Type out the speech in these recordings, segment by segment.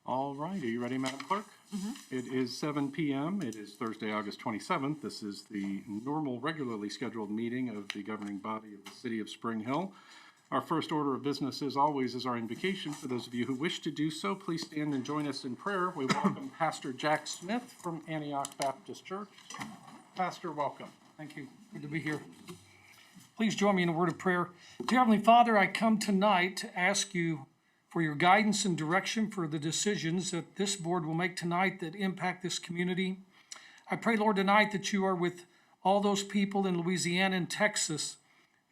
All right, are you ready, Madam Clerk? It is 7 p.m. It is Thursday, August 27th. This is the normal, regularly scheduled meeting of the governing body of the City of Spring Hill. Our first order of business, as always, is our invocation. For those of you who wish to do so, please stand and join us in prayer. We welcome Pastor Jack Smith from Antioch Baptist Church. Pastor, welcome. Thank you. Good to be here. Please join me in a word of prayer. Dear Heavenly Father, I come tonight to ask you for your guidance and direction for the decisions that this board will make tonight that impact this community. I pray, Lord, tonight that you are with all those people in Louisiana and Texas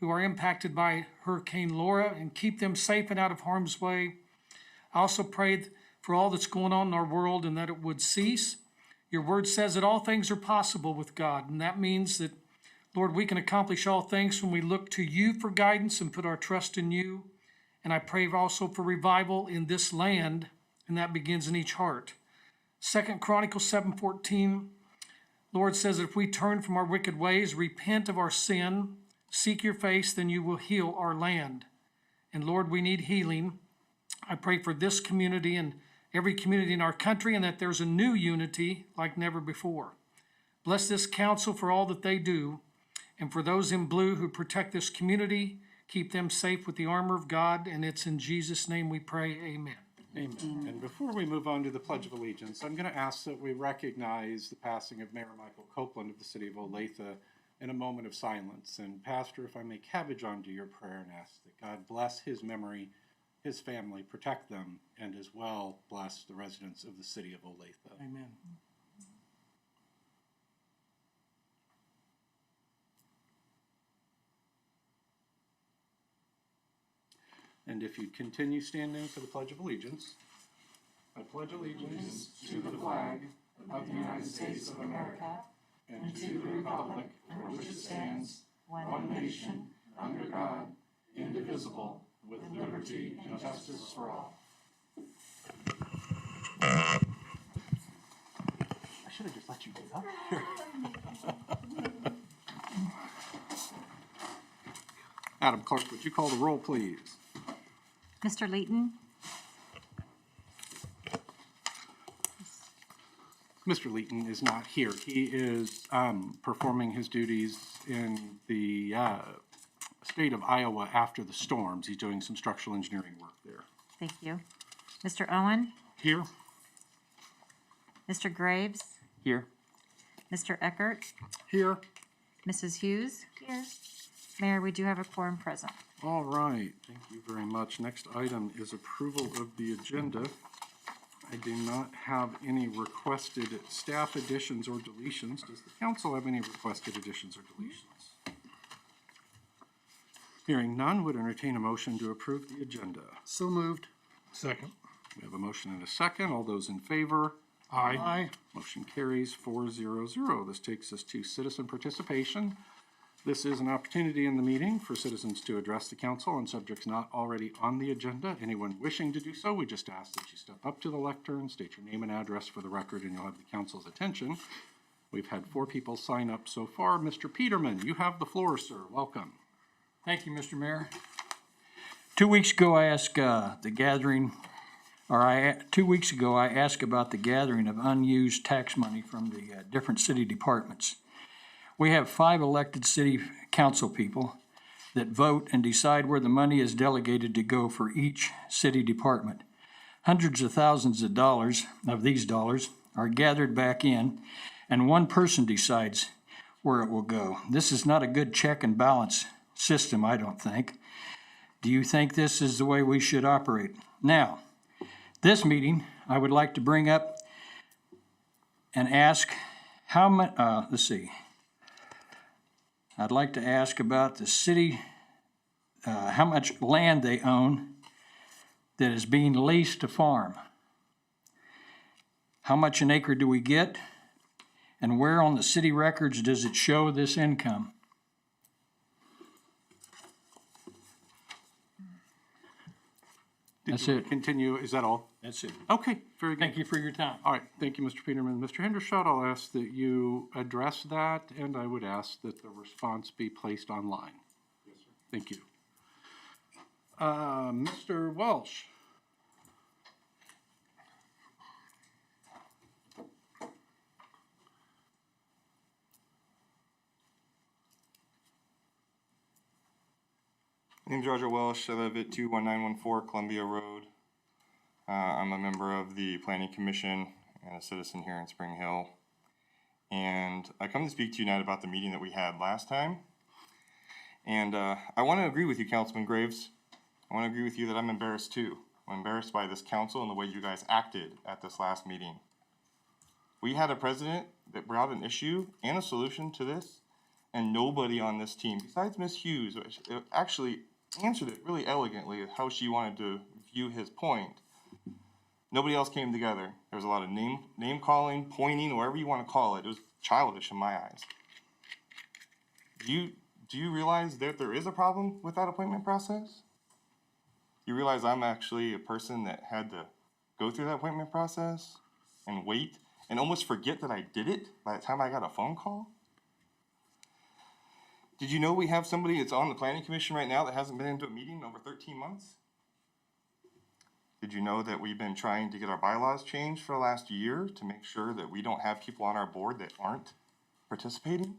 who are impacted by Hurricane Laura and keep them safe and out of harm's way. I also pray for all that's going on in our world and that it would cease. Your word says that all things are possible with God, and that means that, Lord, we can accomplish all things when we look to you for guidance and put our trust in you. And I pray also for revival in this land, and that begins in each heart. 2 Chronicles 7:14, Lord says, if we turn from our wicked ways, repent of our sin, seek your face, then you will heal our land. And Lord, we need healing. I pray for this community and every community in our country, and that there's a new unity like never before. Bless this council for all that they do, and for those in blue who protect this community, keep them safe with the armor of God, and it's in Jesus' name we pray, amen. Amen. And before we move on to the Pledge of Allegiance, I'm going to ask that we recognize the passing of Mayor Michael Copeland of the city of Olathe in a moment of silence. And Pastor, if I may cabbage onto your prayer and ask that God bless his memory, his family, protect them, and as well bless the residents of the city of Olathe. Amen. And if you'd continue standing for the Pledge of Allegiance. I pledge allegiance to the flag of the United States of America and to the republic for which it stands, one nation, under God, indivisible, with liberty and justice for all. I should have just let you get up here. Madam Clerk, would you call the roll, please? Mr. Leighton? Mr. Leighton is not here. He is performing his duties in the state of Iowa after the storms. He's doing some structural engineering work there. Thank you. Mr. Owen? Here? Mr. Graves? Here. Mr. Eckert? Here. Mrs. Hughes? Here. Mayor, we do have a quorum present. All right. Thank you very much. Next item is approval of the agenda. I do not have any requested staff additions or deletions. Does the council have any requested additions or deletions? Hearing none, would entertain a motion to approve the agenda. So moved. Second. We have a motion and a second. All those in favor? Aye. Motion carries 4-0-0. This takes us to citizen participation. This is an opportunity in the meeting for citizens to address the council on subjects not already on the agenda. Anyone wishing to do so, we just ask that you step up to the lectern, state your name and address for the record, and you'll have the council's attention. We've had 4 people sign up so far. Mr. Peterman, you have the floor, sir. Welcome. Thank you, Mr. Mayor. 2 weeks ago, I asked 2 weeks ago, I asked about the gathering of unused tax money from the different city departments. We have 5 elected city council people that vote and decide where the money is delegated to go for each city department. Hundreds of thousands of dollars of these dollars are gathered back in, and one person decides where it will go. This is not a good check and balance system, I don't think. Do you think this is the way we should operate? Now, this meeting, I would like to bring up and ask how much, I'd like to ask about the city, how much land they own that is being leased to farm. How much an acre do we get? And where on the city records does it show this income? That's it. Continue. Is that all? That's it. Okay, very good. Thank you for your time. All right, thank you, Mr. Peterman. Mr. Hendershot, I'll ask that you address that, and I would ask that the response be placed online. Yes, sir. Thank you. Mr. Welsh. My name's Roger Welsh. I live at 21914 Columbia Road. I'm a member of the Planning Commission and a citizen here in Spring Hill. And I come to speak to you tonight about the meeting that we had last time. And I want to agree with you, Councilman Graves. I want to agree with you that I'm embarrassed too. I'm embarrassed by this council and the way you guys acted at this last meeting. We had a president that brought an issue and a solution to this, and nobody on this team, besides Ms. Hughes, which actually answered it really elegantly of how she wanted to view his point. Nobody else came together. There was a lot of name calling, pointing, whatever you want to call it. It was childish in my eyes. Do you realize that there is a problem with that appointment process? You realize I'm actually a person that had to go through that appointment process and wait and almost forget that I did it by the time I got a phone call? Did you know we have somebody that's on the planning commission right now that hasn't been into a meeting in over 13 months? Did you know that we've been trying to get our bylaws changed for the last year to make sure that we don't have people on our board that aren't participating?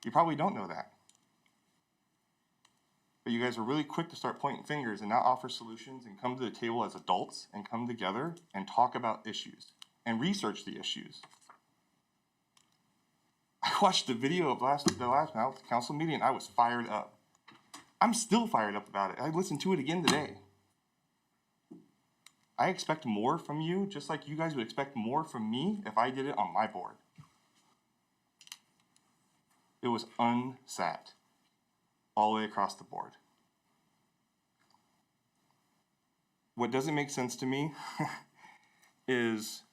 You probably don't know that. But you guys were really quick to start pointing fingers and not offer solutions and come to the table as adults and come together and talk about issues and research the issues. I watched the video of the last council meeting and I was fired up. I'm still fired up about it. I listened to it again today. I expect more from you, just like you guys would expect more from me if I did it on my board. It was unsat all the way across the board. What doesn't make sense to me is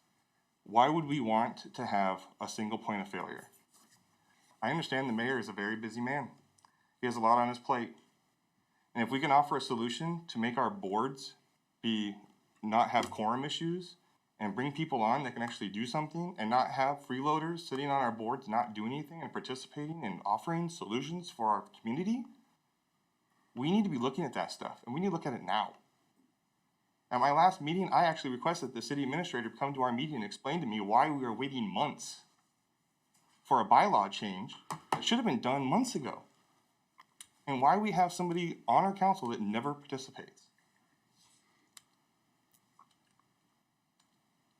why would we want to have a single point of failure? I understand the mayor is a very busy man. He has a lot on his plate. And if we can offer a solution to make our boards not have quorum issues and bring people on that can actually do something and not have freeloaders sitting on our boards not doing anything and participating and offering solutions for our community, we need to be looking at that stuff and we need to look at it now. At my last meeting, I actually requested the city administrator come to our meeting and explain to me why we were waiting months for a bylaw change that should have been done months ago. And why we have somebody on our council that never participates.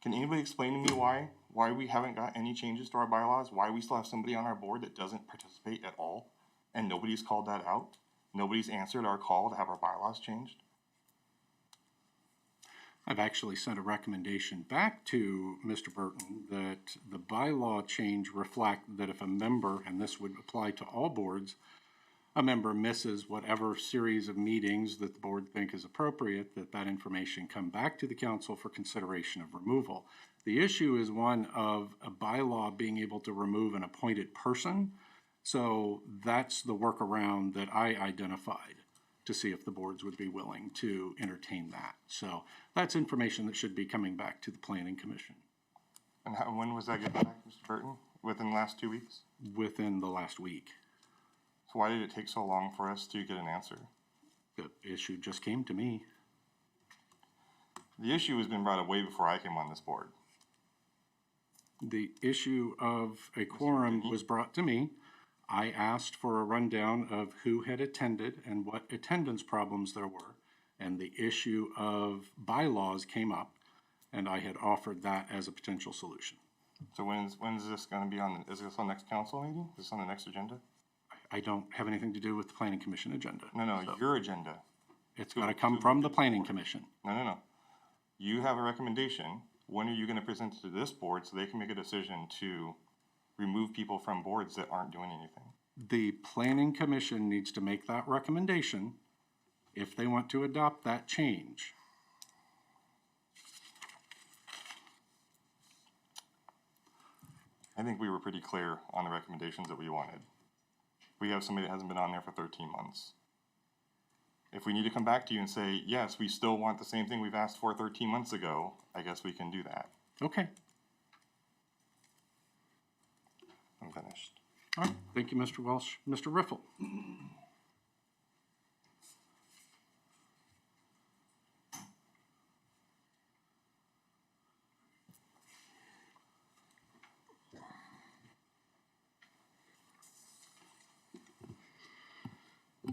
Can anybody explain to me why we haven't got any changes to our bylaws? Why we still have somebody on our board that doesn't participate at all? And nobody's called that out? Nobody's answered our call to have our bylaws changed? I've actually sent a recommendation back to Mr. Burton that the bylaw change reflect that if a member, and this would apply to all boards, a member misses whatever series of meetings that the board think is appropriate, that information come back to the council for consideration of removal. The issue is one of a bylaw being able to remove an appointed person. So that's the workaround that I identified to see if the boards would be willing to entertain that. So that's information that should be coming back to the Planning Commission And when was that given back, Mr. Burton? Within the last 2 weeks? within the last week. So why did it take so long for us to get an answer? The issue just came to me. The issue has been brought up way before I came on this board. The issue of a quorum was brought to me. I asked for a rundown of who had attended and what attendance problems there were, and the issue of bylaws came up, and I had offered that as a potential solution. So when's this gonna be on, is this on next council meeting? Is this on the next agenda? I don't have anything to do with the Planning Commission agenda. No, So your agenda. it's gotta come from the Planning Commission. No. You have a recommendation. When are you gonna present it to this board so they can make a decision to remove people from boards that aren't doing anything? The Planning Commission needs to make that recommendation if they want to adopt that change. I think we were pretty clear on the recommendations that we wanted. We have somebody that hasn't been on there for 13 months. If we need to come back to you and say, yes, we still want the same thing we've asked for 13 months ago, I guess we can do that. Okay, I'm finished. all right, thank you, Mr. Welsh. Mr. Riffle?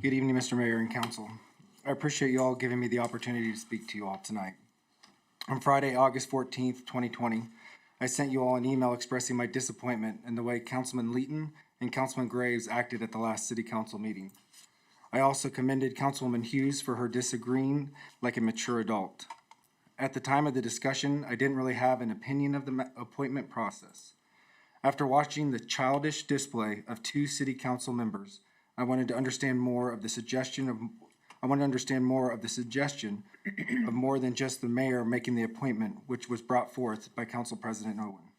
Good evening, Mr. Mayor and Council. I appreciate you all giving me the opportunity to speak to you all tonight. On Friday, August 14th, 2020, I sent you all an email expressing my disappointment in the way Councilman Leeton and Councilman Graves acted at the last City Council meeting. I also commended Councilwoman Hughes for her disagreeing like a mature adult. At the time of the discussion, I didn't really have an opinion of the appointment process. After watching the childish display of two City Council members, I wanted to understand more of the suggestion of more than just the mayor making the appointment, which was brought forth by Council President Owen.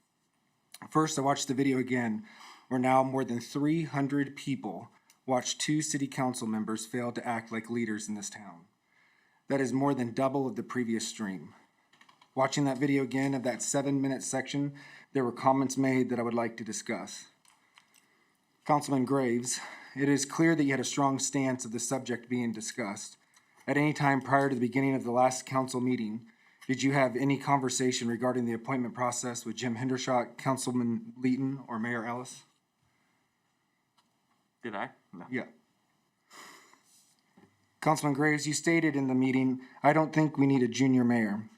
First, I watched the video again, where now more than 300 people watched two city council members fail to act like leaders in this town. That is more than double of the previous stream. Watching that video again of that 7-minute section, there were comments made that I would like to discuss. Councilman Graves, it is clear that you had a strong stance of the subject being discussed. At any time prior to the beginning of the last council meeting, did you have any conversation regarding the appointment process with Jim Hendershot, Councilman Leeton, or Mayor Ellis? Did I? No. Yeah. Councilman Graves, you stated in the meeting, I don't think we need a junior mayor.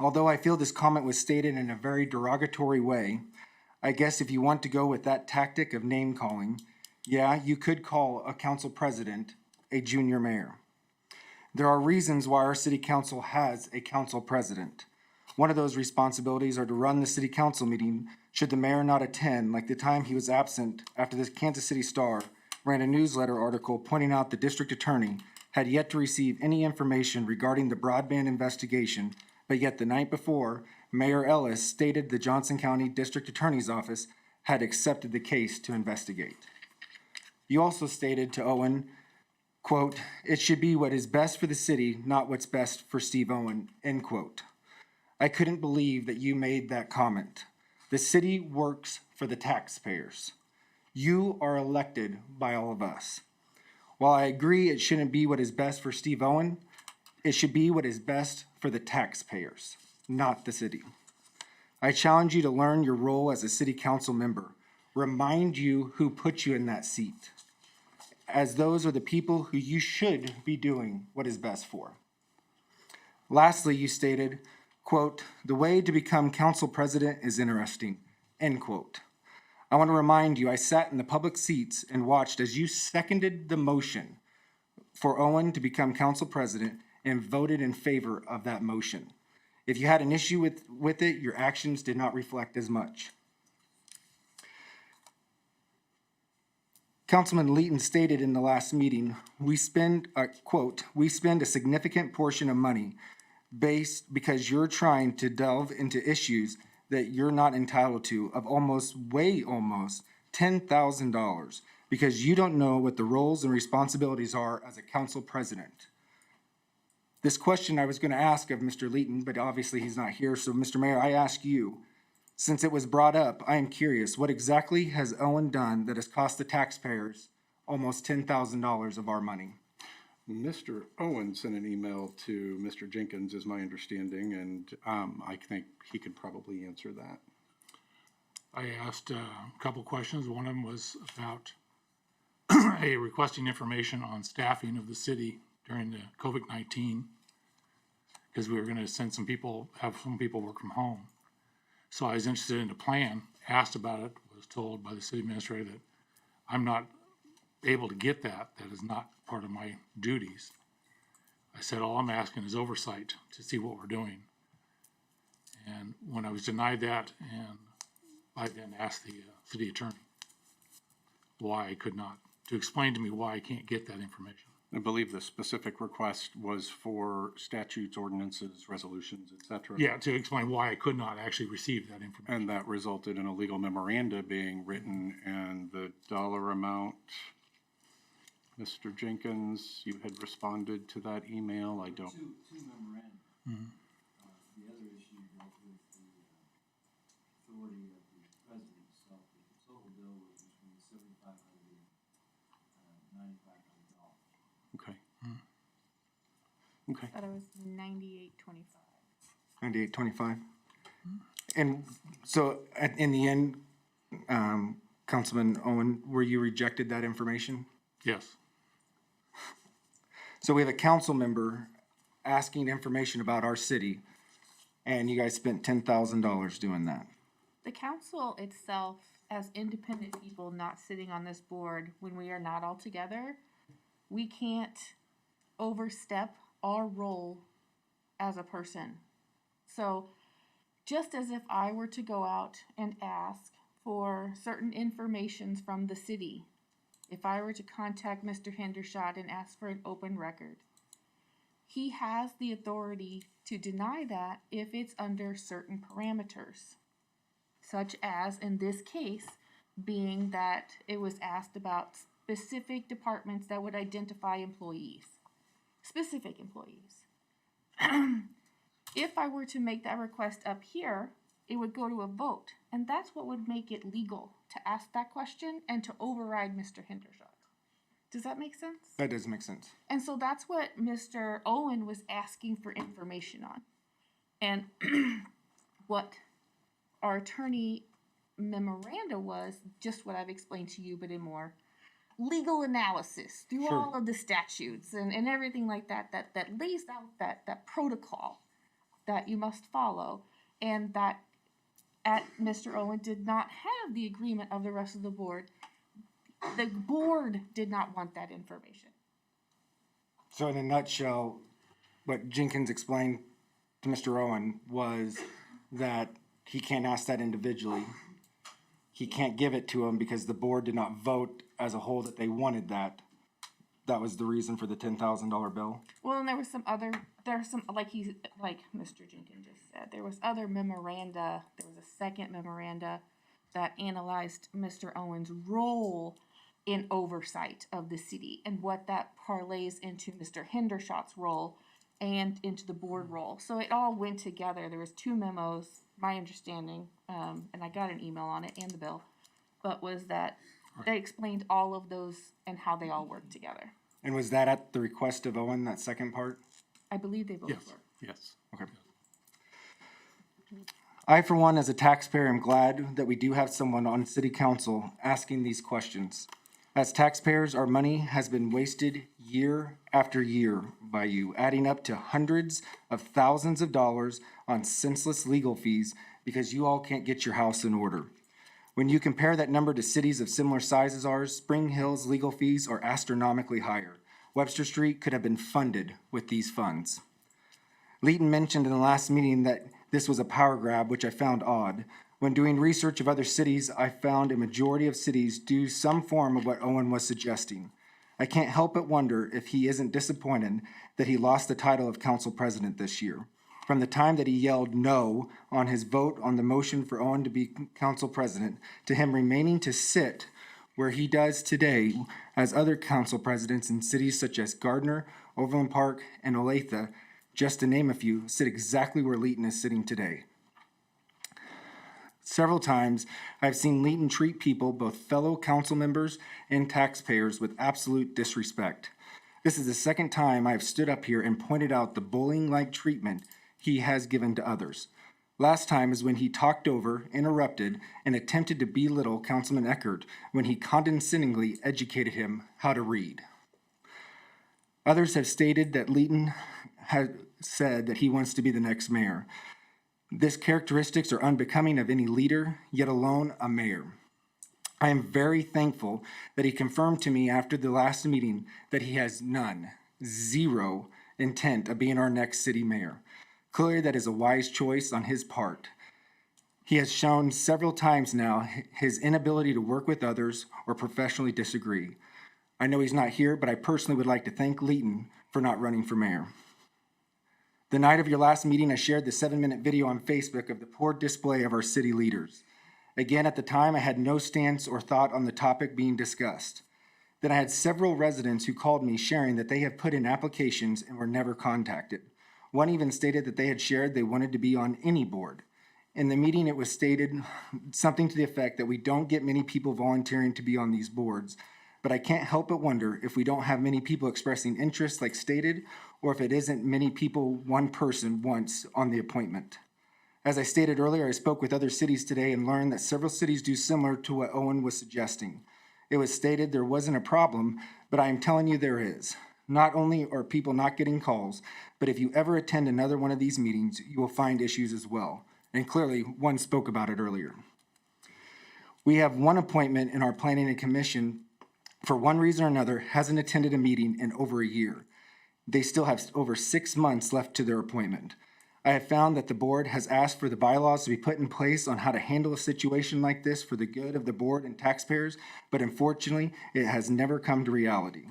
Although I feel this comment was stated in a very derogatory way, I guess if you want to go with that tactic of name calling, yeah, you could call a council president a junior mayor. There are reasons why our city council has a council president. One of those responsibilities are to run the city council meeting should the mayor not attend, like the time he was absent after the Kansas City Star ran a newsletter article pointing out the district attorney had yet to receive any information regarding the broadband investigation, but yet the night before, Mayor Ellis stated the Johnson County District Attorney's Office had accepted the case to investigate. You also stated to Owen, quote, it should be what is best for the city, not what's best for Steve Owen, end quote. I couldn't believe that you made that comment. The city works for the taxpayers. You are elected by all of us. While I agree it shouldn't be what is best for Steve Owen, it should be what is best for the taxpayers, not the city. I challenge you to learn your role as a city council member. Remind you who put you in that seat, as those are the people who you should be doing what is best for. Lastly, you stated, quote, the way to become council president is interesting, end quote. I want to remind you, I sat in the public seats and watched as you seconded the motion for Owen to become council president and voted in favor of that motion. If you had an issue with it, your actions did not reflect as much. Councilman Leeton stated in the last meeting, we spend a significant portion of money because you're trying to delve into issues that you're not entitled to of almost $10,000 because you don't know what the roles and responsibilities are as a council president. This question I was going to ask of Mr. Leeton, but obviously he's not here. So Mr. Mayor, I ask you, since it was brought up, I am curious, what exactly has Owen done that has cost the taxpayers almost $10,000 of our money? Mr. Owen sent an email to Mr. Jenkins, is my understanding, and I think he could probably answer that. I asked a couple questions. One of them was about requesting information on staffing of the city during the COVID-19, because we were going to send some people, have some people work from home. So I was interested in the plan, asked about it, was told by the city administrator that I'm not able to get that. That is not part of my duties. I said, all I'm asking is oversight to see what we're doing. And when I was denied that, and I then asked the city attorney why I could not, to explain to me why I can't get that information. I believe the specific request was for statutes, ordinances, resolutions, et cetera. Yeah, to explain why I could not actually receive that information. And that resulted in a legal memoranda being written, and the dollar amount, Mr. Jenkins, you had responded to that email, I don't. Two memorandums. Mm-hmm. The other issue dealt with the authority of the president itself. The total bill was between $7,500 and $9,500. Okay. Mm-hmm. Okay. Thought it was 98.25. 98.25. And so in the end, Councilman Owen, were you rejected that information? Yes. So we have a council member asking information about our city, and you guys spent $10,000 doing that. The council itself, as independent people not sitting on this board when we are not all together, we can't overstep our role as a person. So just as if I were to go out and ask for certain informations from the city, if I were to contact Mr. Hendershot and ask for an open record, he has the authority to deny that if it's under certain parameters, such as in this case, being that it was asked about specific departments that would identify employees, specific employees. If I were to make that request up here, it would go to a vote, and that's what would make it legal to ask that question and to override Mr. Hendershot. Does that make sense? That does make sense. And so that's what Mr. Owen was asking for information on. And what our attorney memoranda was, just what I've explained to you, but in more legal analysis through Sure. all of the statutes and everything like that, that lays out that protocol that you must follow, and that Mr. Owen did not have the agreement of the rest of the board. The board did not want that information. So in a nutshell, what Jenkins explained to Mr. Owen was that he can't ask that individually. He can't give it to him because the board did not vote as a whole that they wanted that. That was the reason for the $10,000 bill. Well, and there was some, like Mr. Jenkins just said, there was other memoranda, there was a second memoranda that analyzed Mr. Owen's role in oversight of the city and what that parlays into Mr. Hendershot's role and into the board role. So it all went together. There was two memos, my understanding, and I got an email on it and the bill, but was that they explained all of those and how they all worked together. And was that at the request of Owen, that second part? I believe they both Yes, were. yes. Okay. I, for one, as a taxpayer, am glad that we do have someone on city council asking these questions. As taxpayers, our money has been wasted year after year by you, adding up to hundreds of thousands of dollars on senseless legal fees because you all can't get your house in order. When you compare that number to cities of similar size as ours, Spring Hill's legal fees are astronomically higher. Webster Street could have been funded with these funds. Leighton mentioned in the last meeting that this was a power grab, which I found odd. When doing research of other cities, I found a majority of cities do some form of what Owen was suggesting. I can't help but wonder if he isn't disappointed that he lost the title of council president this year. From the time that he yelled no on his vote on the motion for Owen to be council president, to him remaining to sit where he does today as other council presidents in cities such as Gardner, Overland Park, and Olathe, just to name a few, sit exactly where Leighton is sitting today. Several times, I've seen Leighton treat people, both fellow council members and taxpayers, with absolute disrespect. This is the second time I have stood up here and pointed out the bullying-like treatment he has given to others. Last time is when he talked over, interrupted, and attempted to belittle Councilman Eckert when he condescendingly educated him how to read. Others have stated that Leighton has said that he wants to be the next mayor. These characteristics are unbecoming of any leader, yet alone a mayor. I am very thankful that he confirmed to me after the last meeting that he has none, zero intent of being our next city mayor. Clearly, that is a wise choice on his part. He has shown several times now his inability to work with others or professionally disagree. I know he's not here, but I personally would like to thank Leighton for not running for mayor. The night of your last meeting, I shared the 7-minute video on Facebook of the poor display of our city leaders. Again, at the time, I had no stance or thought on the topic being discussed. Then I had several residents who called me sharing that they have put in applications and were never contacted. One even stated that they had shared they wanted to be on any board. In the meeting, it was stated something to the effect that we don't get many people volunteering to be on these boards, but I can't help but wonder if we don't have many people expressing interest like stated, or if it isn't many people one person wants on the appointment. As I stated earlier, I spoke with other cities today and learned that several cities do similar to what Owen was suggesting. It was stated there wasn't a problem, but I am telling you there is. Not only are people not getting calls, but if you ever attend another one of these meetings, you will find issues as well. And clearly, one spoke about it earlier. We have one appointment in our planning and commission, for one reason or another, hasn't attended a meeting in over a year. They still have over 6 months left to their appointment. I have found that the board has asked for the bylaws to be put in place on how to handle a situation like this for the good of the board and taxpayers, but unfortunately, it has never come to reality.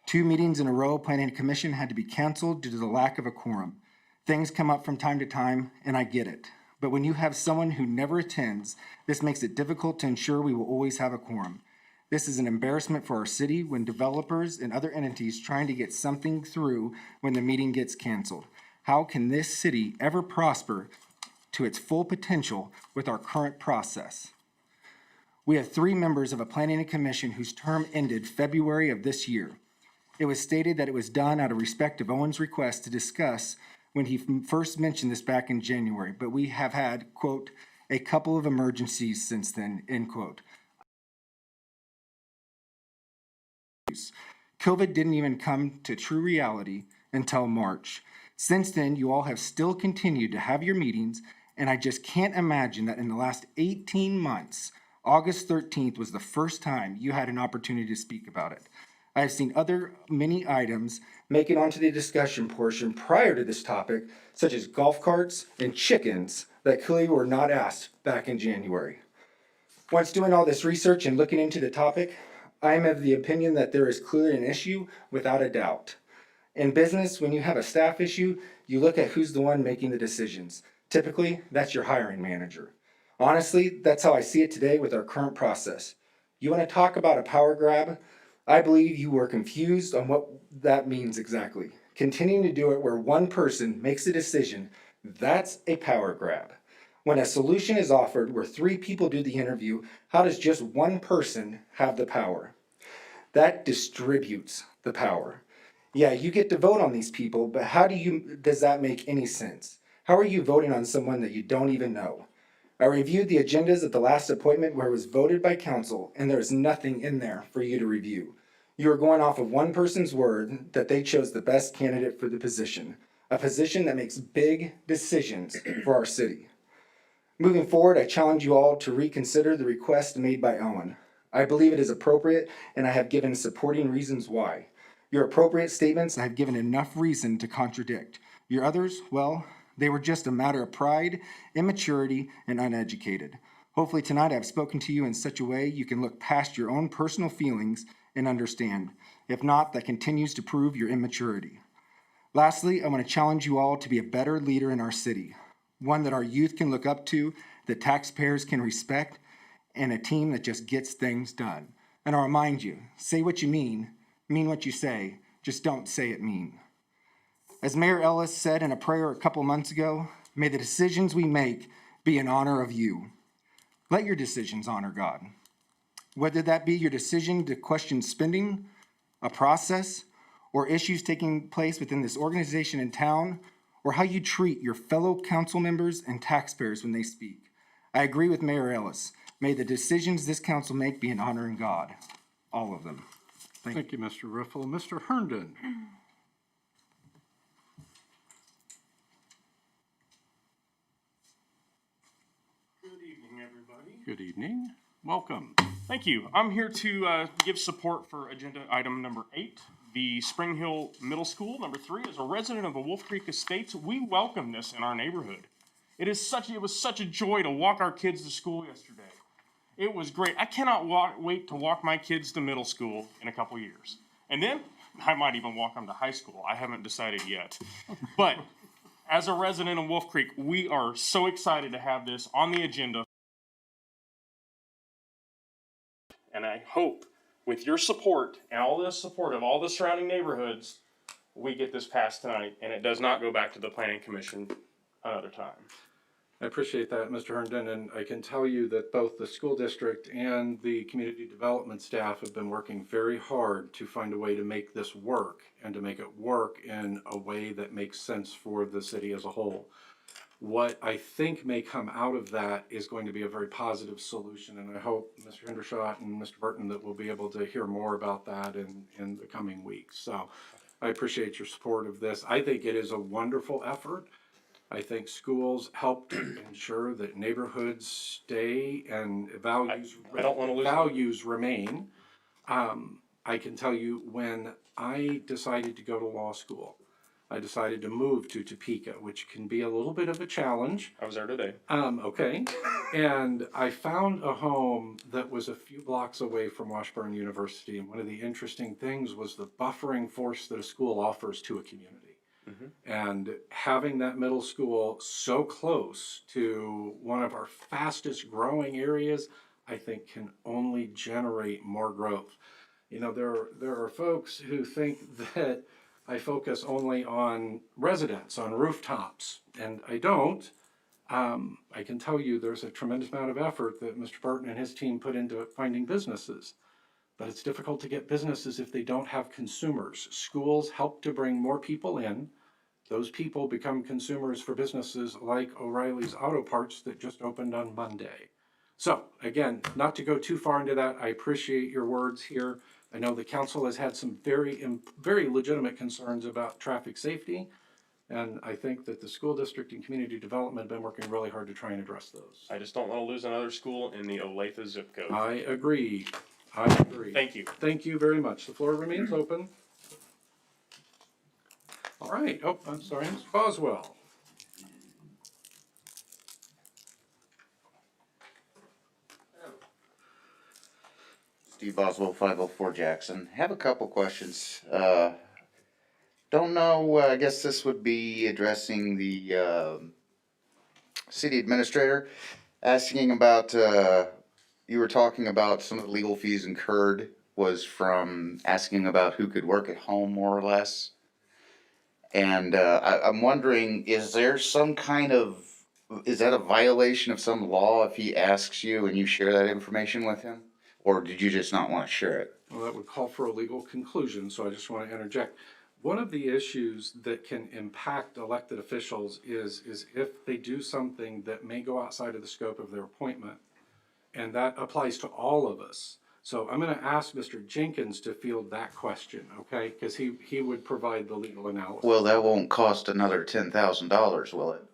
2 meetings in a row, planning and commission had to be canceled due to the lack of a quorum. Things come up from time to time, and I get it. But when you have someone who never attends, this makes it difficult to ensure we will always have a quorum. This is an embarrassment for our city when developers and other entities trying to get something through when the meeting gets canceled. How can this city ever prosper to its full potential with our current process? We have 3 members of a planning and commission whose term ended February of this year. It was stated that it was done out of respect of Owen's request to discuss when he first mentioned this back in January, but we have had, quote, a couple of emergencies since then, end quote. COVID didn't even come to true reality until March. Since then, you all have still continued to have your meetings, and I just can't imagine that in the last 18 months, August 13th was the first time you had an opportunity to speak about it. I have seen other many items make it onto the discussion portion prior to this topic, such as golf carts and chickens that clearly were not asked back in January. Once doing all this research and looking into the topic, I am of the opinion that there is clearly an issue without a doubt. In business, when you have a staff issue, you look at who's the one making the decisions. Typically, that's your hiring manager. Honestly, that's how I see it today with our current process. You want to talk about a power grab? I believe you were confused on what that means exactly. Continuing to do it where one person makes a decision, that's a power grab. When a solution is offered where 3 people do the interview, how does just one person have the power? That distributes the power. Yeah, you get to vote on these people, but does that make any sense? How are you voting on someone that you don't even know? I reviewed the agendas at the last appointment where it was voted by council, and there's nothing in there for you to review. You are going off of one person's word that they chose the best candidate for the position, a position that makes big decisions for our city. Moving forward, I challenge you all to reconsider the request made by Owen. I believe it is appropriate, and I have given supporting reasons why. Your appropriate statements, I have given enough reason to contradict. Your others, well, they were just a matter of pride, immaturity, and uneducated. Hopefully tonight I've spoken to you in such a way you can look past your own personal feelings and understand. If not, that continues to prove your immaturity. Lastly, I want to challenge you all to be a better leader in our city, one that our youth can look up to, that taxpayers can respect, and a team that just gets things done. And I'll remind you, say what you mean what you say, just don't say it mean. As Mayor Ellis said in a prayer a couple months ago, may the decisions we make be in honor of you. Let your decisions honor God. Whether that be your decision to question spending, a process, or issues taking place within this organization in town, or how you treat your fellow council members and taxpayers when they speak. I agree with Mayor Ellis. May the decisions this council make be in honoring God. All of them. Thank you, Mr. Riffle. Mr. Herndon. Good evening, everybody. Good evening. Welcome. Thank you. I'm here to give support for agenda item number 8, the Spring Hill Middle School. Number 3, as a resident of the Wolf Creek Estates, we welcome this in our neighborhood. It was such a joy to walk our kids to school yesterday. It was great. I cannot wait to walk my kids to middle school in a couple years. And then I might even walk them to high school. I haven't decided yet. But as a resident of Wolf Creek, we are so excited to have this on the agenda. And I hope with your support and all the support of all the surrounding neighborhoods, we get this passed tonight and it does not go back to the Planning Commission another time. I appreciate that, Mr. Herndon, and I can tell you that both the school district and the community development staff have been working very hard to find a way to make this work and to make it work in a way that makes sense for the city as a whole. What I think may come out of that is going to be a very positive solution, and I hope, Mr. Hendershot and Mr. Burton, that we'll be able to hear more about that in the coming weeks. So I appreciate your support of this. I think it is a wonderful effort. I think schools help to ensure that neighborhoods stay and I don't wanna lose- values remain. I can tell you, when I decided to go to law school, I decided to move to Topeka, which can be a little bit of a challenge. I was there today. Okay. And I found a home that was a few blocks away from Washburn University. And one of the interesting things was the buffering force that a school offers to a community. And having that middle school so close to one of our fastest growing areas, I think can only generate more growth. You know, there are folks who think that I focus only on residents, on rooftops, and I don't. I can tell you there's a tremendous amount of effort that Mr. Burton and his team put into finding businesses. But it's difficult to get businesses if they don't have consumers. Schools help to bring more people in. Those people become consumers for businesses like O'Reilly's Auto Parts that just opened on Monday. So again, not to go too far into that, I appreciate your words here. I know the council has had some very legitimate concerns about traffic safety. And I think that the school district and community development have been working really hard to try and address those. I just don't wanna lose another school in the Olathe zip code. I agree. I agree. Thank you. Thank you very much. The floor remains open. All right. Oh, I'm sorry, Mr. Boswell. Steve Boswell, 504 Jackson. Have a couple questions. Don't know, I guess this would be addressing the city administrator, asking about, you were talking about some of the legal fees incurred was from asking about who could work at home more or less. And I'm wondering, is there some kind of, is that a violation of some law if he asks you and you share that information with him? Or did you just not want to share it? Well, that would call for a legal conclusion, so I just want to interject. One of the issues that can impact elected officials is if they do something that may go outside of the scope of their appointment. And that applies to all of us. So I'm going to ask Mr. Jenkins to field that question, okay? Because he would provide the legal analysis. Well, that won't cost another $10,000, will it?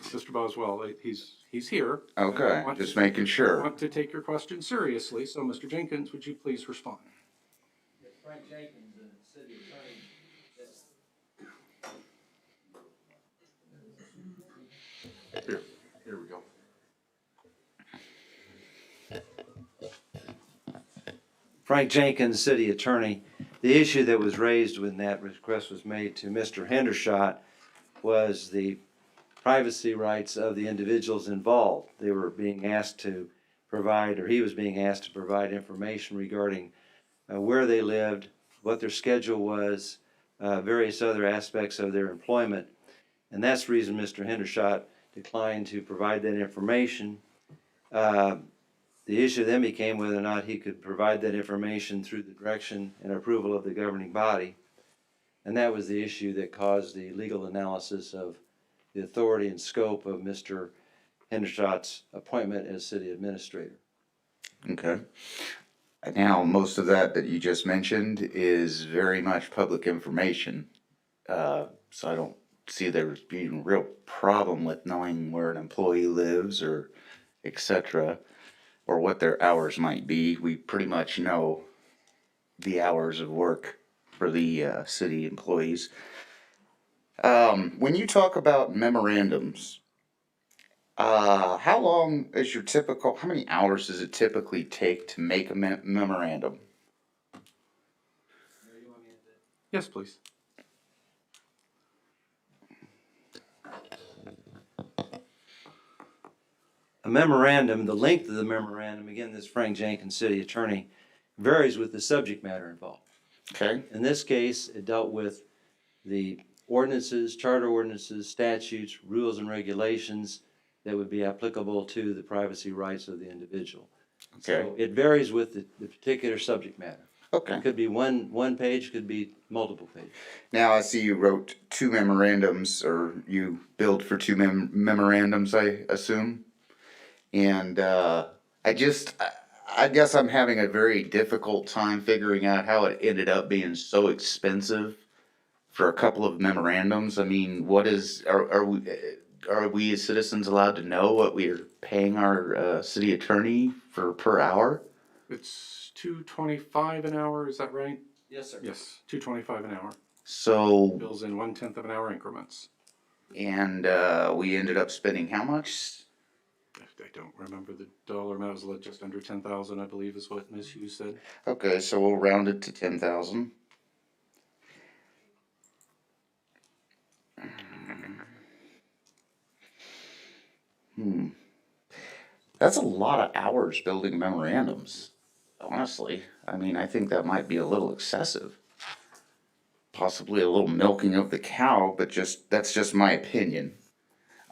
Mr. Boswell, he's here. Okay, just making I sure. want to take your question seriously, so Mr. Jenkins, would you please respond? Frank Jenkins, the city attorney. Here we go. Frank Jenkins, city attorney. The issue that was raised when that request was made to Mr. Hendershot was the privacy rights of the individuals involved. They were being asked to provide, or he was being asked to provide information regarding where they lived, what their schedule was, various other aspects of their employment. And that's the reason Mr. Hendershot declined to provide that information. The issue then became whether or not he could provide that information through the direction and approval of the governing body. And that was the issue that caused the legal analysis of the authority and scope of Mr. Hendershot's appointment as city administrator. Okay. Now, most of that you just mentioned is very much public information. So I don't see there being a real problem with knowing where an employee lives or et cetera, or what their hours might be. We pretty much know the hours of work for the city employees. When you talk about memorandums, how long is your typical, how many hours does it typically take to make a memorandum? Yes, please. A memorandum, the length of the memorandum, again, this Frank Jenkins, city attorney, varies with the subject matter involved. Okay. In this case, it dealt with the ordinances, charter ordinances, statutes, rules and regulations that would be applicable to the privacy rights of the individual. Okay. So it varies with the particular subject matter. Okay. It could be one page, could be multiple pages. Now I see you wrote 2 memorandums, or you billed for 2 memorandums, I assume. And I guess I'm having a very difficult time figuring out how it ended up being so expensive for a couple of memorandums. I mean, are we as citizens allowed to know what we are paying our city attorney for per hour? It's $2.25 an hour, is that right? Yes, sir. Yes, $2.25 an hour. So, Bills in 1/10 of an hour increments. and we ended up spending how much? I don't remember the dollar amount. It was just under 10,000, I believe, is what Ms. Hughes said. Okay, so we'll round it to 10,000. That's a lot of hours building memorandums, honestly. I mean, I think that might be a little excessive. Possibly a little milking of the cow, but that's just my opinion.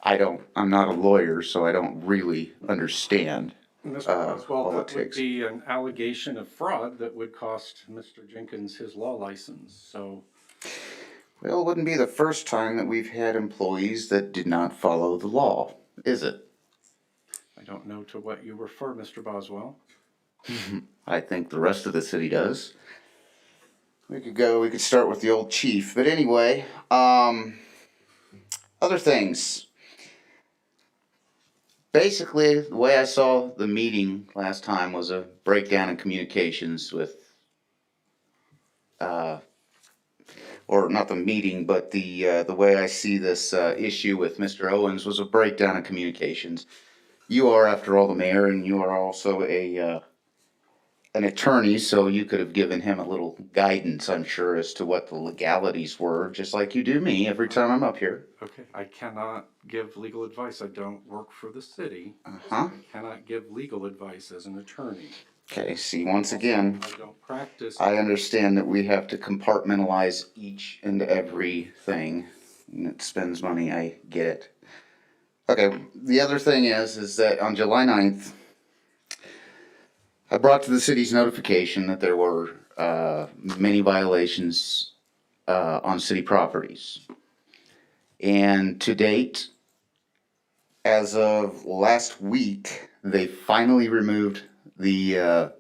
I'm not a lawyer, so I don't really understand. Mr. Boswell, that would politics. be an allegation of fraud that would cost Mr. Jenkins his law license, so. Well, it wouldn't be the first time that we've had employees that did not follow the law, is it? I don't know to what you refer, Mr. Boswell. I think the rest of the city does. We could start with the old chief, but anyway, other things. Basically, the way I saw the meeting last time was a breakdown in communications with, or not the meeting, but the way I see this issue with Mr. Owens was a breakdown in communications. You are, after all, the mayor, and you are also an attorney, so you could have given him a little guidance, I'm sure, as to what the legalities were, just like you do me every time I'm up here. Okay, I cannot give legal advice. I don't work for the city. Uh-huh. I cannot give legal advice as an attorney. Okay, see, once again, I don't practice. I understand that we have to compartmentalize each and everything, and it spends money, I get it. Okay, the other thing is that on July 9th, I brought to the city's notification that there were many violations on city properties. And to date, as of last week, they finally removed the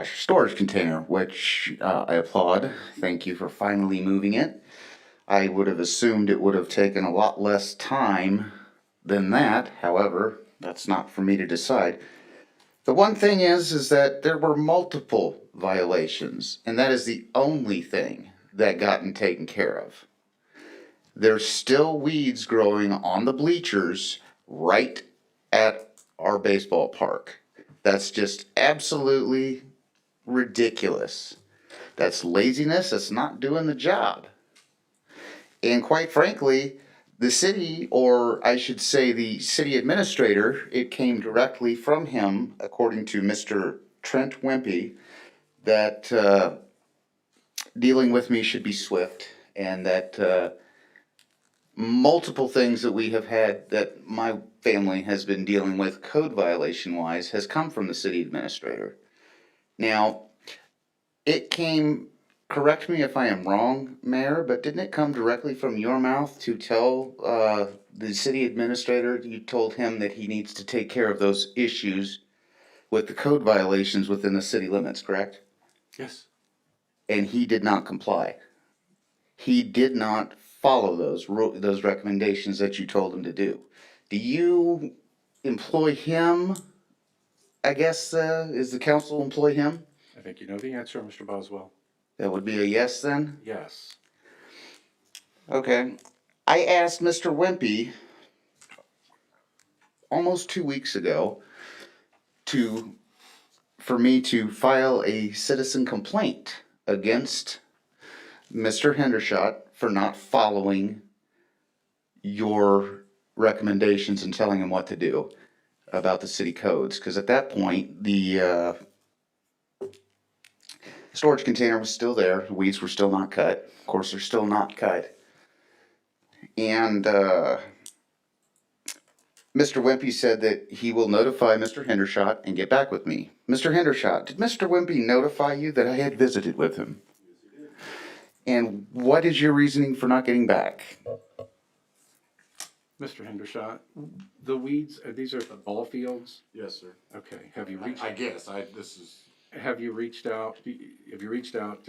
storage container, which I applaud. Thank you for finally moving it. I would have assumed it would have taken a lot less time than that. However, that's not for me to decide. The one thing is that there were multiple violations, and that is the only thing that gotten taken care of. There's still weeds growing on the bleachers right at our baseball park. That's just absolutely ridiculous. That's laziness. That's not doing the job. And quite frankly, the city, or I should say the city administrator, it came directly from him, according to Mr. Trent Wimpy, that dealing with me should be swift, and that multiple things that we have had that my family has been dealing with code violation wise has come from the city administrator. Now, it came, correct me if I am wrong, Mayor, but didn't it come directly from your mouth to tell the city administrator, you told him that he needs to take care of those issues with the code violations within the city limits, correct? Yes. And he did not comply. He did not follow those recommendations that you told him to do. Do you employ him? I guess, is the council employ him? I think you know the answer, Mr. Boswell. That would be a yes then? Yes. Okay. I asked Mr. Wimpy almost 2 weeks ago for me to file a citizen complaint against Mr. Hendershot for not following your recommendations and telling him what to do about the city codes. Because at that point, the storage container was still there. The weeds were still not cut. Of course, they're still not cut. And Mr. Wimpy said that he will notify Mr. Hendershot and get back with me. Mr. Hendershot, did Mr. Wimpy notify you that I had visited with him? And what is your reasoning for not getting back? Mr. Hendershot, the weeds, these are the ball fields? Yes, sir. Okay, have you reached? I guess, this is Have you reached out to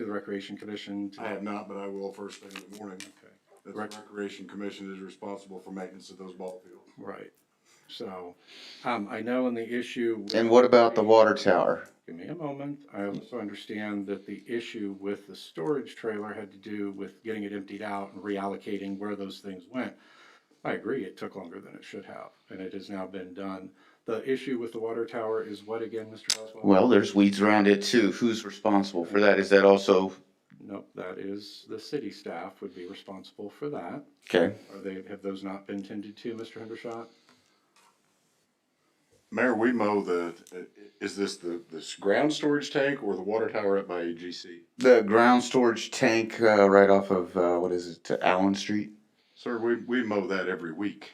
the Recreation Commission? I have not, but I will first thing in the morning. Okay. The Recreation Commission is responsible for maintenance of those ball fields. Right. So, I know in the issue. And what about the water tower? Give me a moment. I also understand that the issue with the storage trailer had to do with getting it emptied out and reallocating where those things went. I agree, it took longer than it should have, and it has now been done. The issue with the water tower is what again, Mr. Oswald? Well, there's weeds around it too. Who's responsible for that? Is that also, Nope, that is the city staff would be responsible for that. okay? Have those not been tended to, Mr. Hendershot? Mayor, we mow is this the ground storage tank or the water tower up by AGC? The ground storage tank, right off of, what is it, Allen Street? Sir, we mow that every week.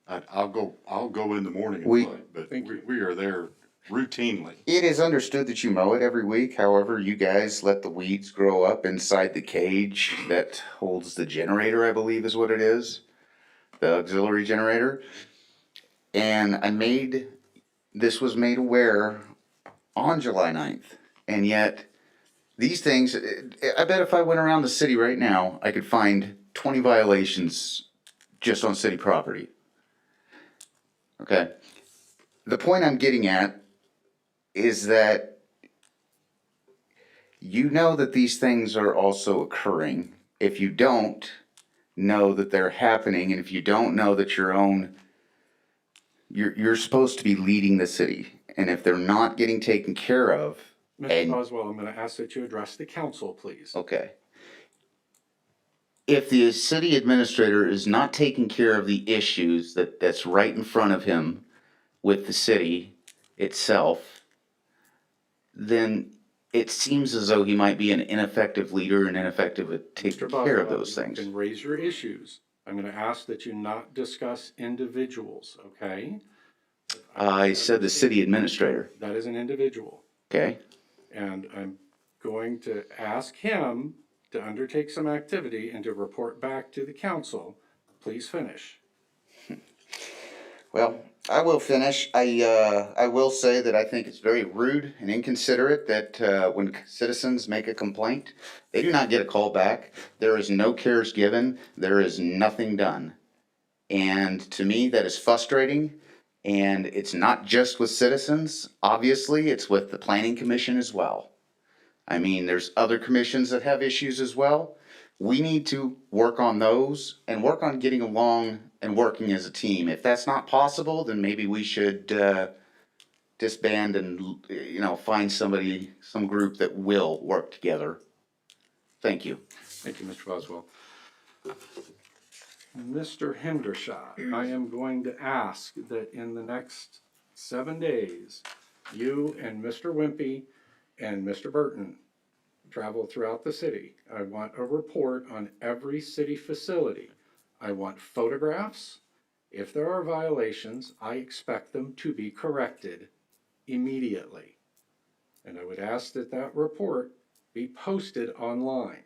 I'll go in the morning We- and look, but we are there routinely. It is understood that you mow it every week. However, you guys let the weeds grow up inside the cage that holds the generator, I believe is what it is. The auxiliary generator. And this was made aware on July 9th. And yet, these things, I bet if I went around the city right now, I could find 20 violations just on city property. Okay. The point I'm getting at is that you know that these things are also occurring. If you don't know that they're happening, and if you don't know that you're supposed to be leading the city, and if they're not getting taken care of, Mr. and Oswald, I'm gonna ask that you address the council, please. okay. If the city administrator is not taking care of the issues that's right in front of him with the city itself, then it seems as though he might be an ineffective leader and ineffective at taking Mr. care of Boswell, those you things. can raise your issues. I'm gonna ask that you not discuss individuals, okay? I said the city administrator, That is an individual. okay? And I'm going to ask him to undertake some activity and to report back to the council. Please finish. Well, I will finish. I will say that I think it's very rude and inconsiderate that when citizens make a complaint, they do not get a call back. There is no cares given. There is nothing done. And to me, that is frustrating. And it's not just with citizens. Obviously, it's with the planning commission as well. I mean, there's other commissions that have issues as well. We need to work on those and work on getting along and working as a team. If that's not possible, then maybe we should disband and, find some group that will work together. Thank you. Thank you, Mr. Boswell. Mr. Hendershot, I am going to ask that in the next 7 days, you and Mr. Wimpy and Mr. Burton travel throughout the city. I want a report on every city facility. I want photographs. If there are violations, I expect them to be corrected immediately. And I would ask that that report be posted online.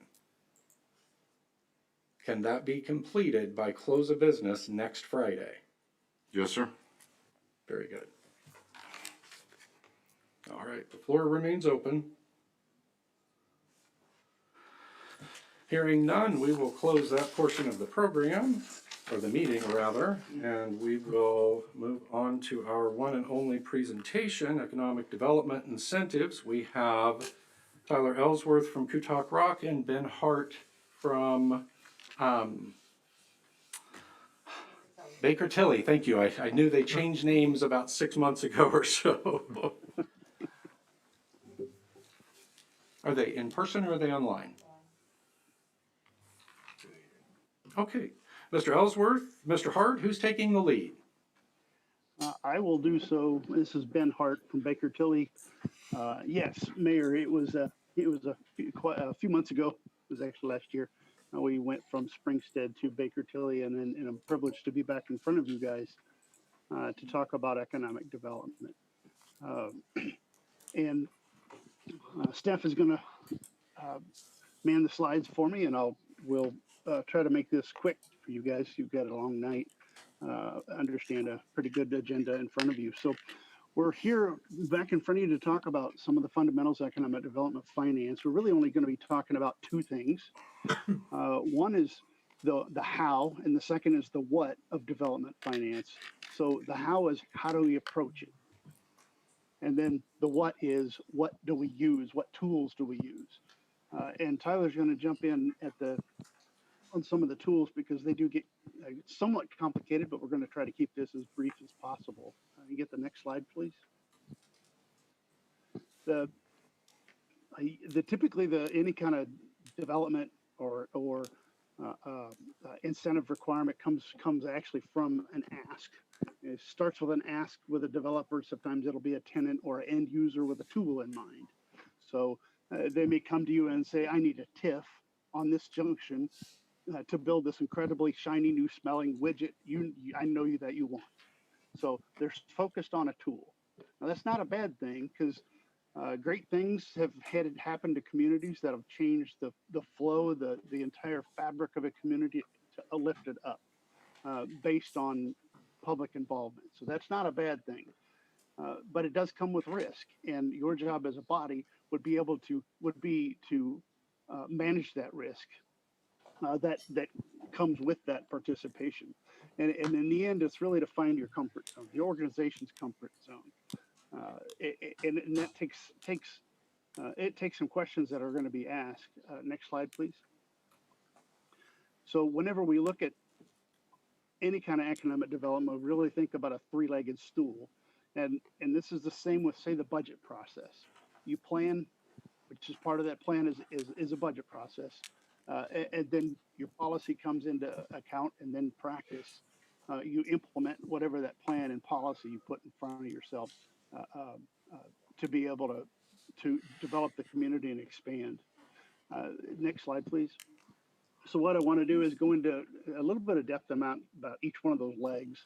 Can that be completed by close of business next Friday? Yes, sir. Very good. All right, the floor remains open. Hearing none, we will close that portion of the program, or the meeting rather, and we will move on to our one and only presentation, Economic Development Incentives. We have Tyler Ellsworth from Kutak Rock and Ben Hart from Baker Tilly. Thank you. I knew they changed names about 6 months ago or so. Are they in person or are they online? Okay, Mr. Ellsworth, Mr. Hart, who's taking the lead? I will do so. This is Ben Hart from Baker Tilly. Yes, Mayor, it was a few months ago. It was actually last year. We went from Springstead to Baker Tilly, and I'm privileged to be back in front of you guys to talk about economic development. And Steph is going to man the slides for me, and we'll try to make this quick for you guys. You've got a long night. Understand a pretty good agenda in front of you. So We're here back in front of you to talk about some of the fundamentals of economic development finance. We're really only going to be talking about two things. One is the how, and the second is the what of development finance. So the how is how do we approach it? And then the what is what do we use? What tools do we use? And Tyler's going to jump in on some of the tools because they do get somewhat complicated, but we're going to try to keep this as brief as possible. You get the next slide, please. Typically any kind of development or incentive requirement comes actually from an ask. It starts with an ask with a developer. Sometimes it'll be a tenant or an end user with a tool in mind. So they may come to you and say, I need a TIF on this junction to build this incredibly shiny new smelling widget I know that you want. So they're focused on a tool. Now that's not a bad thing because great things have happened to communities that have changed the flow, the entire fabric of a community to lift it up based on public involvement. So that's not a bad thing. But it does come with risk, and your job as a body would be to manage that risk that comes with that participation. And in the end, it's really to find your comfort zone, the organization's comfort zone. And that takes some questions that are going to be asked. Next slide, please. So whenever we look at any kind of economic development, we really think about a three-legged stool. And this is the same with, say, the budget process. You plan, which is part of that plan is a budget process. And then your policy comes into account, and then practice. You implement whatever that plan and policy you put in front of yourself to be able to develop the community and expand. Next slide, please. So what I want to do is go into a little bit of depth about each one of those legs.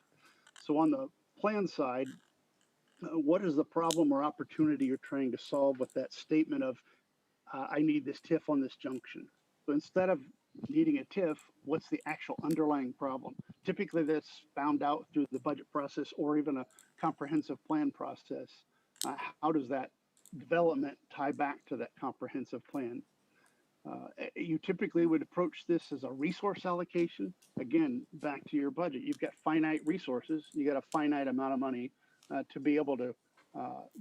So on the plan side, what is the problem or opportunity you're trying to solve with that statement of, I need this TIF on this junction? So instead of needing a TIF, what's the actual underlying problem? Typically that's found out through the budget process or even a comprehensive plan process. How does that development tie back to that comprehensive plan? You typically would approach this as a resource allocation. Again, back to your budget. You've got finite resources. You got a finite amount of money to be able to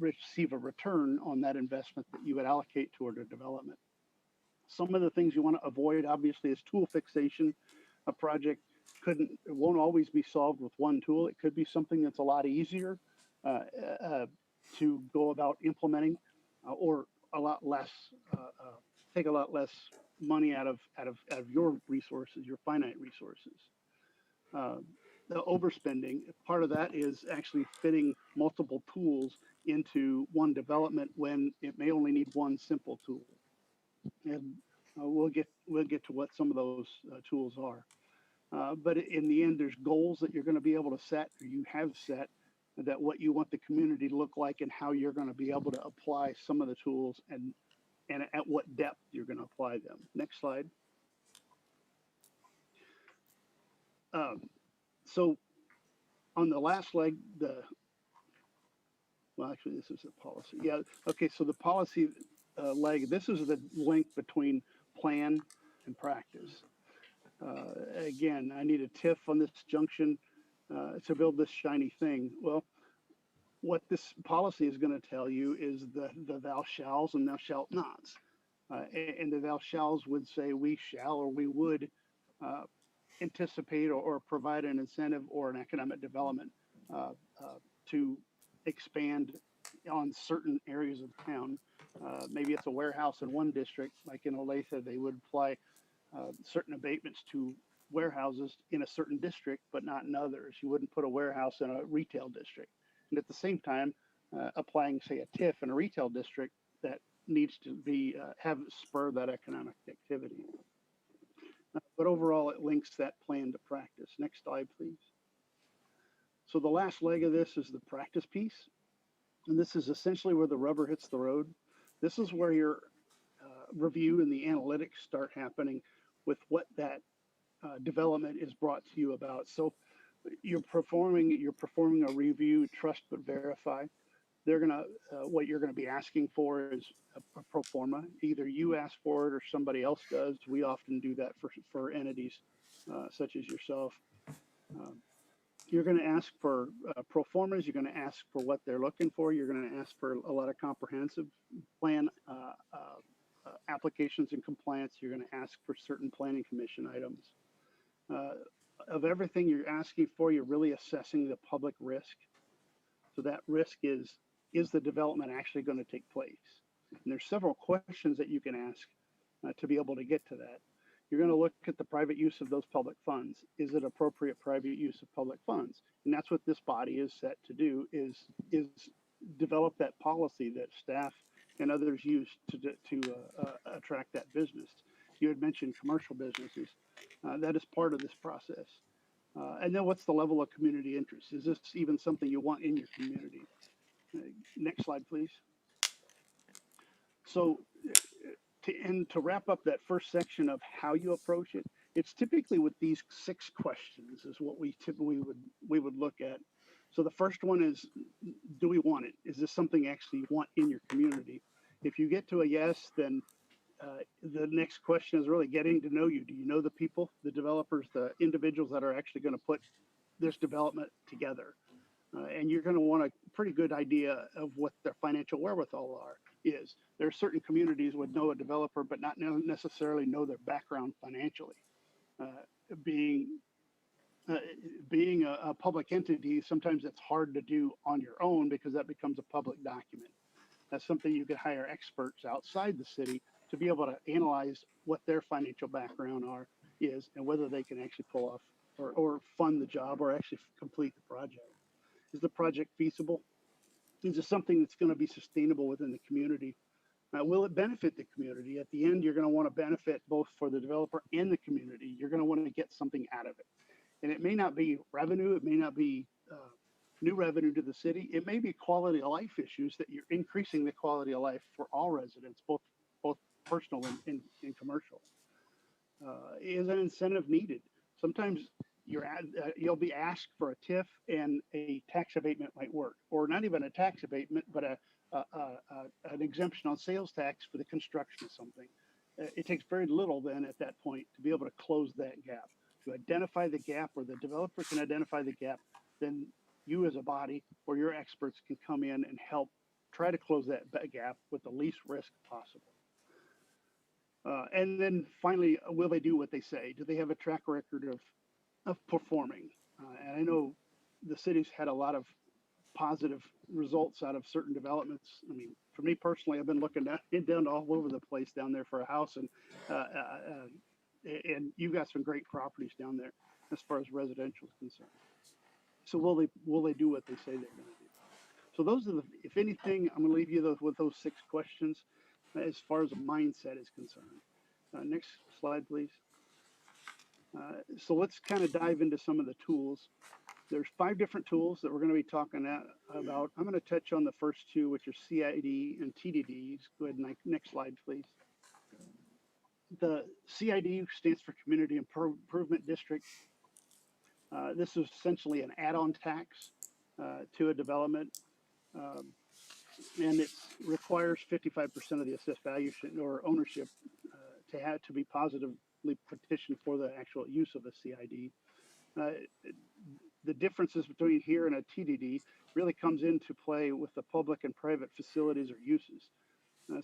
receive a return on that investment that you would allocate toward a development. Some of the things you want to avoid, obviously, is tool fixation. A project won't always be solved with one tool. It could be something that's a lot easier to go about implementing, or a lot less, take a lot less money out of your resources, your finite resources. The overspending, part of that is actually fitting multiple tools into one development when it may only need one simple tool. And we'll get to what some of those tools are. But in the end, there's goals that you're going to be able to set, or you have set, that what you want the community to look like and how you're going to be able to apply some of the tools and at what depth you're going to apply them. Next slide. So on the last leg, well, actually, this is a policy. Yeah, okay, so the policy leg, this is the link between plan and practice. Again, I need a TIF on this junction to build this shiny thing. Well, what this policy is going to tell you is the thou shalls and thou shalt nots. And the thou shalls would say we shall or we would anticipate or provide an incentive or an economic development to expand on certain areas of town. Maybe it's a warehouse in one district, like in Olathe, they would apply certain abatements to warehouses in a certain district, but not in others. You wouldn't put a warehouse in a retail district. And at the same time, applying, say, a TIF in a retail district that needs to be spur that economic activity. But overall, it links that plan to practice. Next slide, please. So the last leg of this is the practice piece. And this is essentially where the rubber hits the road. This is where your review and the analytics start happening with what that development is brought to you about. So you're performing a review, trust but verify. they're gonna, what you're gonna be asking for is a pro forma. Either you ask for it or somebody else does. We often do that for entities such as yourself. Um, you're going to ask for pro formas. You're going to ask for what they're looking for. You're going to ask for a lot of comprehensive plan applications and compliance. You're going to ask for certain planning commission items. Of everything you're asking for, you're really assessing the public risk. So that risk is the development actually going to take place? And there's several questions that you can ask to be able to get to that. You're going to look at the private use of those public funds. Is it appropriate private use of public funds? And that's what this body is set to do, is develop that policy that staff and others use to attract that business. You had mentioned commercial businesses. That is part of this process. And then what's the level of community interest? Is this even something you want in your community? Next slide, please. So to wrap up that first section of how you approach it, it's typically with these 6 questions is what we typically would look at. So the first one is, do we want it? Is this something actually you want in your community? If you get to a yes, then the next question is really getting to know you. Do you know the people, the developers, the individuals that are actually going to put this development together? And you're going to want a pretty good idea of what their financial wherewithal is. There are certain communities would know a developer, but not necessarily know their background financially. Being a public entity, sometimes it's hard to do on your own because that becomes a public document. That's something you could hire experts outside the city to be able to analyze what their financial background is and whether they can actually pull off or fund the job or actually complete the project. Is the project feasible? Is it something that's going to be sustainable within the community? Will it benefit the community? At the end, you're going to want to benefit both for the developer and the community. You're going to want to get something out of it. And it may not be revenue. It may not be new revenue to the city. It may be quality of life issues that you're increasing the quality of life for all residents, both personal and commercial. Is an incentive needed? Sometimes you'll be asked for a TIF and a tax abatement might work, or not even a tax abatement, but an exemption on sales tax for the construction of something. It takes very little then at that point to be able to close that gap. To identify the gap, or the developer can identify the gap, then you as a body or your experts can come in and help try to close that gap with the least risk possible. And then finally, will they do what they say? Do they have a track record of performing? And I know the city's had a lot of positive results out of certain developments. I mean, for me personally, I've been looking down all over the place down there for a house, and you've got some great properties down there as far as residential is concerned. So will they do what they say they're going to do? So those are if anything, I'm going to leave you with those 6 questions as far as a mindset is concerned. Next slide, please. So let's kind of dive into some of the tools. There's 5 different tools that we're going to be talking about. I'm going to touch on the first 2, which are CID and TDDs. Go ahead and next slide, please. The CID stands for Community Improvement District. This is essentially an add-on tax to a development. And it requires 55% of the assessed value or ownership to be positively petitioned for the actual use of a CID. The differences between here and a TDD really comes into play with the public and private facilities or uses.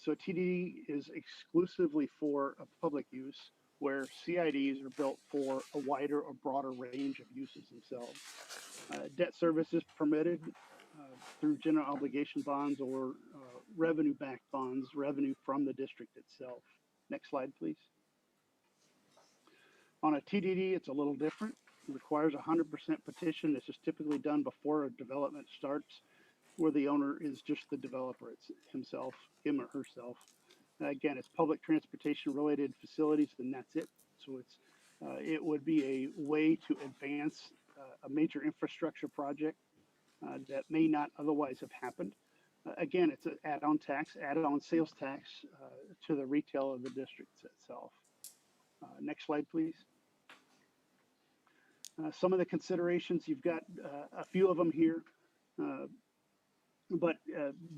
So a TDD is exclusively for a public use, where CIDs are built for a wider or broader range of uses themselves. Debt service is permitted through general obligation bonds or revenue-backed bonds, revenue from the district itself. Next slide, please. On a TDD, it's a little different. It requires 100% petition. This is typically done before a development starts, where the owner is just the developer himself, him or herself. Again, it's public transportation related facilities, and that's it. So it would be a way to advance a major infrastructure project that may not otherwise have happened. Again, it's an add-on tax, added-on sales tax to the retail of the district itself. Next slide, please. Some of the considerations, you've got a few of them here. But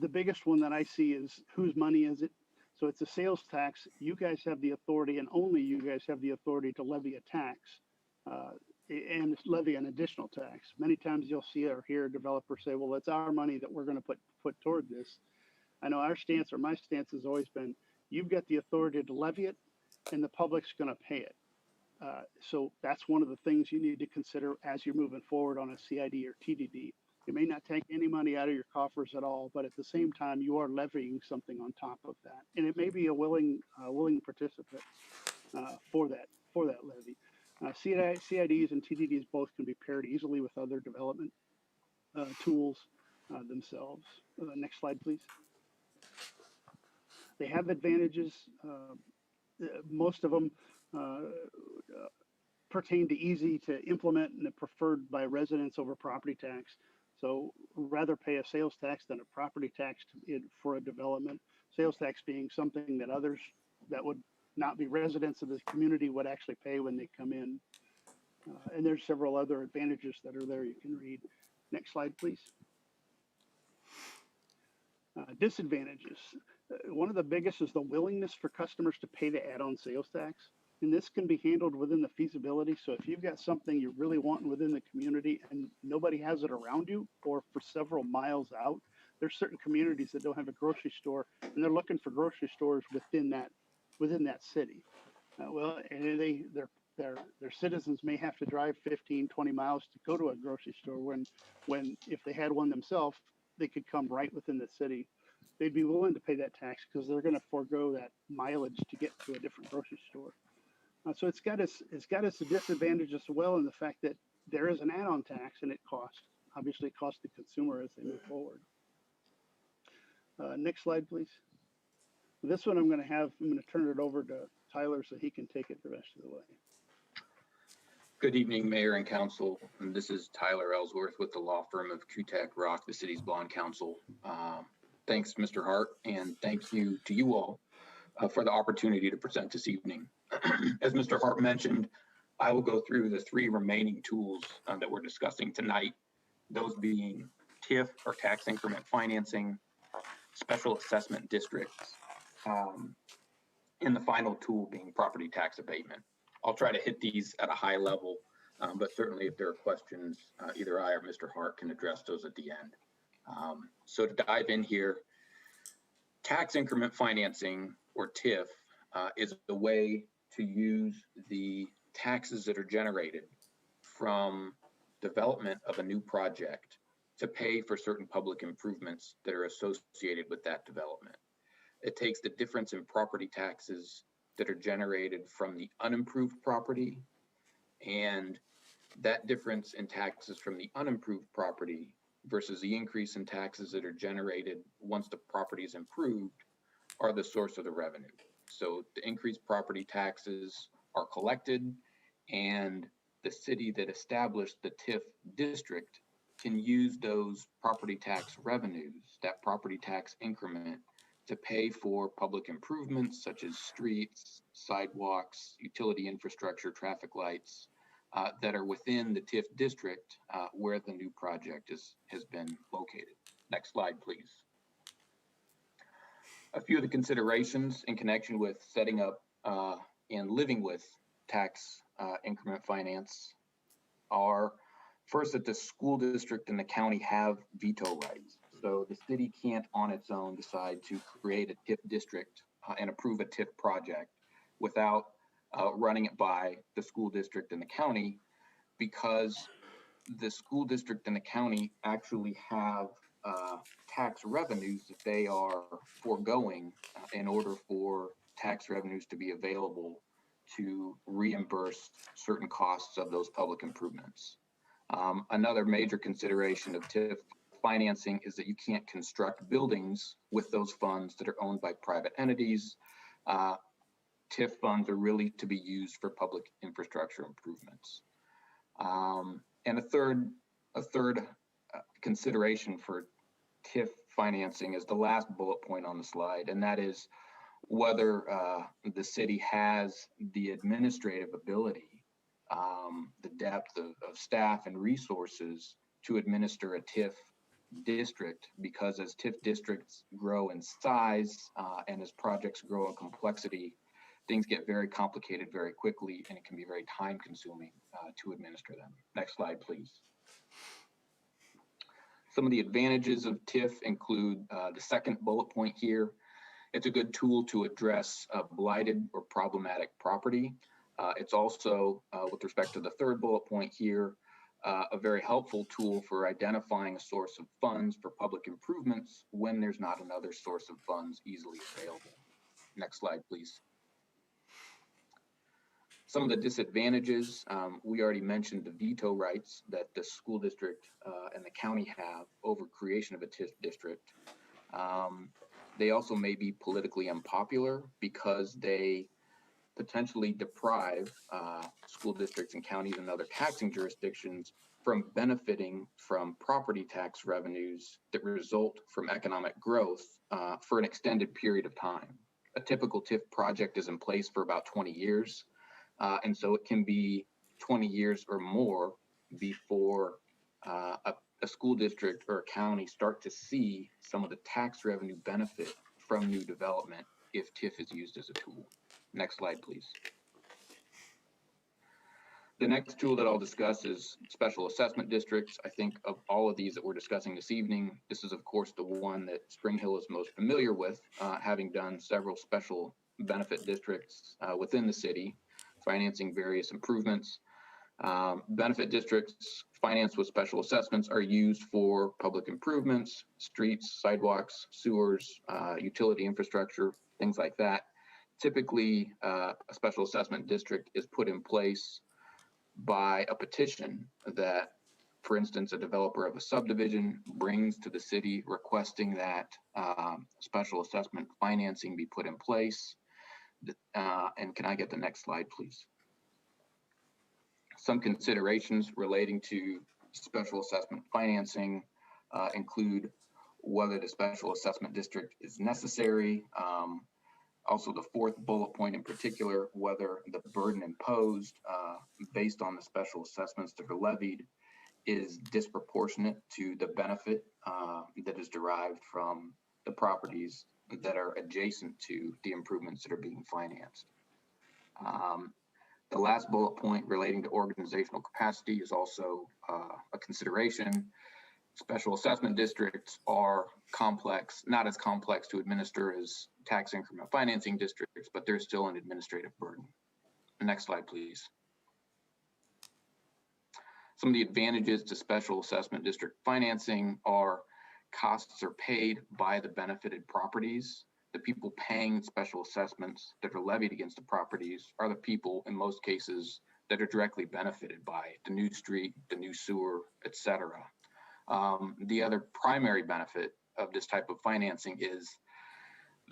the biggest one that I see is whose money is it? So it's a sales tax. You guys have the authority, and only you guys have the authority to levy a tax uh, and levy an additional tax. Many times you'll see or hear a developer say, "Well, it's our money that we're going to put toward this." I know our stance or my stance has always been, you've got the authority to levy it, and the public's going to pay it. So that's one of the things you need to consider as you're moving forward on a CID or TDD. It may not take any money out of your coffers at all, but at the same time, you are levying something on top of that, and it may be a willing participant for that levy. CIDs and TDDs both can be paired easily with other development tools themselves. Next slide, please. They have advantages. Most of them pertain to easy to implement and are preferred by residents over property tax. So rather pay a sales tax than a property tax for a development. Sales tax being something that others that would not be residents of the community would actually pay when they come in. And there's several other advantages that are there you can read. Next slide, please. Disadvantages. One of the biggest is the willingness for customers to pay the add-on sales tax. And this can be handled within the feasibility. So if you've got something you really want within the community and nobody has it around you or for several miles out, there's certain communities that don't have a grocery store and they're looking for grocery stores within that city. And their citizens may have to drive 15, 20 miles to go to a grocery store when if they had one themselves, they could come right within the city. They'd be willing to pay that tax because they're going to forego that mileage to get to a different grocery store. So it's got its disadvantage as well in the fact that there is an add-on tax and it costs the consumer as they move forward. Next slide, please. This one I'm going to turn it over to Tyler so he can take it the rest of the way. Good evening, Mayor and Council. And this is Tyler Ellsworth with the law firm of Kutek Rock, the city's bond counsel. Thanks, Mr. Hart, and thank you to you all for the opportunity to present this evening. As Mr. Hart mentioned, I will go through the three remaining tools that we're discussing tonight, those being TIF or tax increment financing, special assessment districts, and the final tool being property tax abatement. I'll try to hit these at a high level, but certainly if there are questions, either I or Mr. Hart can address those at the end. So to dive in here, tax increment financing, or TIF, is a way to use the taxes that are generated from development of a new project to pay for certain public improvements that are associated with that development. It takes the difference in property taxes that are generated from the unimproved property, and that difference in taxes from the unimproved property versus the increase in taxes that are generated once the property is improved are the source of the revenue. So the increased property taxes are collected, and the city that established the TIF district can use those property tax revenues, that property tax increment, to pay for public improvements such as streets, sidewalks, utility infrastructure, traffic lights that are within the TIF district where the new project has been located. Next slide, please. A few of the considerations in connection with setting up and living with tax increment finance are first that the school district and the county have veto rights. So the city can't on its own decide to create a TIF district and approve a TIF project without running it by the school district and the county, because the school district and the county actually have tax revenues that they are foregoing in order for tax revenues to be available to reimburse certain costs of those public improvements. Another major consideration of TIF financing is that you can't construct buildings with those funds that are owned by private entities. TIF funds are really to be used for public infrastructure improvements. And a third consideration for TIF financing is the last bullet point on the slide, and that is whether the city has the administrative ability, the depth of staff and resources to administer a TIF district because as TIF districts grow in size and as projects grow in complexity, things get very complicated very quickly, and it can be very time consuming to administer them. Next slide, please. Some of the advantages of TIF include the second bullet point here. It's a good tool to address blighted or problematic property. It's also, with respect to the third bullet point here, a very helpful tool for identifying a source of funds for public improvements when there's not another source of funds easily available. Next slide, please. Some of the disadvantages, we already mentioned the veto rights that the school district and the county have over creation of a TIF district. They also may be politically unpopular because they potentially deprive school districts and counties and other taxing jurisdictions from benefiting from property tax revenues that result from economic growth for an extended period of time. A typical TIF project is in place for about 20 years. And so it can be 20 years or more before a school district or a county start to see some of the tax revenue benefit from new development if TIF is used as a tool. Next slide, please. The next tool that I'll discuss is special assessment districts. I think of all of these that we're discussing this evening, this is of course the one that Spring Hill is most familiar with, having done several special benefit districts within the city, financing various improvements. Benefit districts financed with special assessments are used for public improvements, streets, sidewalks, sewers, utility infrastructure, things like that. Typically, a special assessment district is put in place by a petition that, for instance, a developer of a subdivision brings to the city requesting that special assessment financing be put in place. And can I get the next slide, please? Some considerations relating to special assessment financing include whether the special assessment district is necessary. Also, the fourth bullet point in particular, whether the burden imposed based on the special assessments that are levied is disproportionate to the benefit that is derived from the properties that are adjacent to the improvements that are being financed. The last bullet point relating to organizational capacity is also a consideration. Special assessment districts are complex, not as complex to administer as tax increment financing districts, but there's still an administrative burden. The next slide, please. Some of the advantages to special assessment district financing are costs are paid by the benefited properties. The people paying special assessments that are levied against the properties are the people, in most cases, that are directly benefited by the new street, the new sewer, etc. The other primary benefit of this type of financing is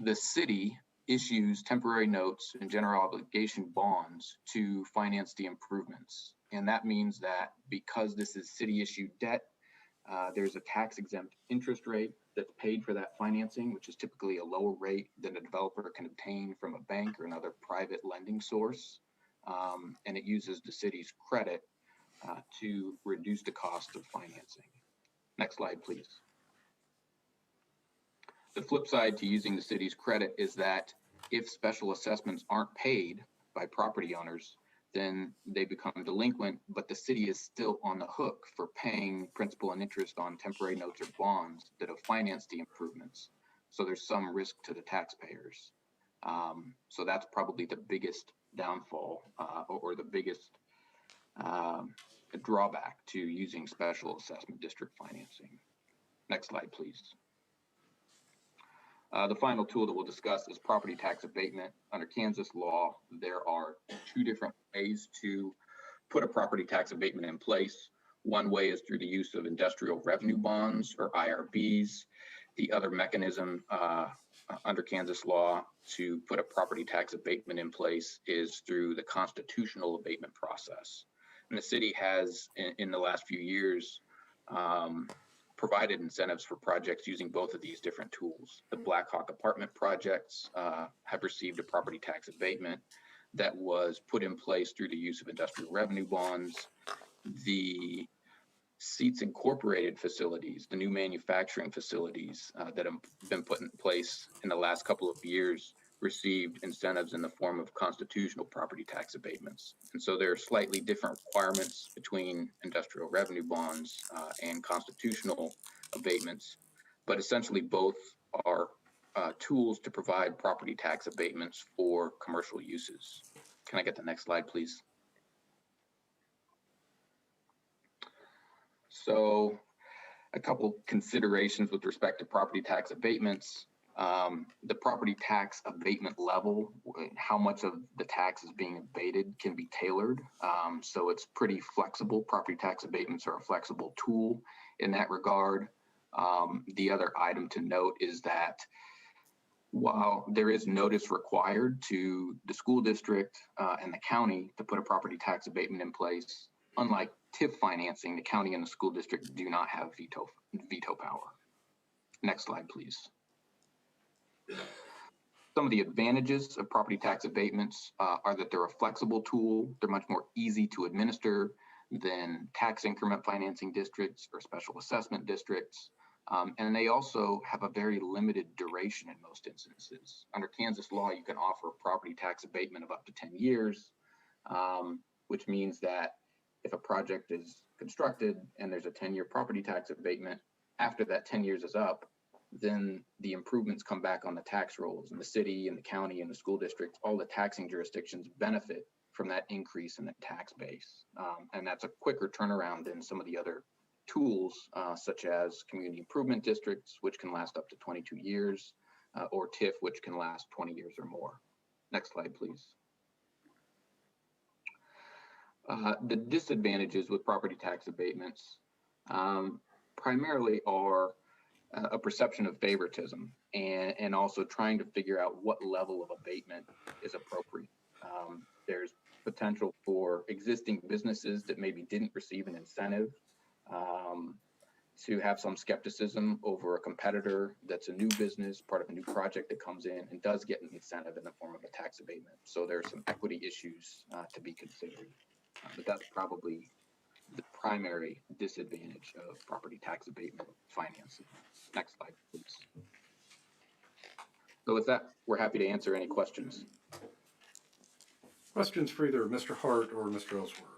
the city issues temporary notes and general obligation bonds to finance the improvements. And that means that because this is city issued debt, there's a tax exempt interest rate that's paid for that financing, which is typically a lower rate than a developer can obtain from a bank or another private lending source. And it uses the city's credit to reduce the cost of financing. Next slide, please. The flip side to using the city's credit is that if special assessments aren't paid by property owners, then they become delinquent, but the city is still on the hook for paying principal and interest on temporary notes or bonds that have financed the improvements. So there's some risk to the taxpayers. So that's probably the biggest downfall or the biggest drawback to using special assessment district financing. Next slide, please. The final tool that we'll discuss is property tax abatement. Under Kansas law, there are two different ways to put a property tax abatement in place. One way is through the use of industrial revenue bonds or IRBs. The other mechanism under Kansas law to put a property tax abatement in place is through the constitutional abatement process. And the city has, in the last few years, provided incentives for projects using both of these different tools. The Black Hawk apartment projects have received a property tax abatement that was put in place through the use of industrial revenue bonds. The Seats Incorporated facilities, the new manufacturing facilities that have been put in place in the last couple of years, received incentives in the form of constitutional property tax abatements. And so there are slightly different requirements between industrial revenue bonds and constitutional abatements, but essentially both are tools to provide property tax abatements for commercial uses. Can I get the next slide, please? So a couple considerations with respect to property tax abatements. The property tax abatement level, how much of the tax is being abated, can be tailored. So it's pretty flexible. Property tax abatements are a flexible tool in that regard. The other item to note is that while there is notice required to the school district and the county to put a property tax abatement in place, unlike TIF financing, the county and the school district do not have veto power. Next slide, please. Some of the advantages of property tax abatements are that they're a flexible tool. They're much more easy to administer than tax increment financing districts or special assessment districts. And they also have a very limited duration in most instances. Under Kansas law, you can offer a property tax abatement of up to 10 years, which means that if a project is constructed and there's a 10-year property tax abatement, after that 10 years is up, then the improvements come back on the tax rolls, and the city and the county and the school district, all the taxing jurisdictions benefit from that increase in the tax base. And that's a quicker turnaround than some of the other tools, such as community improvement districts, which can last up to 22 years, or TIF, which can last 20 years or more. Next slide, please. The disadvantages with property tax abatements primarily are a perception of favoritism and also trying to figure out what level of abatement is appropriate. There's potential for existing businesses that maybe didn't receive an incentive to have some skepticism over a competitor that's a new business, part of a new project that comes in and does get an incentive in the form of a tax abatement. So there are some equity issues to be considered. But that's probably the primary disadvantage of property tax abatement financing. Next slide, please. So with that, we're happy to answer any questions. Questions for either Mr. Hart or Mr. Ellsworth?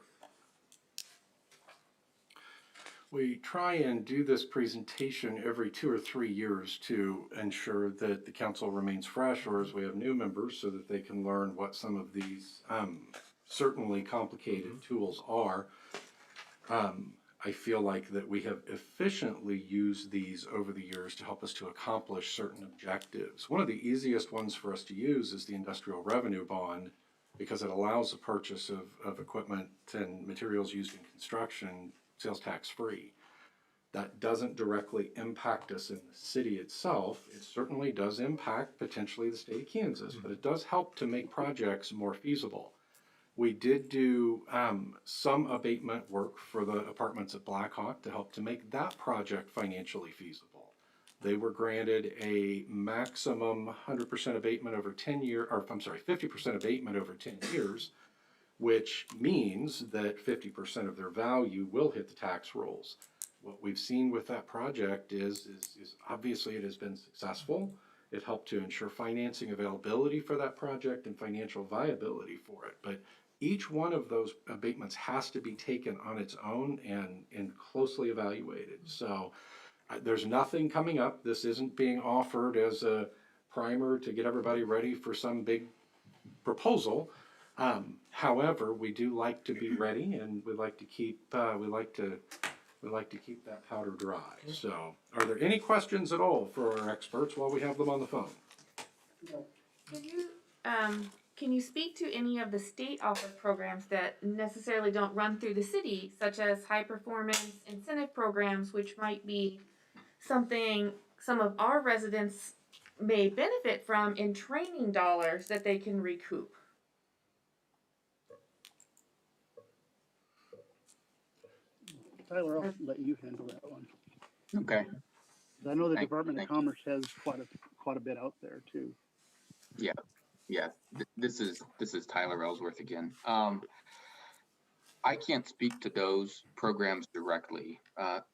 We try and do this presentation every 2 or 3 years to ensure that the council remains fresh, or as we have new members, so that they can learn what some of these certainly complicated tools are. I feel like that we have efficiently used these over the years to help us to accomplish certain objectives. One of the easiest ones for us to use is the industrial revenue bond, because it allows the purchase of equipment and materials used in construction sales tax free. That doesn't directly impact us in the city itself. It certainly does impact potentially the state of Kansas, but it does help to make projects more feasible. We did do some abatement work for the apartments at Blackhawk to help to make that project financially feasible. They were granted a maximum 100% abatement over 10 years, or I'm sorry, 50% abatement over 10 years, which means that 50% of their value will hit the tax rolls. What we've seen with that project is obviously it has been successful. It helped to ensure financing availability for that project and financial viability for it. But each one of those abatements has to be taken on its own and closely evaluated. So there's nothing coming up. This isn't being offered as a primer to get everybody ready for some big proposal. However, we do like to be ready, and we like to keep we like to keep that powder dry. So, are there any questions at all for our experts while we have them on the phone? Can you speak to any of the state offered programs that necessarily don't run through the city, such as high performance incentive programs, which might be something some of our residents may benefit from in training dollars that they can recoup? Tyler, I'll let you handle that one. Okay. I know the Department of Commerce has quite a bit out there too. Yeah. This is Tyler Ellsworth again. I can't speak to those programs directly.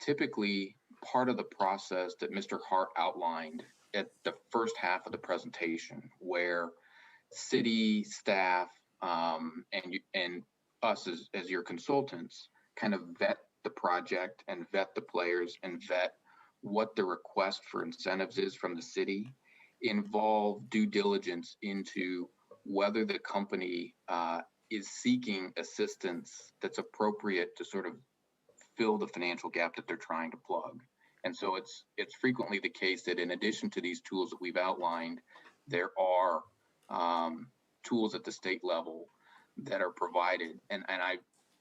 Typically, part of the process that Mr. Hart outlined at the first half of the presentation, where city staff and us as your consultants kind of vet the project and vet the players and vet what the request for incentives is from the city, involve due diligence into whether the company is seeking assistance that's appropriate to sort of fill the financial gap that they're trying to plug. And so it's frequently the case that in addition to these tools that we've outlined, there are tools at the state level that are provided. And I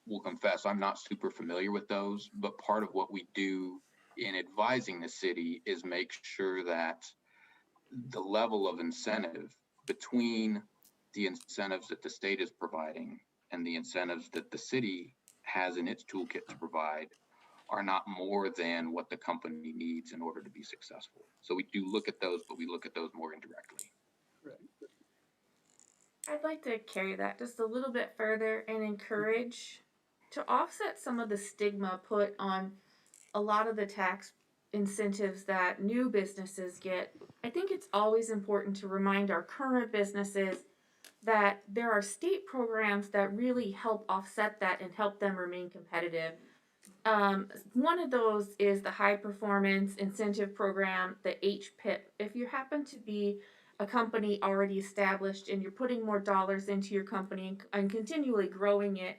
will confess, I'm not super familiar with those, but part of what we do in advising the city is make sure that the level of incentive between the incentives that the state is providing and the incentives that the city has in its toolkit to provide are not more than what the company needs in order to be successful. So we do look at those, but we look at those more indirectly. I'd like to carry that just a little bit further and encourage to offset some of the stigma put on a lot of the tax incentives that new businesses get. I think it's always important to remind our current businesses that there are state programs that really help offset that and help them remain competitive. One of those is the High Performance Incentive Program, the HPIP. If you happen to be a company already established and you're putting more dollars into your company and continually growing it,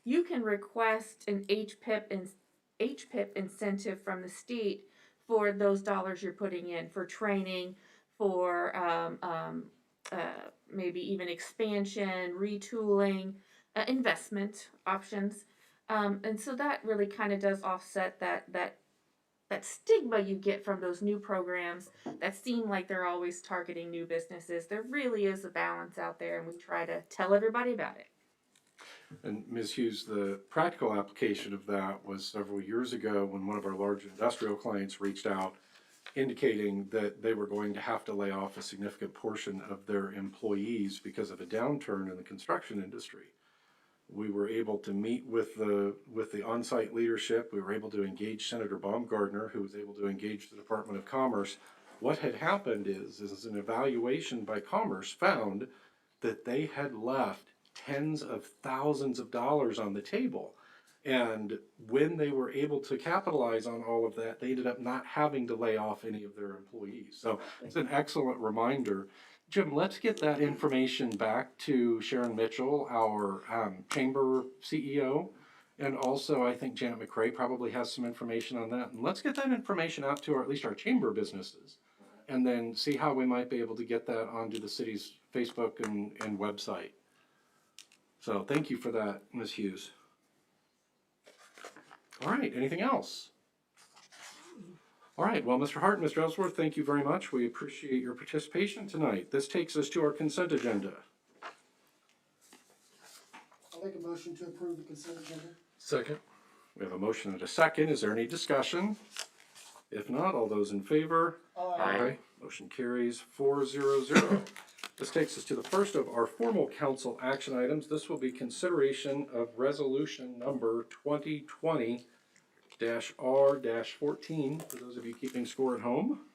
you can request an HPIP incentive from the state for those dollars you're putting in for training, for maybe even expansion, retooling, investment options. And so that really kind of does offset that stigma you get from those new programs that seem like they're always targeting new businesses. There really is a balance out there, and we try to tell everybody about it. And Ms. Hughes, the practical application of that was several years ago when one of our large industrial clients reached out indicating that they were going to have to lay off a significant portion of their employees because of a downturn in the construction industry. We were able to meet with the on-site leadership. We were able to engage Senator Baumgardner, who was able to engage the Department of Commerce. What had happened is an evaluation by Commerce found that they had left tens of thousands of dollars on the table. And when they were able to capitalize on all of that, they ended up not having to lay off any of their employees. So it's an excellent reminder. Jim, let's get that information back to Sharon Mitchell, our chamber CEO. And also, I think Janet McRae probably has some information on that. And let's get that information out to at least our chamber businesses, and then see how we might be able to get that onto the city's Facebook and website. So thank you for that, Ms. Hughes. All right, anything else? All right, well, Mr. Hart and Mr. Ellsworth, thank you very much. We appreciate your participation tonight. This takes us to our consent agenda. I'll make a motion to approve the consent agenda. Second. We have a motion and a second. Is there any discussion? If not, all those in favor? Aye. Motion carries 4-0-0. This takes us to the first of our formal council action items. This will be consideration of resolution number 2020-R-14, for those of you keeping score at home.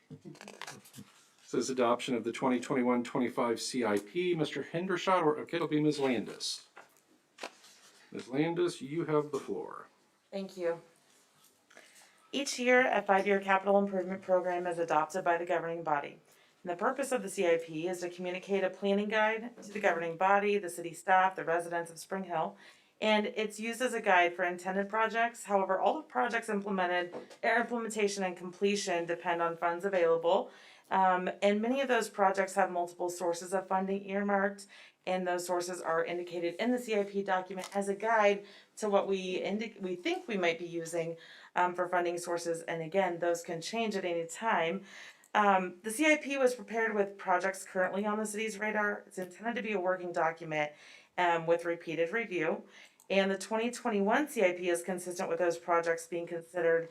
This is adoption of the 2021-25 CIP. Mr. Hendershot, or okay, it'll be Ms. Landis. Ms. Landis, you have the floor. Thank you. Each year, a 5-year capital improvement program is adopted by the governing body. And the purpose of the CIP is to communicate a planning guide to the governing body, the city staff, the residents of Spring Hill, and it's used as a guide for intended projects. However, all the projects implementation and completion depend on funds available. And many of those projects have multiple sources of funding earmarked, and those sources are indicated in the CIP document as a guide to what we think we might be using for funding sources. And again, those can change at any time. The CIP was prepared with projects currently on the city's radar. It's intended to be a working document with repeated review. And the 2021 CIP is consistent with those projects being considered,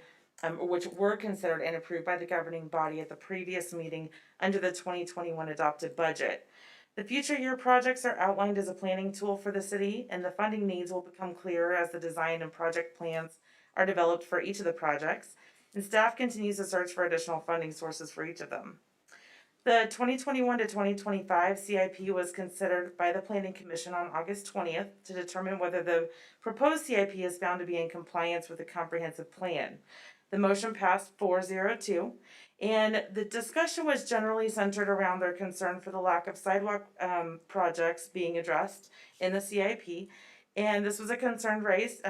which were considered and approved by the governing body at the previous meeting under the 2021 adopted budget. The future year projects are outlined as a planning tool for the city, and the funding needs will become clearer as the design and project plans are developed for each of the projects, and staff continues to search for additional funding sources for each of them. The 2021 to 2025 CIP was considered by the Planning Commission on August 20th to determine whether the proposed CIP is found to be in compliance with the comprehensive plan. The motion passed 4-0-2, and the discussion was generally centered around their concern for the lack of sidewalk projects being addressed in the CIP. And this was a concern raised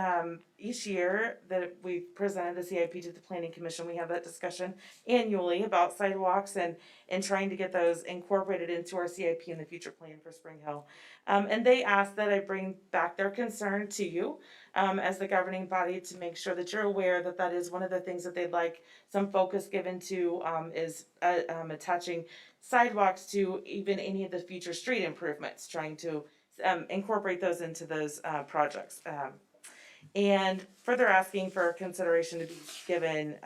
each year that we presented the CIP to the Planning Commission. We have that discussion annually about sidewalks and trying to get those incorporated into our CIP in the future plan for Spring Hill. And they asked that I bring back their concern to you as the governing body to make sure that you're aware that that is one of the things that they'd like some focus given to is attaching sidewalks to even any of the future street improvements, trying to incorporate those into those projects. And further asking for consideration to be given,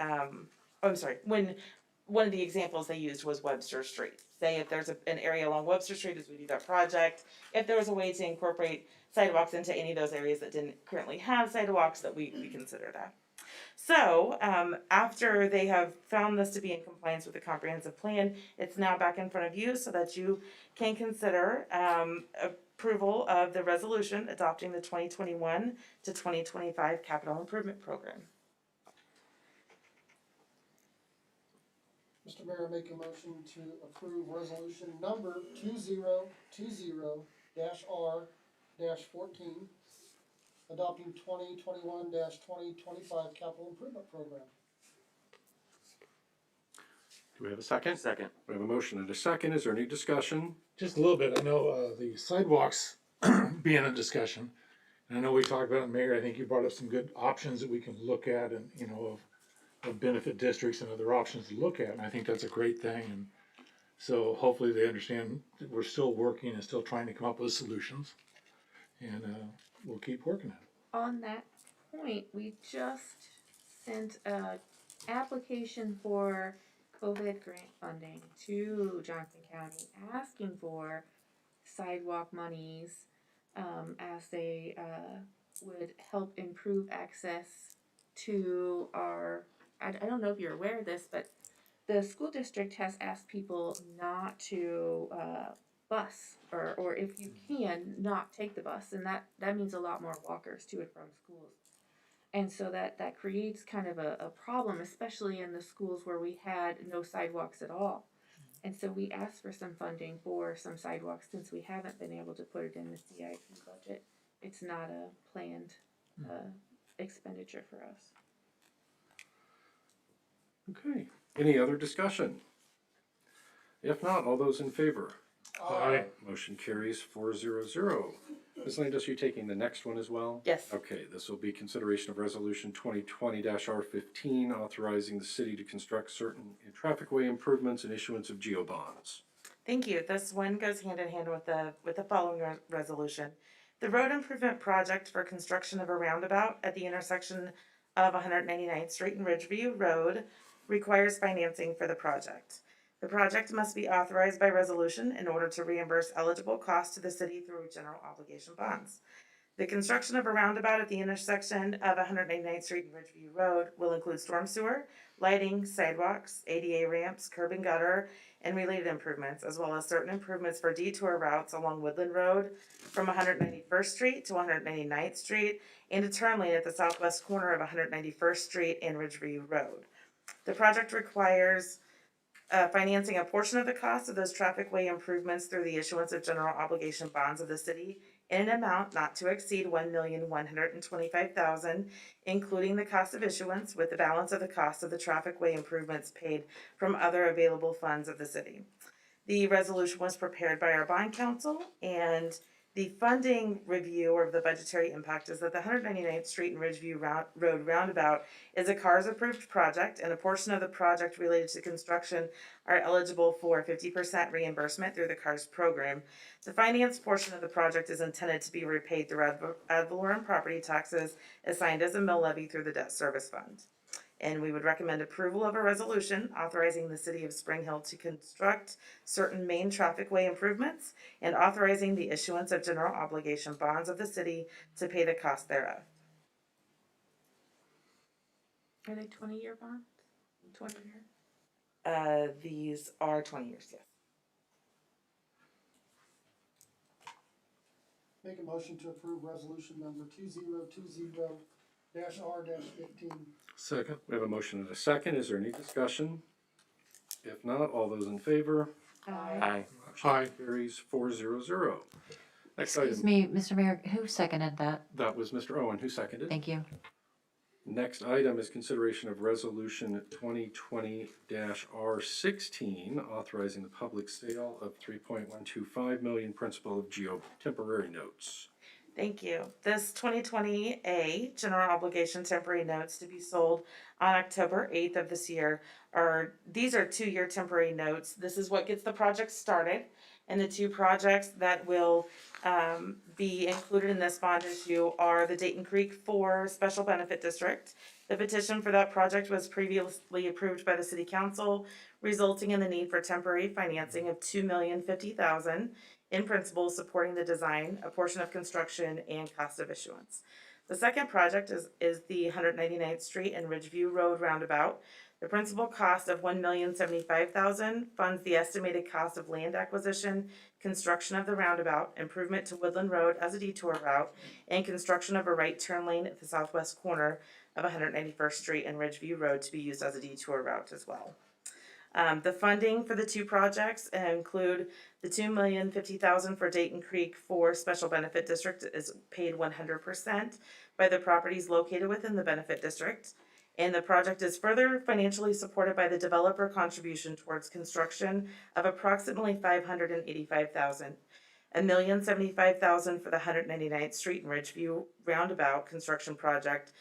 when one of the examples they used was Webster Street. Say if there's an area along Webster Street as we do that project, if there was a way to incorporate sidewalks into any of those areas that didn't currently have sidewalks, that we consider that. So, after they have found this to be in compliance with the comprehensive plan, it's now back in front of you so that you can consider approval of the resolution adopting the 2021 to 2025 capital improvement program. Mr. Mayor, I make a motion to approve resolution number 2020-R-14, adopting 2021-2025 capital improvement program. Do we have a second? Second. We have a motion and a second. Is there any discussion? Just a little bit. I know the sidewalks being a discussion. And I know we talked about it, Mayor. I think you brought up some good options that we can look at and, you know, of benefit districts and other options to look at. And I think that's a great thing. And so hopefully they understand that we're still working and still trying to come up with solutions. And we'll keep working at it. On that point, we just sent a application for COVID grant funding to Johnson County, asking for sidewalk monies as they would help improve access to our, I don't know if you're aware of this, but the school district has asked people not to bus, or if you can, not take the bus, and that means a lot more walkers to and from schools. And so that creates kind of a problem, especially in the schools where we had no sidewalks at all. And so we asked for some funding for some sidewalks since we haven't been able to put it in the CIP budget. It's not a planned expenditure for us. Okay. Any other discussion? If not, all those in favor? Aye. Motion carries 4-0-0. Ms. Landis, you taking the next one as well? Yes. Okay, this will be consideration of resolution 2020-R15, authorizing the city to construct certain trafficway improvements and issuance of GEO-bonds. Thank you. This one goes hand in hand with the following resolution. The road improvement project for construction of a roundabout at the intersection of 199th Street and Ridgeview Road requires financing for the project. The project must be authorized by resolution in order to reimburse eligible costs to the city through general obligation bonds. The construction of a roundabout at the intersection of 199th Street and Ridgeview Road will include storm sewer, lighting, sidewalks, ADA ramps, curb and gutter, and related improvements, as well as certain improvements for detour routes along Woodland Road from 191st Street to 199th Street, and a turn lane at the southwest corner of 191st Street and Ridgeview Road. The project requires financing a portion of the cost of those trafficway improvements through the issuance of general obligation bonds of the city in an amount not to exceed $1,125,000, including the cost of issuance, with the balance of the cost of the trafficway improvements paid from other available funds of the city. The resolution was prepared by our bond counsel, and the funding review of the budgetary impact is that the 199th Street and Ridgeview Road roundabout is a CARS approved project, and a portion of the project related to construction are eligible for 50% reimbursement through the CARS program. The finance portion of the project is intended to be repaid through ad valorem property taxes assigned as a mill levy through the debt service fund. And we would recommend approval of a resolution authorizing the city of Spring Hill to construct certain main traffic way improvements and authorizing the issuance of general obligation bonds of the city to pay the cost thereof. Are they 20-year bonds? 20-year? These are 20 years, yes. Make a motion to approve resolution number 2020-R-15. Second. We have a motion and a second. Is there any discussion? If not, all those in favor? Aye. Carries 400. Next Excuse item, me, Mr. Mayor, who seconded that? that was Mr. Owen who seconded. Thank you. Next item is consideration of resolution 2020-R16, authorizing the public sale of 3.125 million principal of GO temporary notes. Thank you. This 2020A general obligation temporary notes to be sold on October 8th of this year these are 2-year temporary notes. This is what gets the project started. And the 2 projects that will be included in this bond issue are the Dayton Creek 4 Special Benefit District. The petition for that project was previously approved by the City Council, resulting in the need for temporary financing of $2,050,000 in principal, supporting the design, a portion of construction, and cost of issuance. The second project is the 199th Street and Ridgeview Road roundabout. The principal cost of $1,075,000 funds the estimated cost of land acquisition, construction of the roundabout, improvement to Woodland Road as a detour route, and construction of a right turn lane at the southwest corner of 191st Street and Ridgeview Road to be used as a detour route as well. The funding for the 2 projects include the $2,050,000 for Dayton Creek 4 Special Benefit District is paid 100% by the properties located within the benefit district. And the project is further financially supported by the developer contribution towards construction of approximately $585,000. $1,075,000 for the 199th Street and Ridgeview roundabout construction project.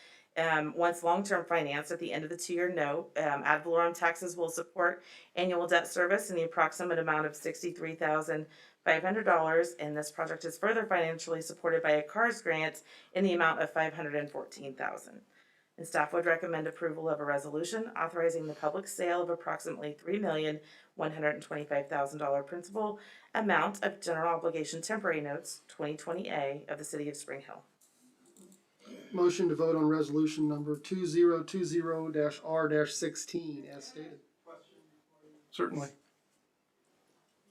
Once long-term financed at the end of the 2-year note, ad valorem taxes will support annual debt service in the approximate amount of $63,500. And this project is further financially supported by a CARS grant in the amount of $514,000. And staff would recommend approval of a resolution authorizing the public sale of approximately $3,125,000 principal amount of general obligation temporary notes, 2020A, of the City of Spring Hill. Motion to vote on resolution number 2020-R-16 as stated. Certainly.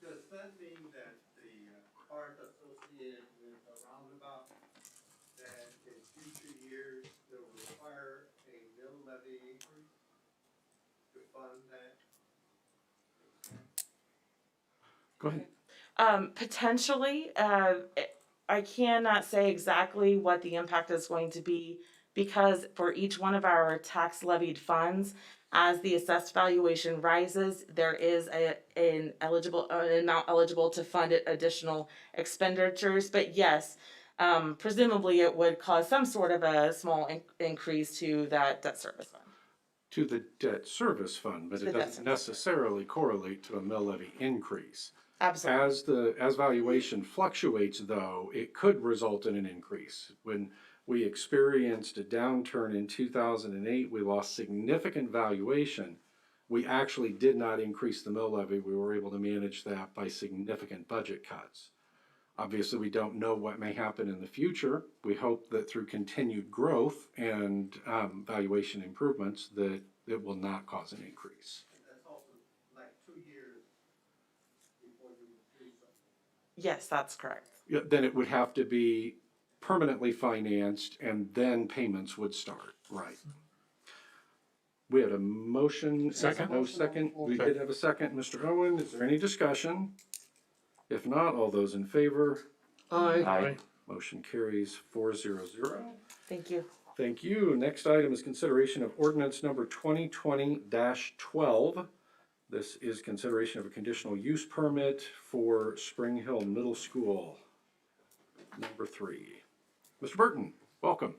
Does that mean that the part associated with the roundabout, that in future years it will require a mill levy increase to fund that? Go ahead. Potentially, I cannot say exactly what the impact is going to be because for each one of our tax levied funds, as the assessed valuation rises, there is an amount eligible to fund additional expenditures. But yes, presumably it would cause some sort of a small increase to that debt service fund. To the debt service fund, but it doesn't necessarily correlate to a mill levy increase. Absolutely. As valuation fluctuates, though, it could result in an increase. When we experienced a downturn in 2008, we lost significant valuation. We actually did not increase the mill levy. We were able to manage that by significant budget cuts. Obviously, we don't know what may happen in the future. We hope that through continued growth and valuation improvements that it will not cause an increase. That's also like 2 years before you do something. Yes, that's correct. Yeah, then it would have to be permanently financed and then payments would start, right? We had a motion. Second. No second. We did have a second. Mr. Owen, is there any discussion? If not, all those in favor? Aye. Motion carries 400. Thank you. Thank you. Next item is consideration of ordinance number 2020-12. This is consideration of a conditional use permit for Spring Hill Middle School, number 3. Mr. Burton, welcome.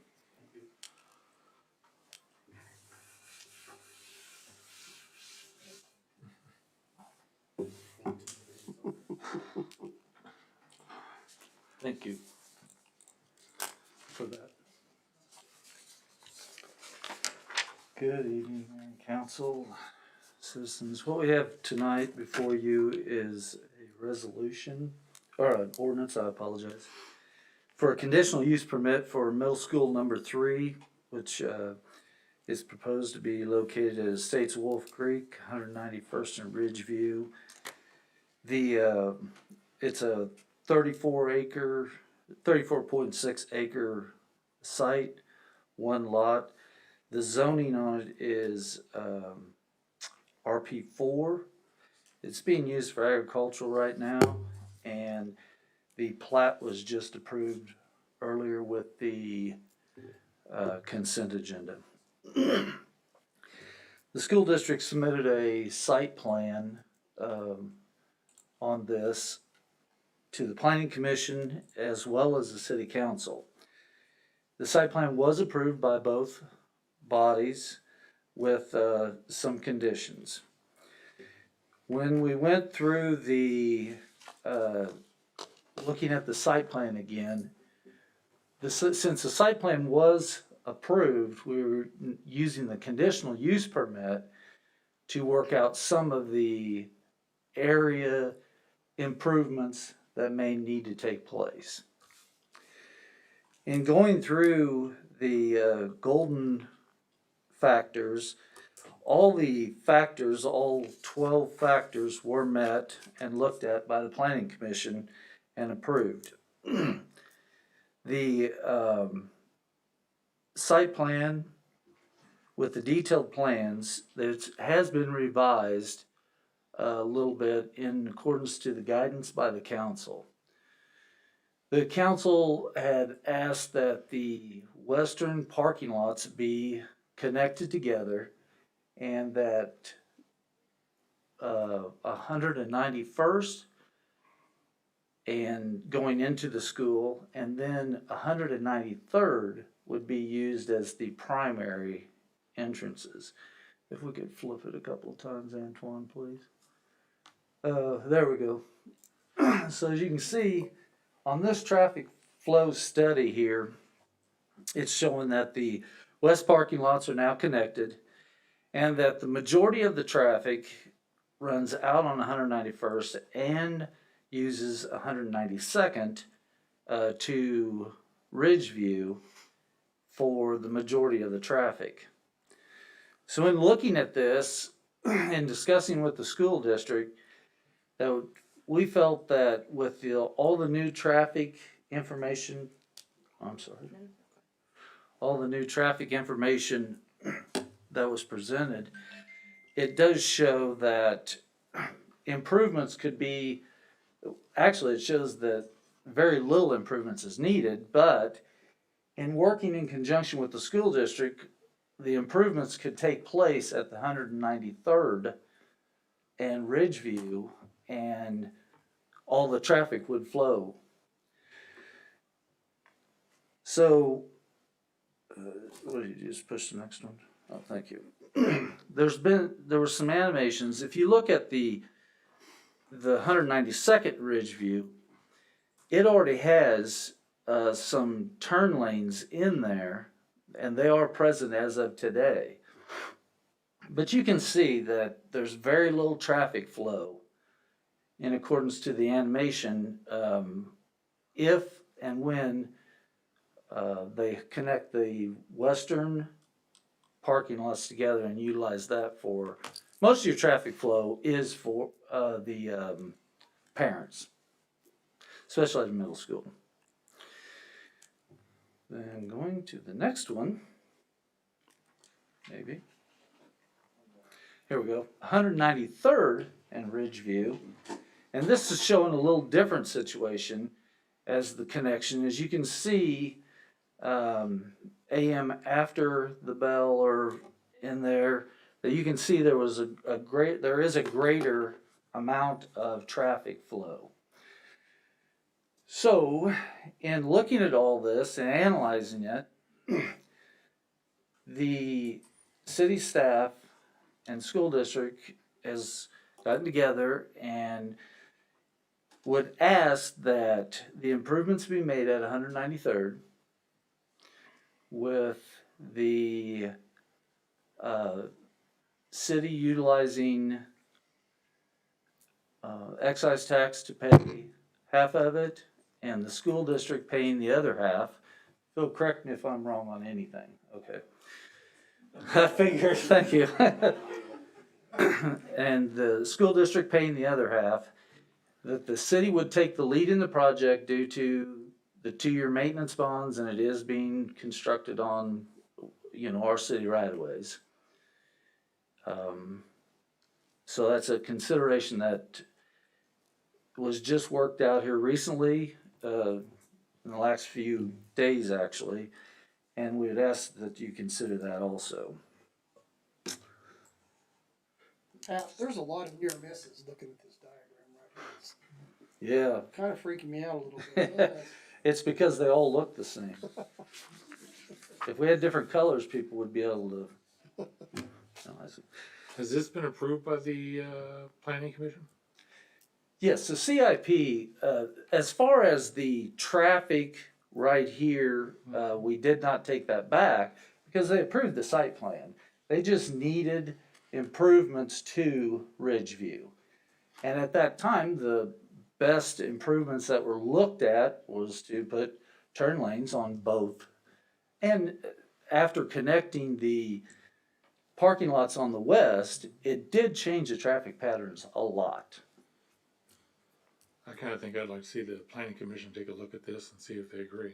Thank you. For that. Good evening, Mayor and Council, citizens. What we have tonight before you is a resolution, or an ordinance, I apologize, for a conditional use permit for middle school number 3, which is proposed to be located at Estates Wolf Creek, 191st and Ridgeview. It's a 34.6 acre site, one lot. The zoning on it is RP4. It's being used for agricultural right now, and the plat was just approved earlier with the consent agenda. The school district submitted a site plan on this to the Planning Commission as well as the City Council. The site plan was approved by both bodies with some conditions. When we went through the looking at the site plan again, since the site plan was approved, we were using the conditional use permit to work out some of the area improvements that may need to take place. In going through the golden factors, all 12 factors were met and looked at by the Planning Commission and approved. The site plan with the detailed plans that has been revised a little bit in accordance to the guidance by the council. The council had asked that the western parking lots be connected together and that 191st and going into the school, and then 193rd would be used as the primary entrances. If we could flip it a couple of times, Antoine, please. There we go. So as you can see, on this traffic flow study here, it's showing that the west parking lots are now connected and that the majority of the traffic runs out on 191st and uses 192nd to Ridgeview for the majority of the traffic. So in looking at this and discussing with the school district, that we felt that with all the new traffic information, all the new traffic information that was presented, it does show that improvements could be, actually it shows that very little improvements is needed, but in working in conjunction with the school district, the improvements could take place at the 193rd and Ridgeview, and all the traffic would flow. So, what did you just push the next one? Oh, thank you. There were some animations. If you look at the 192nd Ridgeview, it already has some turn lanes in there, and they are present as of today. But you can see that there's very little traffic flow in accordance to the animation if and when they connect the western parking lots together and utilize that for, most of your traffic flow is for the parents, especially at the middle school. Then going to the next one, maybe. Here we go, 193rd and Ridgeview. And this is showing a little different situation as the connection. As you can see, AM after the bell or in there, that you can see there was there is a greater amount of traffic flow. So, in looking at all this and analyzing it, the city staff and school district has gotten together and would ask that the improvements be made at 193rd with the city utilizing excise tax to pay half of it, and the school district paying the other half. Phil, correct me if I'm wrong on anything, okay? I figured, thank you. And the school district paying the other half, that the city would take the lead in the project due to the 2-year maintenance bonds, and it is being constructed on, our city right of ways. So that's a consideration that was just worked out here recently, in the last few days actually, and we would ask that you consider that also. There's a lot of near misses looking at this diagram right here. Yeah, It's kind of freaking me out a little bit. it's because they all look the same. If we had different colors, people would be able to. Has this been approved by the planning commission? Yes, the CIP, as far as the traffic right here, we did not take that back because they approved the site plan. They just needed improvements to Ridgeview. And at that time, the best improvements that were looked at was to put turn lanes on both. And after connecting the parking lots on the west, it did change the traffic patterns a lot. I kind of think I'd like to see the planning commission take a look at this and see if they agree.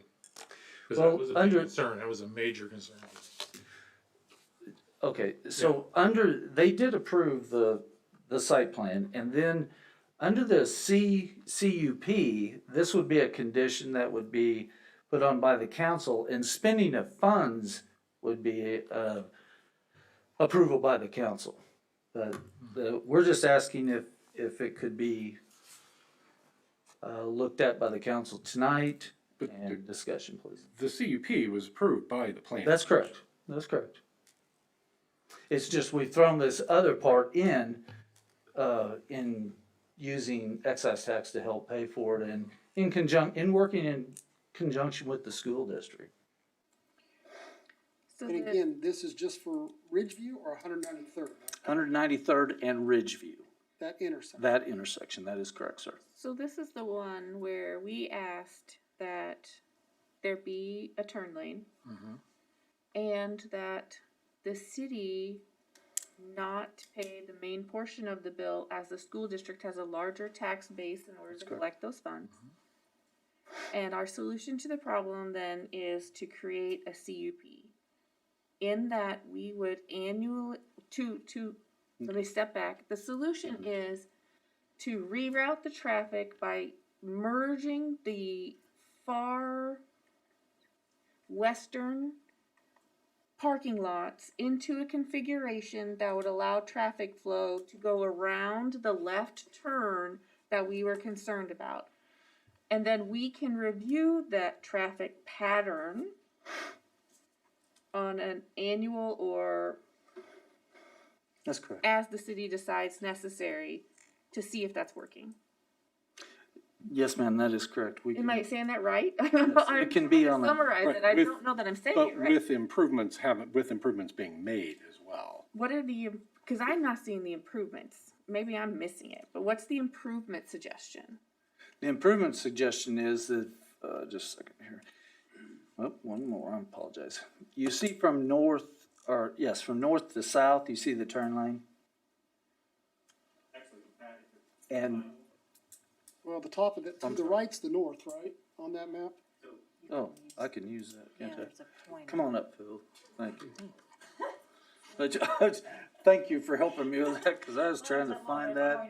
Because Well, that was a big concern, that was a major concern. Okay, so they did approve the site plan, and then under the CUP, this would be a condition that would be put on by the council, and spending of funds would be approval by the council. But we're just asking if it could be looked at by the council tonight, and discussion, please. The CUP was approved by the plan. That's correct, that's correct. It's just we've thrown this other part in using excise tax to help pay for it, and working in conjunction with the school district. And again, this is just for Ridgeview or 193rd? 193rd and Ridgeview, That intersection? that intersection, that is correct, sir. So this is the one where we asked that there be a turn lane and that the city not pay the main portion of the bill, as the school district has a larger tax base in order to collect those funds. And our solution to the problem then is to create a CUP. In that we would annually, let me step back. The solution is to reroute the traffic by merging the far western parking lots into a configuration that would allow traffic flow to go around the left turn that we were concerned about. And then we can review that traffic pattern on an annual or That's correct. as the city decides necessary to see if that's working. Yes, ma'am, that is correct. Am I saying that right? It can be on a. Summarize it. I don't know that I'm saying it right. With improvements being made as well. What are because I'm not seeing the improvements. Maybe I'm missing it, but what's the improvement suggestion? The improvement suggestion is that, just a second here. Oh, one more, I apologize. You see from north to south, you see the turn lane? And, Well, the top of it, to the right's the north, right, on that map? oh, I can use that, can't I? Come on up, Phil, thank you. Thank you for helping me with that, cause I was trying to find that.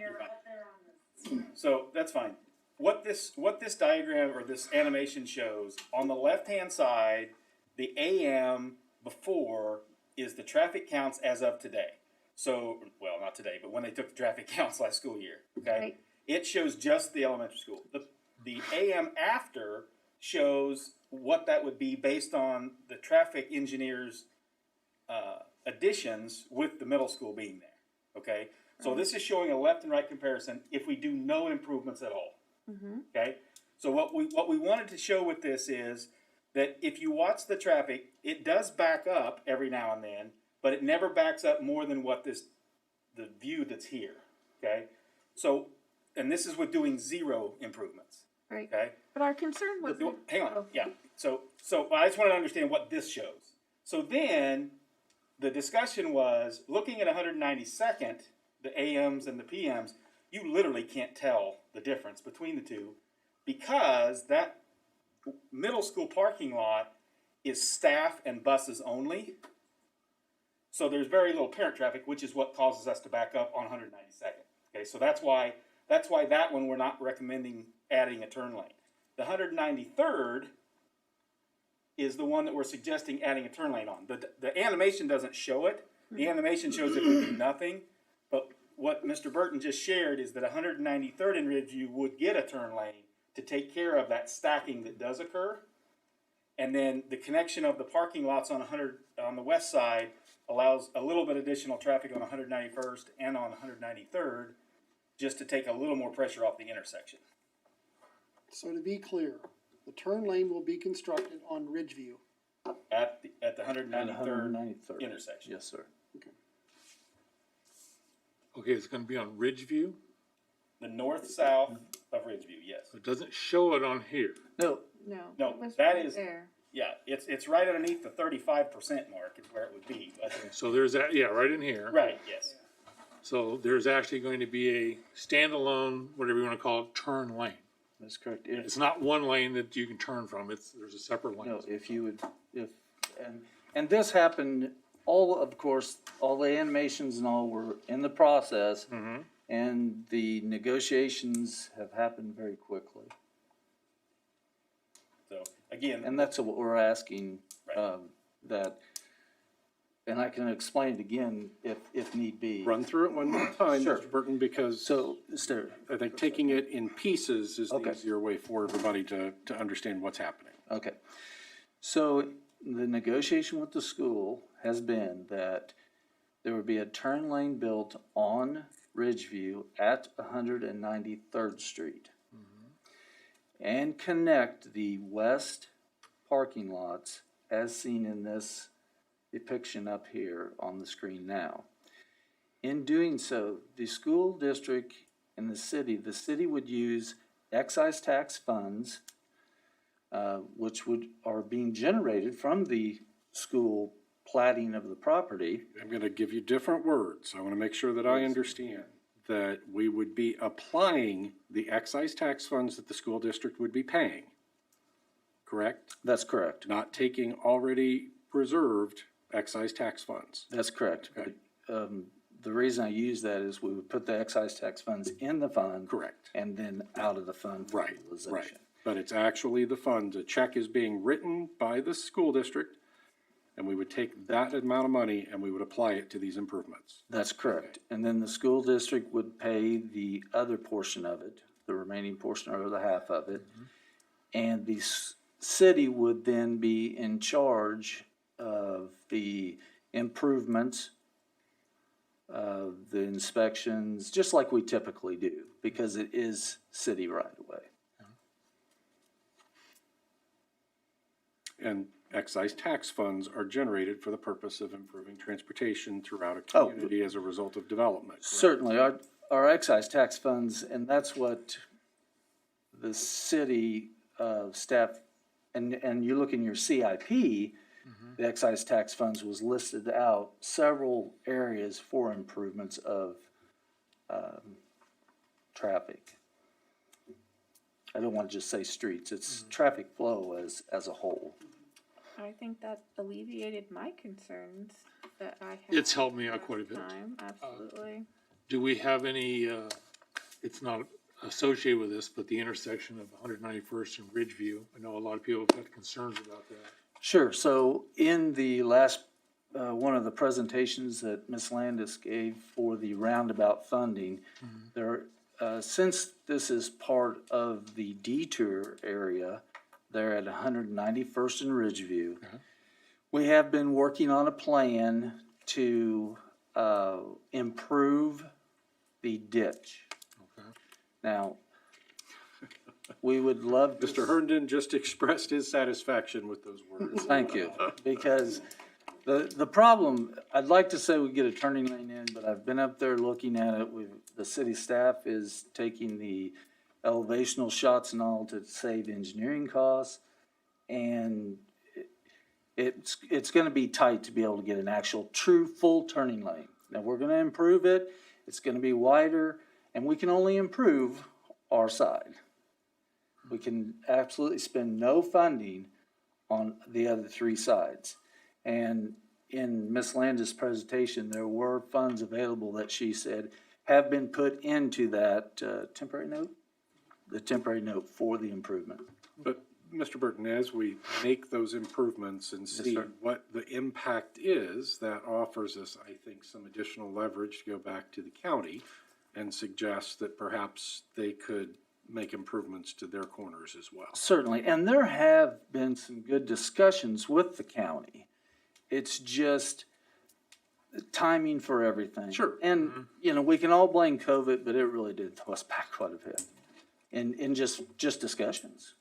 So that's fine. What this diagram or this animation shows, on the left-hand side, the AM before is the traffic counts as of today. So, well, not today, but when they took the traffic counts last school year, okay? Right. It shows just the elementary school. The AM after shows what that would be based on the traffic engineers' additions with the middle school being there, okay? So this is showing a left and right comparison if we do no improvements at all. Okay, so what we wanted to show with this is that if you watch the traffic, it does back up every now and then, but it never backs up more than what the view that's here, okay? So, and this is with doing 0 improvements, Right. okay? But our concern was. Hang on, yeah, so I just wanna understand what this shows. So then, the discussion was, looking at 192nd, the AMs and the PMs, you literally can't tell the difference between the two, because that middle school parking lot is staff and buses only. So there's very little parent traffic, which is what causes us to back up on 192nd. Okay, so that's why that one we're not recommending adding a turn lane. The 193rd is the one that we're suggesting adding a turn lane on. The animation doesn't show it. The animation shows if we do nothing. But what Mr. Burton just shared is that 193rd in Ridgeview would get a turn lane to take care of that stacking that does occur. And then the connection of the parking lots on the west side allows a little bit additional traffic on 191st and on 193rd, just to take a little more pressure off the intersection. So to be clear, the turn lane will be constructed on Ridgeview. At the 193rd intersection. Yes, sir. Okay, it's gonna be on Ridgeview? The north-south of Ridgeview, yes. It doesn't show it on here. No. No, that is, yeah, it's right underneath the 35% mark is where it would be, but. So there's that, yeah, right in here. Right, yes. So there's actually going to be a standalone, whatever you wanna call it, turn lane. That's correct. It's not one lane that you can turn from, there's a separate lane. No, if you would, and this happened, of course, all the animations and all were in the process, and the negotiations have happened very quickly. So, again. And that's what we're asking, that, and I can explain it again if need be. Run through it one more time, Sure. Mr. Burton, because I think taking it in pieces is the easier way for everybody to understand what's happening. Okay. So the negotiation with the school has been that there would be a turn lane built on Ridgeview at 193rd Street and connect the west parking lots as seen in this depiction up here on the screen now. In doing so, the school district and the city would use excise tax funds, which are being generated from the school platting of the property. I'm gonna give you different words. I wanna make sure that I understand that we would be applying the excise tax funds that the school district would be paying. Correct? That's correct. Not taking already reserved excise tax funds. That's correct. Okay. The reason I use that is we would put the excise tax funds in the fund. Correct. And then out of the fund for utilization. Right, but it's actually the funds. A check is being written by the school district, and we would take that amount of money and we would apply it to these improvements. That's correct. And then the school district would pay the other portion of it, the remaining portion or the half of it. And the city would then be in charge of the improvements, the inspections, just like we typically do, because it is city right away. And excise tax funds are generated for the purpose of improving transportation throughout a community as a result of development. correct? Certainly, our excise tax funds, and that's what the city staff, and you look in your CIP, the excise tax funds was listed out several areas for improvements of traffic. I don't want to just say streets, it's traffic flow as a whole. I think that alleviated my concerns that I had. It's helped me out quite a bit. Time, absolutely. Do we have any, it's not associated with this, but the intersection of 191st and Ridgeview? I know a lot of people have had concerns about that. Sure, so in the last, one of the presentations that Ms. Landis gave for the roundabout funding, there, since this is part of the detour area, there at 191st and Ridgeview, we have been working on a plan to improve the ditch. Now, we would love to. Mr. Herndon just expressed his satisfaction with those words. Thank you, because The problem, I'd like to say we get a turning lane in, but I've been up there looking at it. The city staff is taking the elevational shots and all to save engineering costs. And it's gonna be tight to be able to get an actual true full turning lane. Now, we're gonna improve it. It's gonna be wider, and we can only improve our side. We can absolutely spend no funding on the other three sides. And in Ms. Landis' presentation, there were funds available that she said have been put into that temporary note, the temporary note for the improvement. But, Mr. Burton, as we make those improvements and see sir. what the impact is, that offers us, I think, some additional leverage to go back to the county and suggest that perhaps they could make improvements to their corners as well. Certainly, and there have been some good discussions with the county. It's just timing for everything. Sure. And, you know, we can all blame COVID, but it really did throw us back quite a bit in just discussions.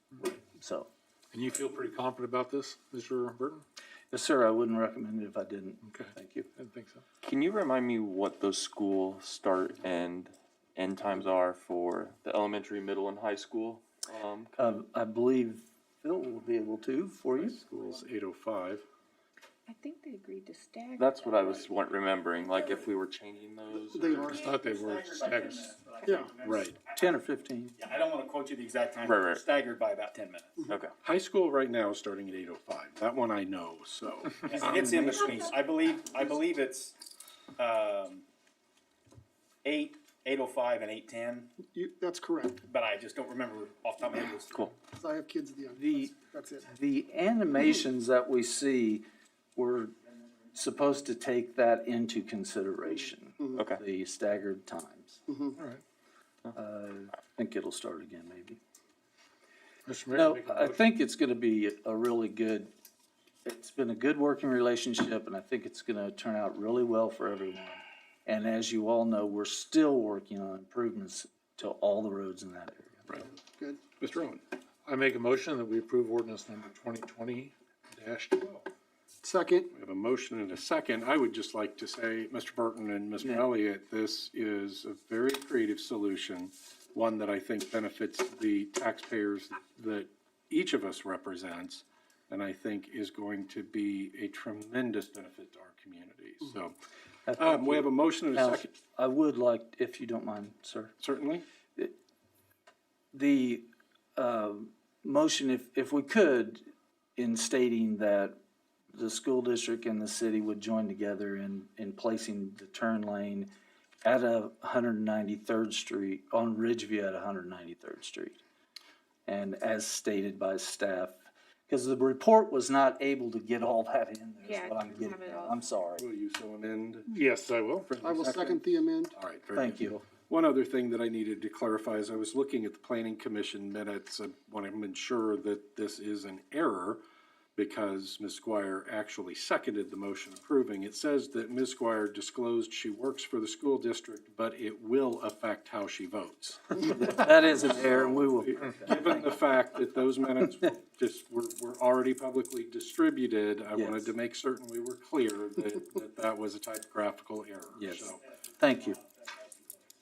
So, And you feel pretty confident about this, Mr. Burton? yes, sir, I wouldn't recommend it if I didn't. Okay. Thank you. I didn't think so. Can you remind me what those school start and end times are for the elementary, middle, and high school? I believe Phil will be able to for you. School's 8:05. I think they agreed to stagger. That's what I was remembering, like if we were changing those. They are. I thought they were staggered. Yeah. Right. 10 or 15. Yeah, I don't wanna quote you the exact time. Right. Staggered by about 10 minutes. Okay. High school right now is starting at 8:05. That one I know, so. And it's in between. I believe it's, 8:05 and 8:10, That's correct, but I just don't remember off the top of my head. Cool. 'cause I have kids at the end. The- That's it. The animations that we see were supposed to take that into consideration. Okay. The staggered times. All right. I think it'll start again, maybe. Mr. Mayor, No, make a I motion. think it's gonna be a really good, it's been a good working relationship, and I think it's gonna turn out really well for everyone. And as you all know, we're still working on improvements to all the roads in that area. Right. Good. Mr. Owen? I make a motion that we approve ordinance number 2020-12. Second, We have a motion and a second. I would just like to say, Mr. Burton and Mr. Elliott, this is a very creative solution, one that I think benefits the taxpayers that each of us represents, and I think is going to be a tremendous benefit to our communities. So, we have a motion and a Now, second. I would like, if you don't mind, sir. Certainly. The motion, if we could, in stating that the school district and the city would join together in placing the turn lane at 193rd Street, on Ridgeview at 193rd Street. And as stated by staff, because the report was not able to get all that in there, Yeah, is what I'm I getting have it at. all. I'm sorry. Will you so amend? Yes, I will. I will second the amend. All right, very Thank good. you. One other thing that I needed to clarify is I was looking at the planning commission minutes. I want to ensure that this is an error because Ms. Squire actually seconded the motion approving. It says that Ms. Squire disclosed she works for the school district, but it will affect how she votes. That is an error, and we will. Given the fact that those minutes were already publicly distributed, I wanted Yes. to make certain we were clear that was a typographical error. Yes. So, Thank you.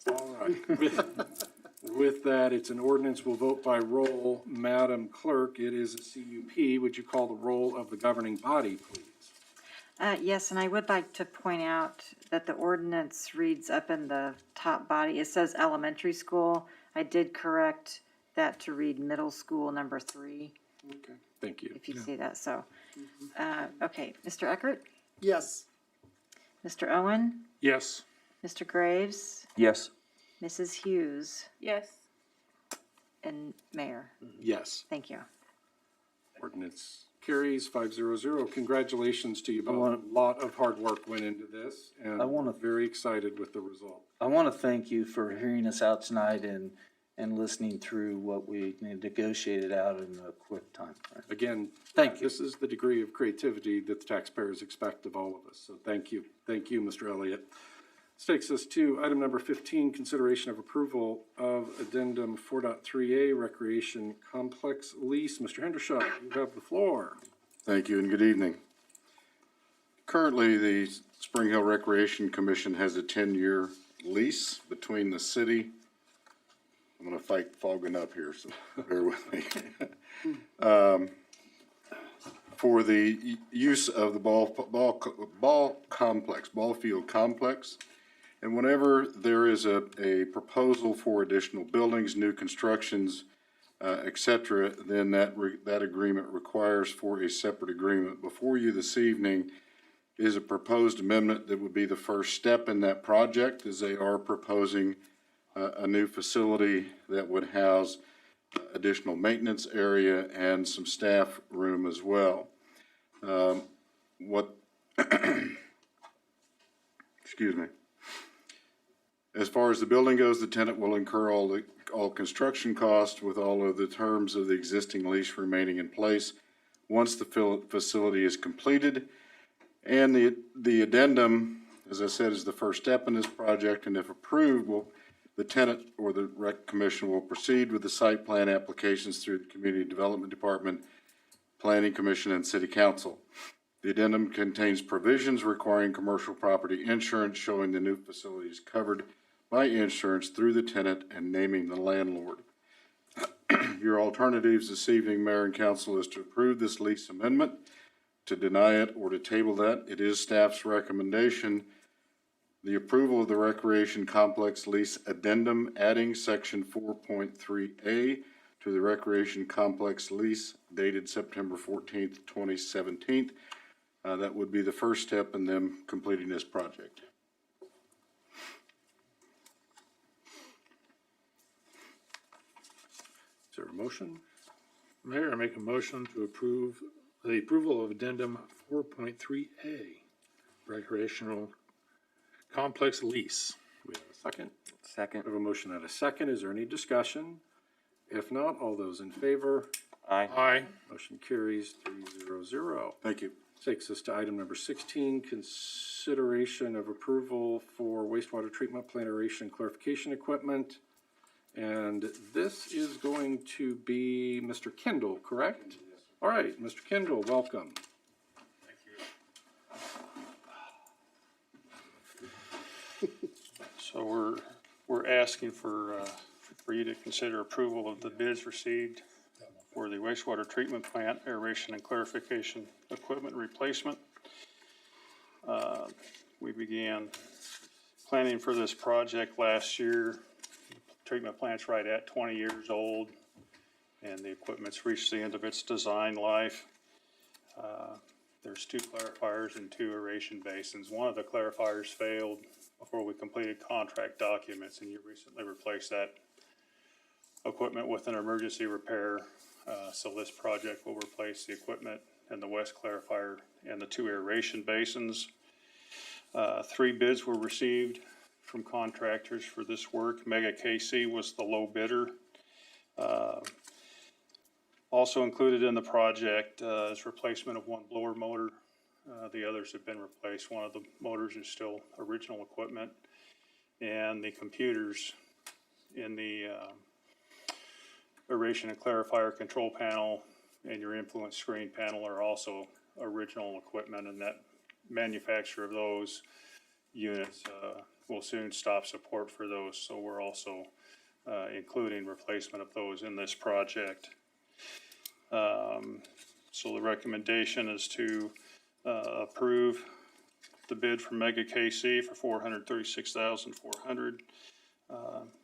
all right. With that, it's an ordinance. We'll vote by roll. Madam Clerk, it is a CUP. Would you call the roll of the governing body, please? Yes, and I would like to point out that the ordinance reads up in the top body, it says elementary school. I did correct that to read middle school number 3, Okay. Thank you. if you see that, so. Okay, Mr. Eckert, Yes. Mr. Owen, Yes. Mr. Graves, Yes. Mrs. Hughes, Yes. and Mayor. Yes. Thank you. Ordinance carries 500. Congratulations to you both. wanna- A lot of hard work went into this, and I wanna- very excited with the result. I want to thank you for hearing us out tonight and listening through what we negotiated out in a quick time. Again, Thank you. this is the degree of creativity that the taxpayers expect of all of us, so thank you. Thank you, Mr. Elliott. This takes us to item number 15, consideration of approval of addendum 4.3A Recreation Complex Lease. Mr. Hendershot, you have the floor. Thank you and good evening. Currently, the Spring Hill Recreation Commission has a 10-year lease between the city. I'm gonna fight fogging up here, so bear with me. For the use of the ball field complex. And whenever there is a proposal for additional buildings, new constructions, et cetera, then that agreement requires for a separate agreement. Before you this evening is a proposed amendment that would be the first step in that project, as they are proposing a new facility that would house additional maintenance area and some staff room as well. Excuse me. As far as the building goes, the tenant will incur all construction costs with all of the terms of the existing lease remaining in place once the facility is completed. And the addendum, as I said, is the first step in this project, and if approved, the tenant or the Rec Commission will proceed with the site plan applications through the Community Development Department, Planning Commission, and City Council. The addendum contains provisions requiring commercial property insurance, showing the new facility is covered by insurance through the tenant and naming the landlord. Your alternatives this evening, Mayor and Council, is to approve this lease amendment, to deny it, or to table that. It is staff's recommendation. The approval of the Recreation Complex Lease Addendum, adding section 4.3A to the Recreation Complex Lease dated September 14th, 2017. That would be the first step in them completing this project. Is there a motion? Mayor, I make a motion to approve the approval of addendum 4.3A, recreational complex lease. We have a second. Second. We have a motion and a second. Is there any discussion? If not, all those in favor? Aye. Aye. Motion carries 3-0-0. Thank you. Takes us to item number 16, consideration of approval for wastewater treatment plant aeration clarification equipment. And this is going to be Mr. Kendall, correct? Yes. All right, Mr. Kendall, welcome. So we're asking for you to consider approval of the bids received for the wastewater treatment plant aeration and clarification equipment replacement. We began planning for this project last year. The treatment plant's right at 20 years old, and the equipment's reached the end of its design life. There's 2 clarifiers and 2 aeration basins. One of the clarifiers failed before we completed contract documents, and you recently replaced that equipment with an emergency repair. So this project will replace the equipment and the west clarifier and the 2 aeration basins. 3 bids were received from contractors for this work. Mega KC was the low bidder. Also included in the project is replacement of 1 blower motor. The others have been replaced. One of the motors is still original equipment, and the computers in the aeration and clarifier control panel and your influence screen panel are also original equipment, and that manufacturer of those units will soon stop support for those. So we're also including replacement of those in this project. So the recommendation is to approve the bid from Mega KC for $436,400.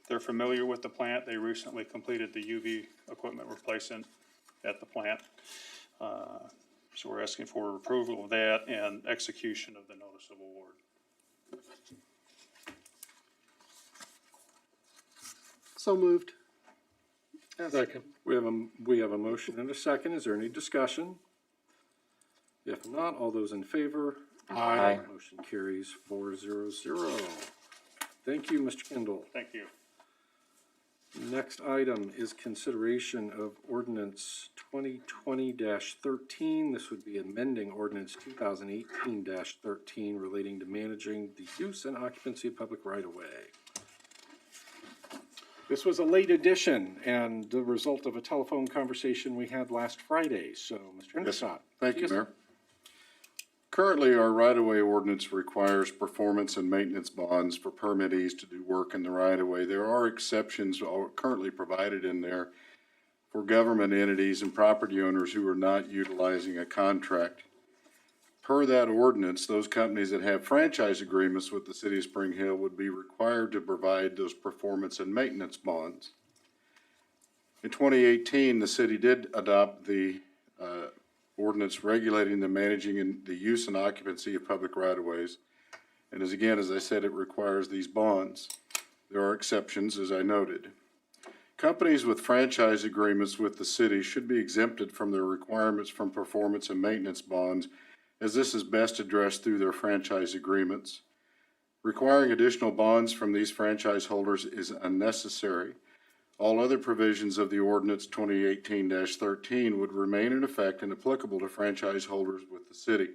They're familiar with the plant. They recently completed the UV equipment replacement at the plant. So we're asking for approval of that and execution of the notice of award. So moved. Second. We have a motion and a second. Is there any discussion? If not, all those in favor? Aye. Motion carries 4-0-0. Thank you, Mr. Kendall. Thank you. Next item is consideration of ordinance 2020-13. This would be amending ordinance 2018-13 relating to managing the use and occupancy of public right-of-way. This was a late addition and the result of a telephone conversation we had last Friday. So, Mr. Hendershot. Thank you, Mayor. Currently, our right-of-way ordinance requires performance and maintenance bonds for permittees to do work in the right-of-way. There are exceptions currently provided in there for government entities and property owners who are not utilizing a contract. Per that ordinance, those companies that have franchise agreements with the city of Spring Hill would be required to provide those performance and maintenance bonds. In 2018, the city did adopt the ordinance regulating the managing and the use and occupancy of public right-of-ways. And as I said, it requires these bonds. There are exceptions, as I noted. Companies with franchise agreements with the city should be exempted from their requirements from performance and maintenance bonds, as this is best addressed through their franchise agreements. Requiring additional bonds from these franchise holders is unnecessary. All other provisions of the ordinance 2018-13 would remain in effect and applicable to franchise holders with the city.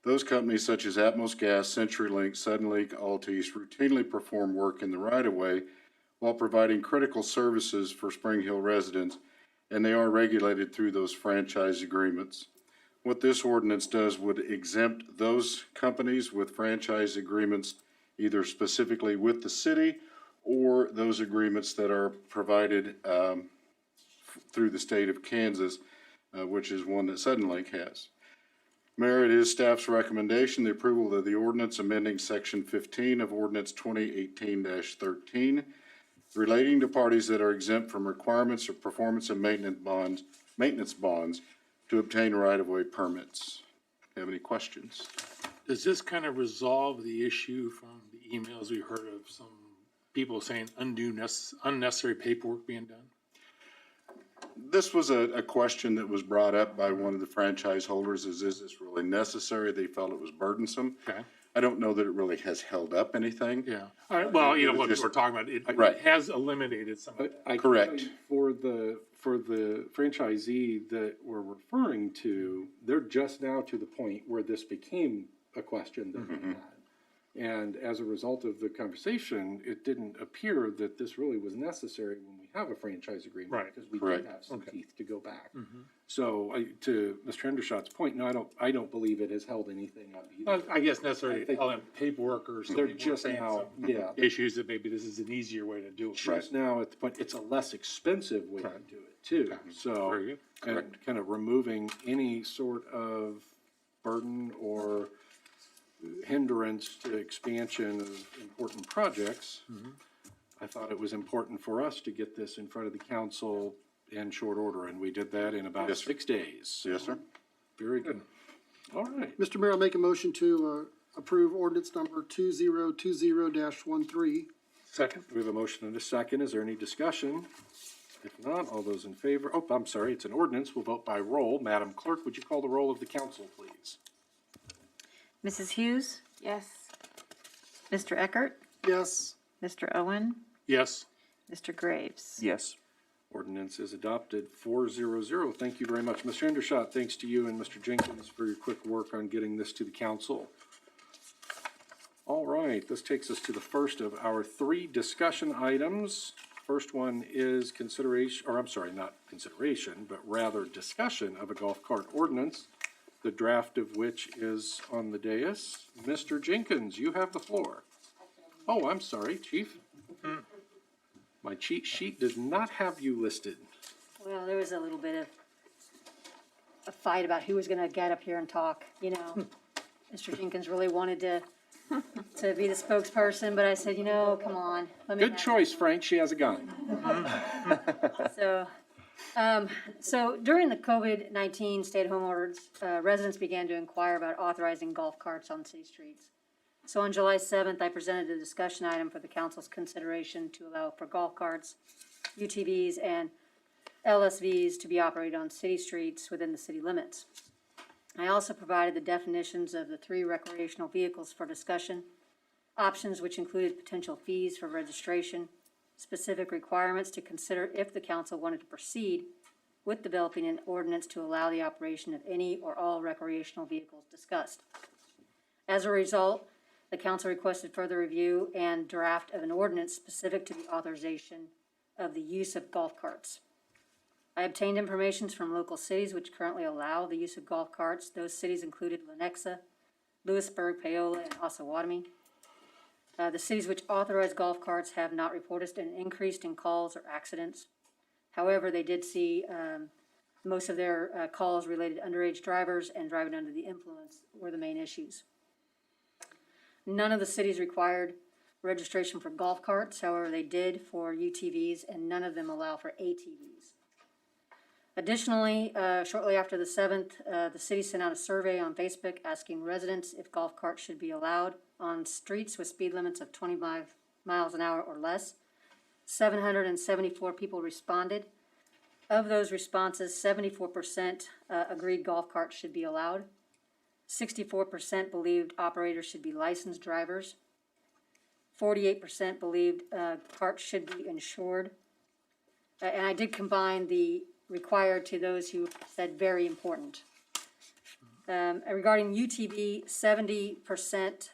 Those companies such as Atmos Gas, CenturyLink, Suddenlink, Altice routinely perform work in the right-of-way while providing critical services for Spring Hill residents, and they are regulated through those franchise agreements. What this ordinance does would exempt those companies with franchise agreements either specifically with the city or those agreements that are provided through the state of Kansas, which is one that Suddenlink has. Mayor, it is staff's recommendation the approval of the ordinance amending Section 15 of Ordinance 2018-13 relating to parties that are exempt from requirements of performance and maintenance bonds to obtain right-of-way permits. Have any questions? Does this kind of resolve the issue from the emails we heard of some people saying unnecessary paperwork being done? This was a question that was brought up by one of the franchise holders, is this really necessary? They felt it was burdensome. Okay. I don't know that it really has held up anything. Yeah. All right. Well, you know what Just- we're talking about. It Right. has eliminated some of that. I can Correct. tell you for the franchisee that we're referring to, they're just now to the point where this became a question that they had. And as a result of the conversation, it didn't appear that this really was necessary when we have a franchise agreement. Right. Because we Correct. do have some teeth to go back. Mm-hmm. So to Mr. Hendershot's point, no, I don't believe it has held anything up either. I guess necessarily I think paperwork or something. they're we're just saying now, some yeah. issues that maybe this is an easier way to do it. Just now at the point, it's a less expensive way to do it too. So, Very good. and kind of removing any sort of burden or hindrance to expansion of important projects. I thought it was important for us to get this in front of the council in short order, and we did that in about Yes, sir. 6 days. Yes, sir. Very good. All right. Mr. Mayor, I'll make a motion to approve ordinance number 2020-13. Second. We have a motion and a second. Is there any discussion? If not, all those in favor, oh, I'm sorry, it's an ordinance. We'll vote by roll. Madam Clerk, would you call the roll of the council, please? Mrs. Hughes? Yes. Mr. Eckert? Yes. Mr. Owen? Yes. Mr. Graves? Yes. Ordinance is adopted 400. Thank you very much. Mr. Hendershot, thanks to you and Mr. Jenkins for your quick work on getting this to the council. All right, this takes us to the first of our 3 discussion items. First one is consideration, or I'm sorry, not consideration, but rather discussion of a golf cart ordinance, the draft of which is on the dais. Mr. Jenkins, you have the floor. Oh, I'm sorry, Chief. My cheat sheet does not have you listed. Well, there was a little bit of a fight about who was gonna get up here and talk, you know. Mr. Jenkins really wanted to be the spokesperson, but I said, come on. let me Good have it." choice, Frank, she has a gun. So during the COVID-19 stay-at-home orders, residents began to inquire about authorizing golf carts on city streets. So on July 7th, I presented a discussion item for the council's consideration to allow for golf carts, UTVs, and LSVs to be operated on city streets within the city limits. I also provided the definitions of the 3 recreational vehicles for discussion, options which included potential fees for registration, specific requirements to consider if the council wanted to proceed with developing an ordinance to allow the operation of any or all recreational vehicles discussed. As a result, the council requested further review and draft of an ordinance specific to the authorization of the use of golf carts. I obtained information from local cities which currently allow the use of golf carts. Those cities included Lenexa, Lewisburg, Paola, and Osawatomie. The cities which authorize golf carts have not reported an increase in calls or accidents. However, they did see most of their calls related to underage drivers and driving under the influence were the main issues. None of the cities required registration for golf carts. However, they did for UTVs, and none of them allow for ATVs. Additionally, shortly after the 7th, the city sent out a survey on Facebook asking residents if golf carts should be allowed on streets with speed limits of 25 miles an hour or less. 774 people responded. Of those responses, 74% agreed golf carts should be allowed. 64% believed operators should be licensed drivers. 48% believed carts should be insured. And I did combine the required to those who said very important. Regarding UTV, 70%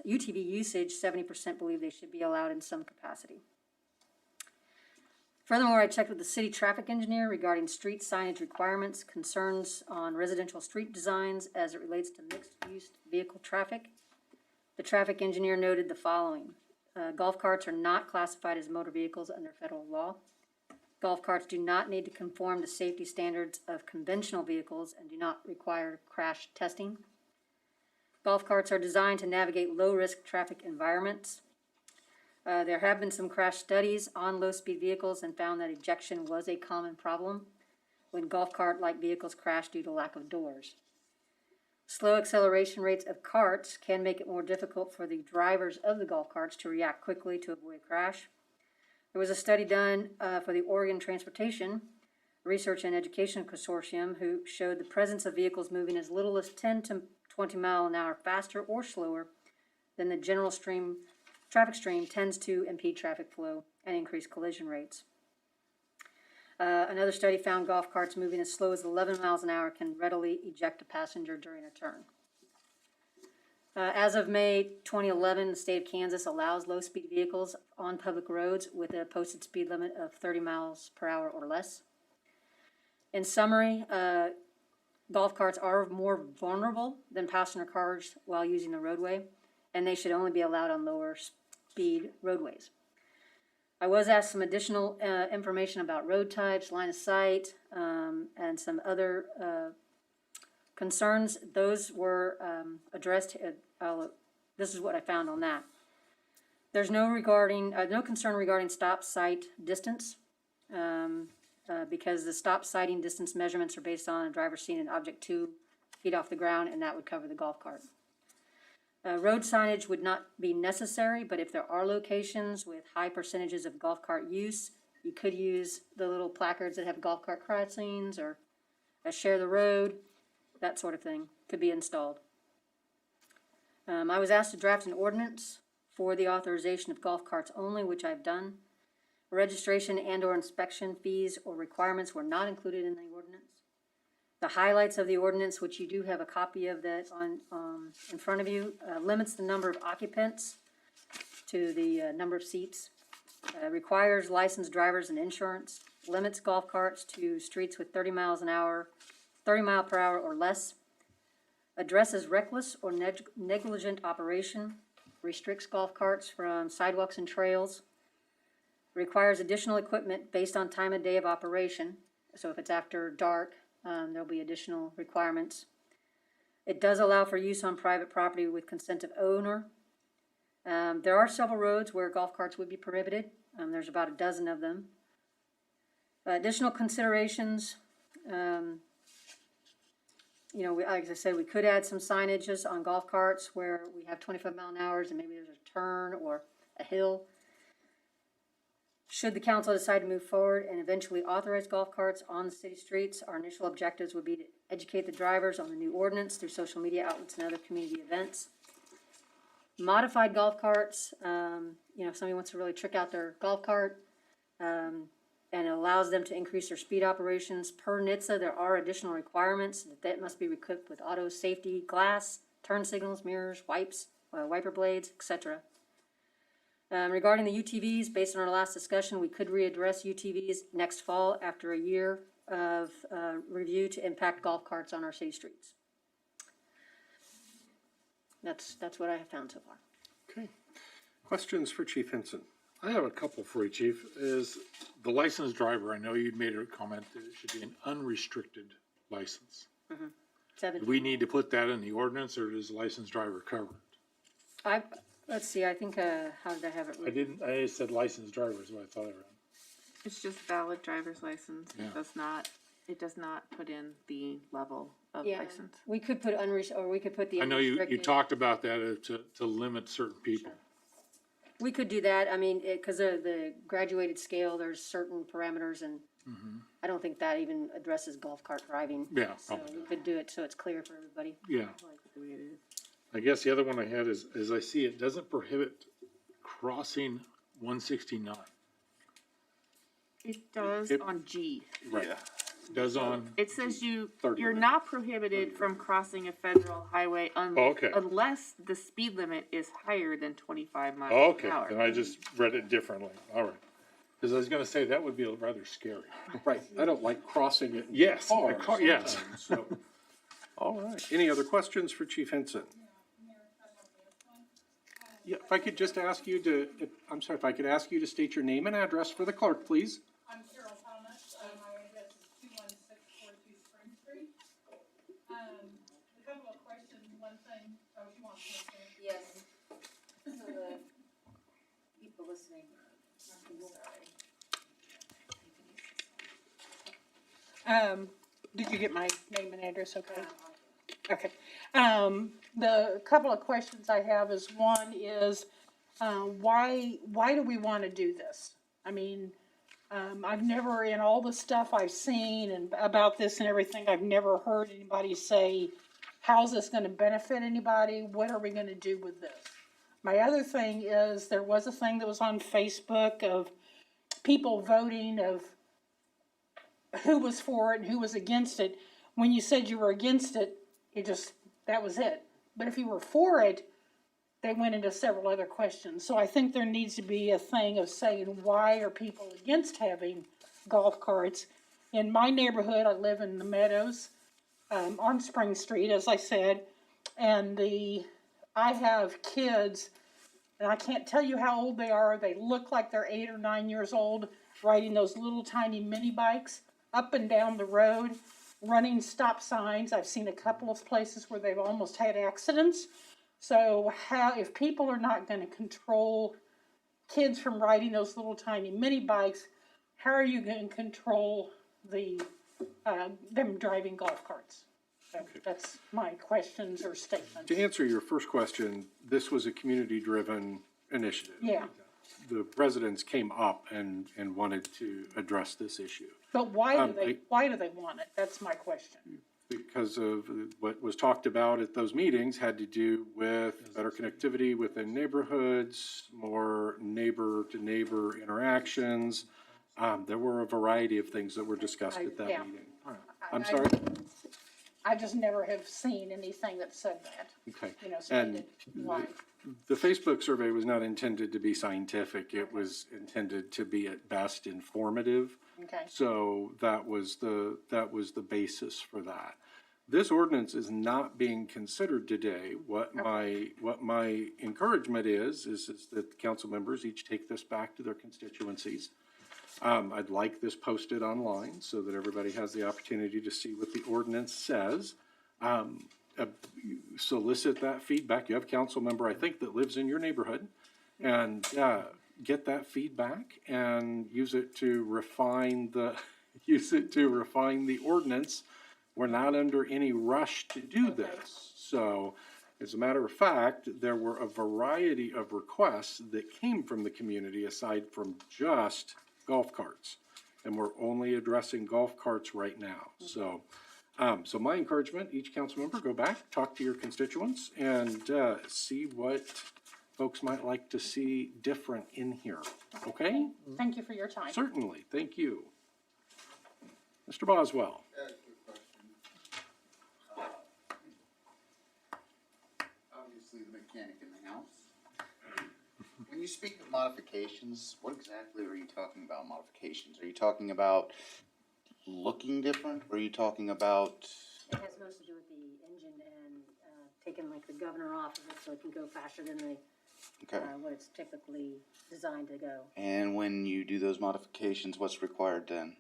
UTV usage, 70% believe they should be allowed in some capacity. Furthermore, I checked with the city traffic engineer regarding street signage requirements, concerns on residential street designs as it relates to mixed-use vehicle traffic. The traffic engineer noted the following. Golf carts are not classified as motor vehicles under federal law. Golf carts do not need to conform to safety standards of conventional vehicles and do not require crash testing. Golf carts are designed to navigate low-risk traffic environments. There have been some crash studies on low-speed vehicles and found that ejection was a common problem when golf cart-like vehicles crash due to lack of doors. Slow acceleration rates of carts can make it more difficult for the drivers of the golf carts to react quickly to avoid a crash. There was a study done for the Oregon Transportation Research and Education Consortium who showed the presence of vehicles moving as little as 10 to 20 miles an hour faster or slower than the general traffic stream tends to impede traffic flow and increase collision rates. Another study found golf carts moving as slow as 11 miles an hour can readily eject a passenger during a turn. As of May 2011, the state of Kansas allows low-speed vehicles on public roads with a posted speed limit of 30 miles per hour or less. In summary, golf carts are more vulnerable than passenger cars while using the roadway, and they should only be allowed on lower speed roadways. I was asked some additional information about road types, line of sight, and some other concerns. Those were addressed. This is what I found on that. There's no concern regarding stop sight distance because the stop sighting distance measurements are based on a driver seeing an object 2 feet off the ground, and that would cover the golf cart. Road signage would not be necessary, but if there are locations with high percentages of golf cart use, you could use the little placards that have golf cart crossings or share the road, that sort of thing could be installed. I was asked to draft an ordinance for the authorization of golf carts only, which I've done. Registration and or inspection fees or requirements were not included in the ordinance. The highlights of the ordinance, which you do have a copy of that in front of you, limits the number of occupants to the number of seats, requires licensed drivers and insurance, limits golf carts to streets with 30 mile per hour or less, addresses reckless or negligent operation, restricts golf carts from sidewalks and trails, requires additional equipment based on time of day of operation. So if it's after dark, there'll be additional requirements. It does allow for use on private property with consent of owner. There are several roads where golf carts would be prohibited. There's about a dozen of them. Additional considerations, like I said, we could add some signages on golf carts where we have 25 mile an hour and maybe there's a turn or a hill. Should the council decide to move forward and eventually authorize golf carts on the city streets, our initial objectives would be to educate the drivers on the new ordinance through social media outlets and other community events. Modified golf carts, if somebody wants to really trick out their golf cart, and it allows them to increase their speed operations. Per NHTSA, there are additional requirements that must be equipped with auto safety glass, turn signals, mirrors, wipes, wiper blades, etc. Regarding the UTVs, based on our last discussion, we could readdress UTVs next fall after a year of review to impact golf carts on our city streets. That's what I have found so far. Okay. Questions for Chief Henson? I have a couple for you, Chief. Is the licensed driver, I know you'd made a comment that it should be an unrestricted license. Do we need to put that in the ordinance, or does licensed driver cover it? Let's see, I think, how did I have it? I said licensed driver is what I thought I read. It's just valid driver's license. Yeah. It does not put in the level of Yeah, license. we could put or we could put the I know you unrestricted. talked about that to limit certain people. We could do that, I mean, because of the graduated scale, there's certain parameters, and I don't think that even addresses golf cart driving. Yeah, So probably we could do it so it's clear for everybody. Yeah. I guess the other one I had is I see it doesn't prohibit crossing 169. It does It- on G. Right. Does on, It says you're 30. not prohibited from crossing a federal highway Okay. unless the speed limit is higher than 25 miles okay, an hour. then I just read it differently. All right. Because I was gonna say, that would be rather scary. Right, I don't like crossing it. in Yes, cars yes. sometimes, so. All right, any other questions for Chief Henson? Yeah, if I could just ask you to, I'm sorry, if I could ask you to state your name and address for the clerk, please? I'm Carol Thomas, my address is 21642 Spring Street. A couple of questions, one thing, she wants to say. Yes. So the people listening, sorry. Did you get my name and address okay? Okay. The couple of questions I have is, one is, why do we want to do this? I mean, I've never, in all the stuff I've seen and about this and everything, I've never heard anybody say, how's this gonna benefit anybody? What are we gonna do with this? My other thing is, there was a thing that was on Facebook of people voting of who was for it and who was against it. When you said you were against it, that was it. But if you were for it, they went into several other questions. So I think there needs to be a thing of saying, why are people against having golf carts? In my neighborhood, I live in the Meadows, on Spring Street, as I said, and I have kids, and I can't tell you how old they are. They look like they're 8 or 9 years old, riding those little tiny mini bikes up and down the road, running stop signs. I've seen a couple of places where they've almost had accidents. So if people are not going to control kids from riding those little tiny mini bikes, how are you going to control them driving golf carts? So that's my questions or statements. To answer your first question, this was a community-driven initiative. Yeah. The residents came up and wanted to address this issue. But why do they want it? That's my question. Because of what was talked about at those meetings had to do with better connectivity within neighborhoods, more neighbor-to-neighbor interactions. There were a variety of things that were discussed at that meeting. I'm sorry? I just never have seen anything that said that. Okay. You know, And stated why. the Facebook survey was not intended to be scientific. It was intended to be at best informative. Okay. So that was the basis for that. This ordinance is not being considered today. What my encouragement is that the council members each take this back to their constituencies. I'd like this posted online so that everybody has the opportunity to see what the ordinance says. Solicit that feedback. You have a council member, I think, that lives in your neighborhood, and get that feedback and use it to refine the ordinance. We're not under any rush to do this. So, as a matter of fact, there were a variety of requests that came from the community aside from just golf carts. And we're only addressing golf carts right now. So, so my encouragement, each council member, go back, talk to your constituents, and see what folks might like to see different in here. Okay? Thank you for your time. Certainly. Thank you. Mr. Boswell. Obviously, the mechanic in the house. When you speak of modifications, what exactly are you talking about modifications? Are you talking about looking different? Or are you talking about, It has most to do with the engine and, taking like the governor off of it so it can go faster than the, okay. what it's typically designed to go. And when you do those modifications, what's required then?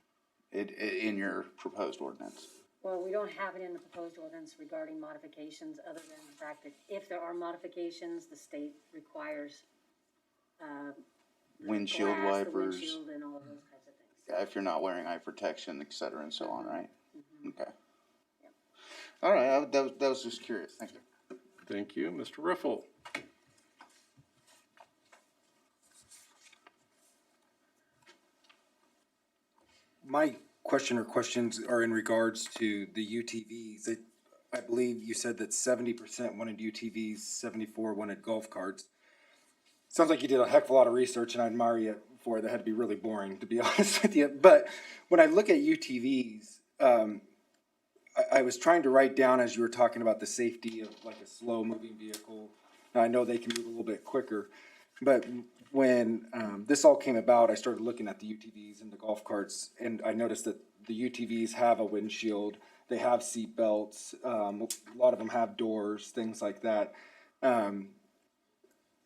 In your proposed ordinance? Well, we don't have it in the proposed ordinance regarding modifications, other than the fact that if there are modifications, the state requires, Windshield glass, the wipers, windshield and all of those kinds of things. yeah, if you're not wearing eye protection, et cetera, and so on, right? Okay. All right, that was just curious, thank you. Thank you. Mr. Riffle? My question or questions are in regards to the UTVs. I believe you said that 70% wanted UTVs, 74 wanted golf carts. Sounds like you did a heck of a lot of research, and I admire you for it. That had to be really boring, to be honest with you. But when I look at UTVs, I was trying to write down as you were talking about the safety of like a slow moving vehicle. Now, I know they can move a little bit quicker, but when this all came about, I started looking at the UTVs and the golf carts, and I noticed that the UTVs have a windshield, they have seat belts, a lot of them have doors, things like that.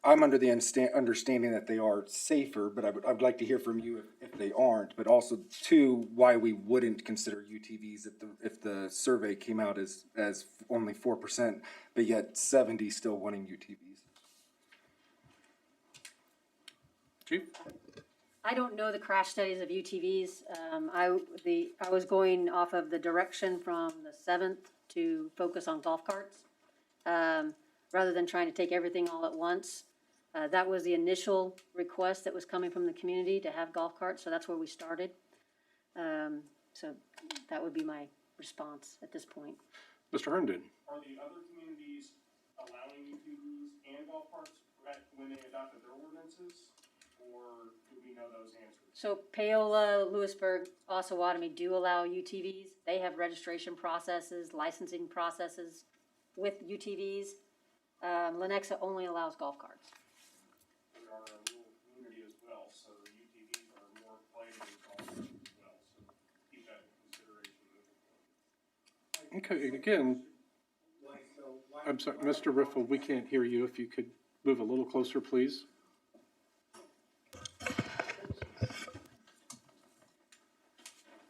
I'm under the understanding that they are safer, but I'd like to hear from you if they aren't, but also too, why we wouldn't consider UTVs if the survey came out as only 4%, but yet 70 still wanting UTVs. Chief? I don't know the crash studies of UTVs. I was going off of the direction from the 7th to focus on golf carts, rather than trying to take everything all at once. That was the initial request that was coming from the community to have golf carts, so that's where we started. So that would be my response at this point. Mr. Herndon? Are the other communities allowing UTVs and golf carts when they adopted their ordinances? Or do we know those answers? So Paola, Lewisburg, Osawatomie do allow UTVs. They have registration processes, licensing processes with UTVs. Lenexa only allows golf carts. We are a rural community as well, so UTVs are more played than golf carts as well, so keep that in consideration moving forward. Okay, again, I'm sorry, Mr. Riffle, we can't hear you. If you could move a little closer, please.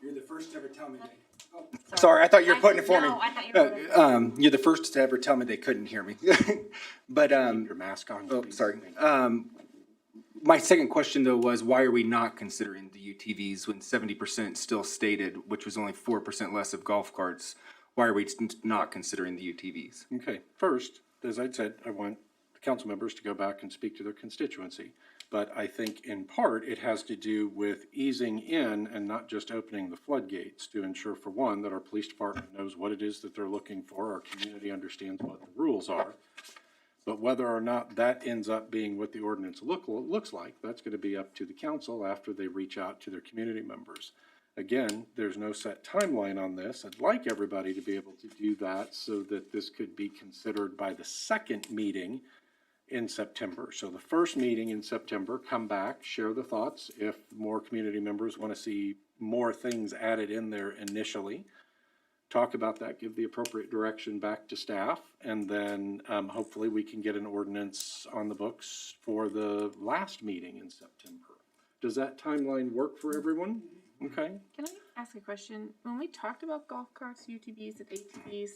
You're the first to ever tell me sorry, I thought you were putting it for me. No, I thought you were. You're the first to ever tell me they couldn't hear me. But, Your mask on, oh, please. sorry. My second question though was, why are we not considering the UTVs when 70% still stated, which was only 4% less of golf carts? Why are we not considering the UTVs? Okay, first, as I said, I want the council members to go back and speak to their constituency. But I think in part, it has to do with easing in and not just opening the floodgates to ensure, for one, that our police department knows what it is that they're looking for, our community understands what the rules are. But whether or not that ends up being what the ordinance looks like, that's gonna be up to the council after they reach out to their community members. Again, there's no set timeline on this. I'd like everybody to be able to do that so that this could be considered by the second meeting in September. So the first meeting in September, come back, share the thoughts. If more community members want to see more things added in there initially, talk about that, give the appropriate direction back to staff, and then hopefully we can get an ordinance on the books for the last meeting in September. Does that timeline work for everyone? Okay. Can I ask a question? When we talked about golf carts, UTVs, and ATVs,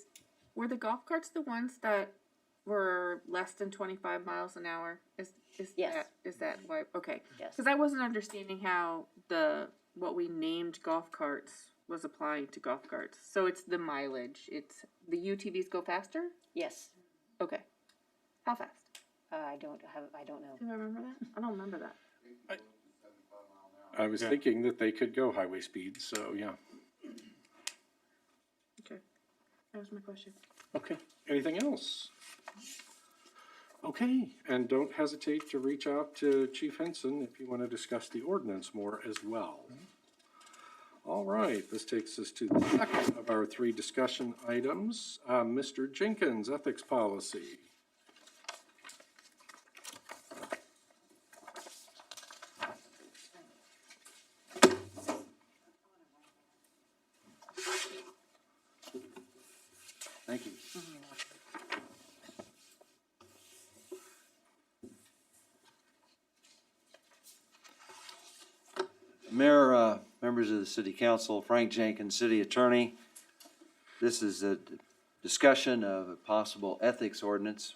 were the golf carts the ones that were less than 25 miles an hour? Yes. Is that why? Okay. Yes. Because I wasn't understanding how what we named golf carts was applying to golf carts. So it's the mileage. It's the UTVs go faster? Yes. Okay. How fast? I don't know. Do I remember that? I don't remember that. I was thinking that they could go highway speed, so yeah. Okay. That was my question. Okay, anything else? Okay, and don't hesitate to reach out to Chief Henson if you want to discuss the ordinance more as well. All right, this takes us to the second of our three discussion items. Mr. Jenkins, ethics policy. Mayor, members of the city council, Frank Jenkins, city attorney. This is a discussion of a possible ethics ordinance.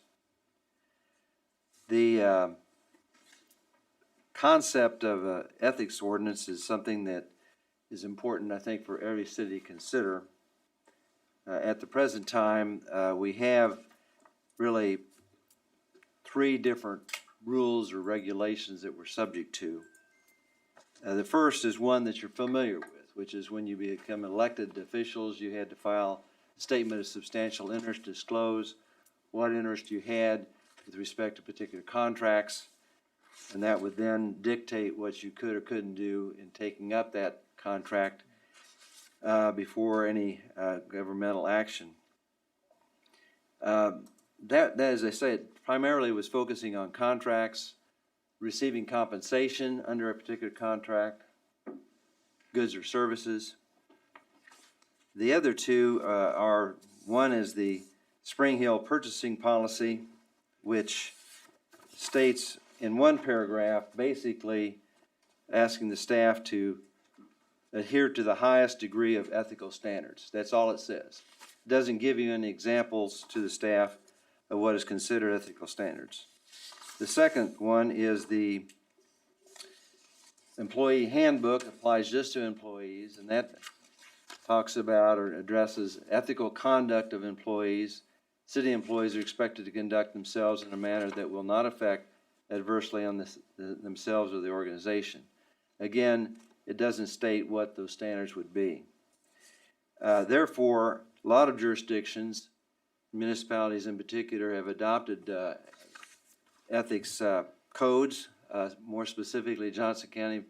The concept of an ethics ordinance is something that is important, I think, for every city to consider. At the present time, we have really 3 different rules or regulations that we're subject to. The first is one that you're familiar with, which is when you become elected officials, you had to file a statement of substantial interest, disclose what interest you had with respect to particular contracts, and that would then dictate what you could or couldn't do in taking up that contract before any governmental action. That, as I said, primarily was focusing on contracts, receiving compensation under a particular contract, goods or services. The other 2 are, one is the Spring Hill purchasing policy, which states in one paragraph, basically asking the staff to adhere to the highest degree of ethical standards. That's all it says. It doesn't give you any examples to the staff of what is considered ethical standards. The second one is the employee handbook, applies just to employees, and that talks about or addresses ethical conduct of employees. City employees are expected to conduct themselves in a manner that will not affect adversely on themselves or the organization. Again, it doesn't state what those standards would be. Therefore, a lot of jurisdictions, municipalities in particular, have adopted ethics codes. More specifically, Johnson County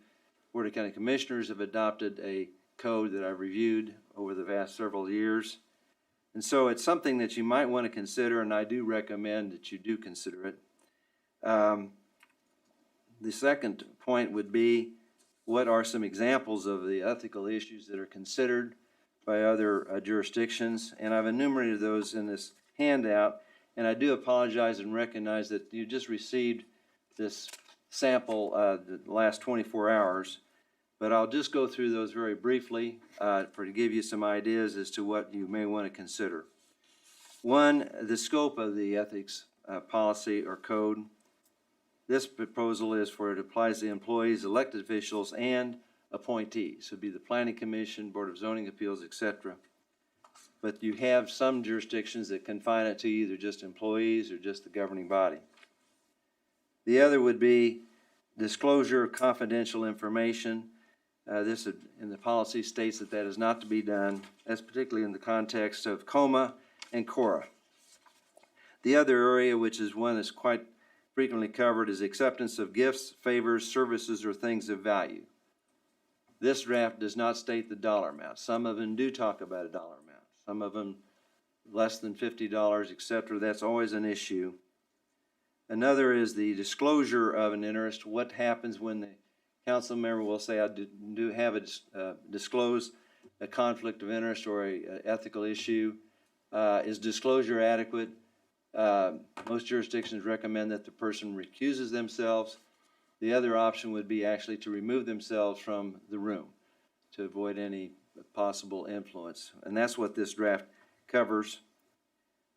Board of County Commissioners have adopted a code that I've reviewed over the past several years. And so it's something that you might want to consider, and I do recommend that you do consider it. The second point would be, what are some examples of the ethical issues that are considered by other jurisdictions? And I've enumerated those in this handout, and I do apologize and recognize that you just received this sample the last 24 hours, but I'll just go through those very briefly to give you some ideas as to what you may want to consider. One, the scope of the ethics policy or code. This proposal is for it applies to employees, elected officials, and appointees. So it'd be the Planning Commission, Board of Zoning Appeals, etc. But you have some jurisdictions that confine it to either just employees or just the governing body. The other would be disclosure of confidential information. This in the policy states that that is not to be done. That's particularly in the context of COMA and CORA. The other area, which is one that's quite frequently covered, is acceptance of gifts, favors, services, or things of value. This draft does not state the dollar amount. Some of them do talk about a dollar amount. Some of them less than $50, etc. That's always an issue. Another is the disclosure of an interest. What happens when the council member will say, I do have disclose a conflict of interest or a ethical issue? Is disclosure adequate? Most jurisdictions recommend that the person recuses themselves. The other option would be actually to remove themselves from the room to avoid any possible influence. And that's what this draft covers.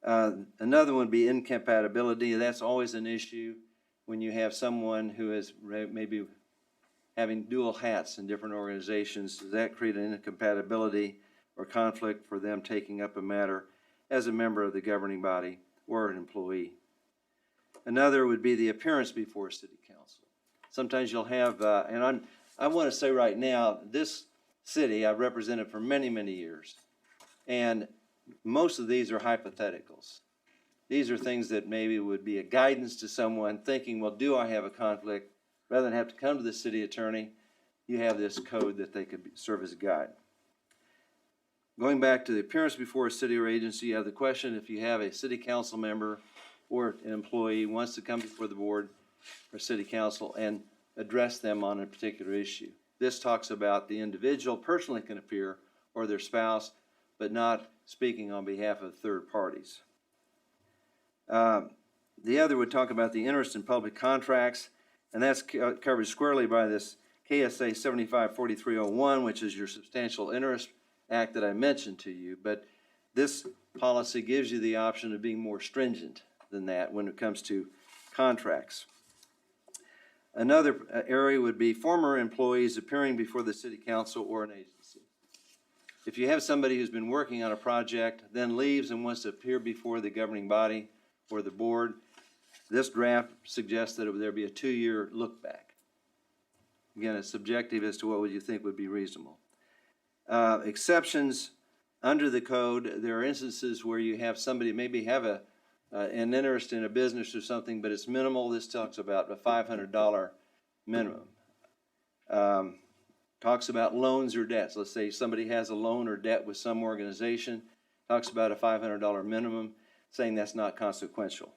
Another one would be incompatibility. That's always an issue when you have someone who is maybe having dual hats in different organizations. Does that create an incompatibility or conflict for them taking up a matter as a member of the governing body or an employee? Another would be the appearance before city council. Sometimes you'll have, and I want to say right now, this city I've represented for many, many years, and most of these are hypotheticals. These are things that maybe would be a guidance to someone thinking, well, do I have a conflict? Rather than have to come to the city attorney, you have this code that they could serve as a guide. Going back to the appearance before a city or agency, you have the question if you have a city council member or an employee wants to come before the board or city council and address them on a particular issue. This talks about the individual personally can appear or their spouse, but not speaking on behalf of third parties. The other would talk about the interest in public contracts, and that's covered squarely by this KSA 754301, which is your substantial interest act that I mentioned to you. But this policy gives you the option of being more stringent than that when it comes to contracts. Another area would be former employees appearing before the city council or an agency. If you have somebody who's been working on a project, then leaves and wants to appear before the governing body or the board, this draft suggests that there be a 2-year look back. Again, it's subjective as to what would you think would be reasonable. Exceptions under the code, there are instances where you have somebody maybe have an interest in a business or something, but it's minimal. This talks about a $500 minimum. Talks about loans or debts. Let's say somebody has a loan or debt with some organization, talks about a $500 minimum, saying that's not consequential.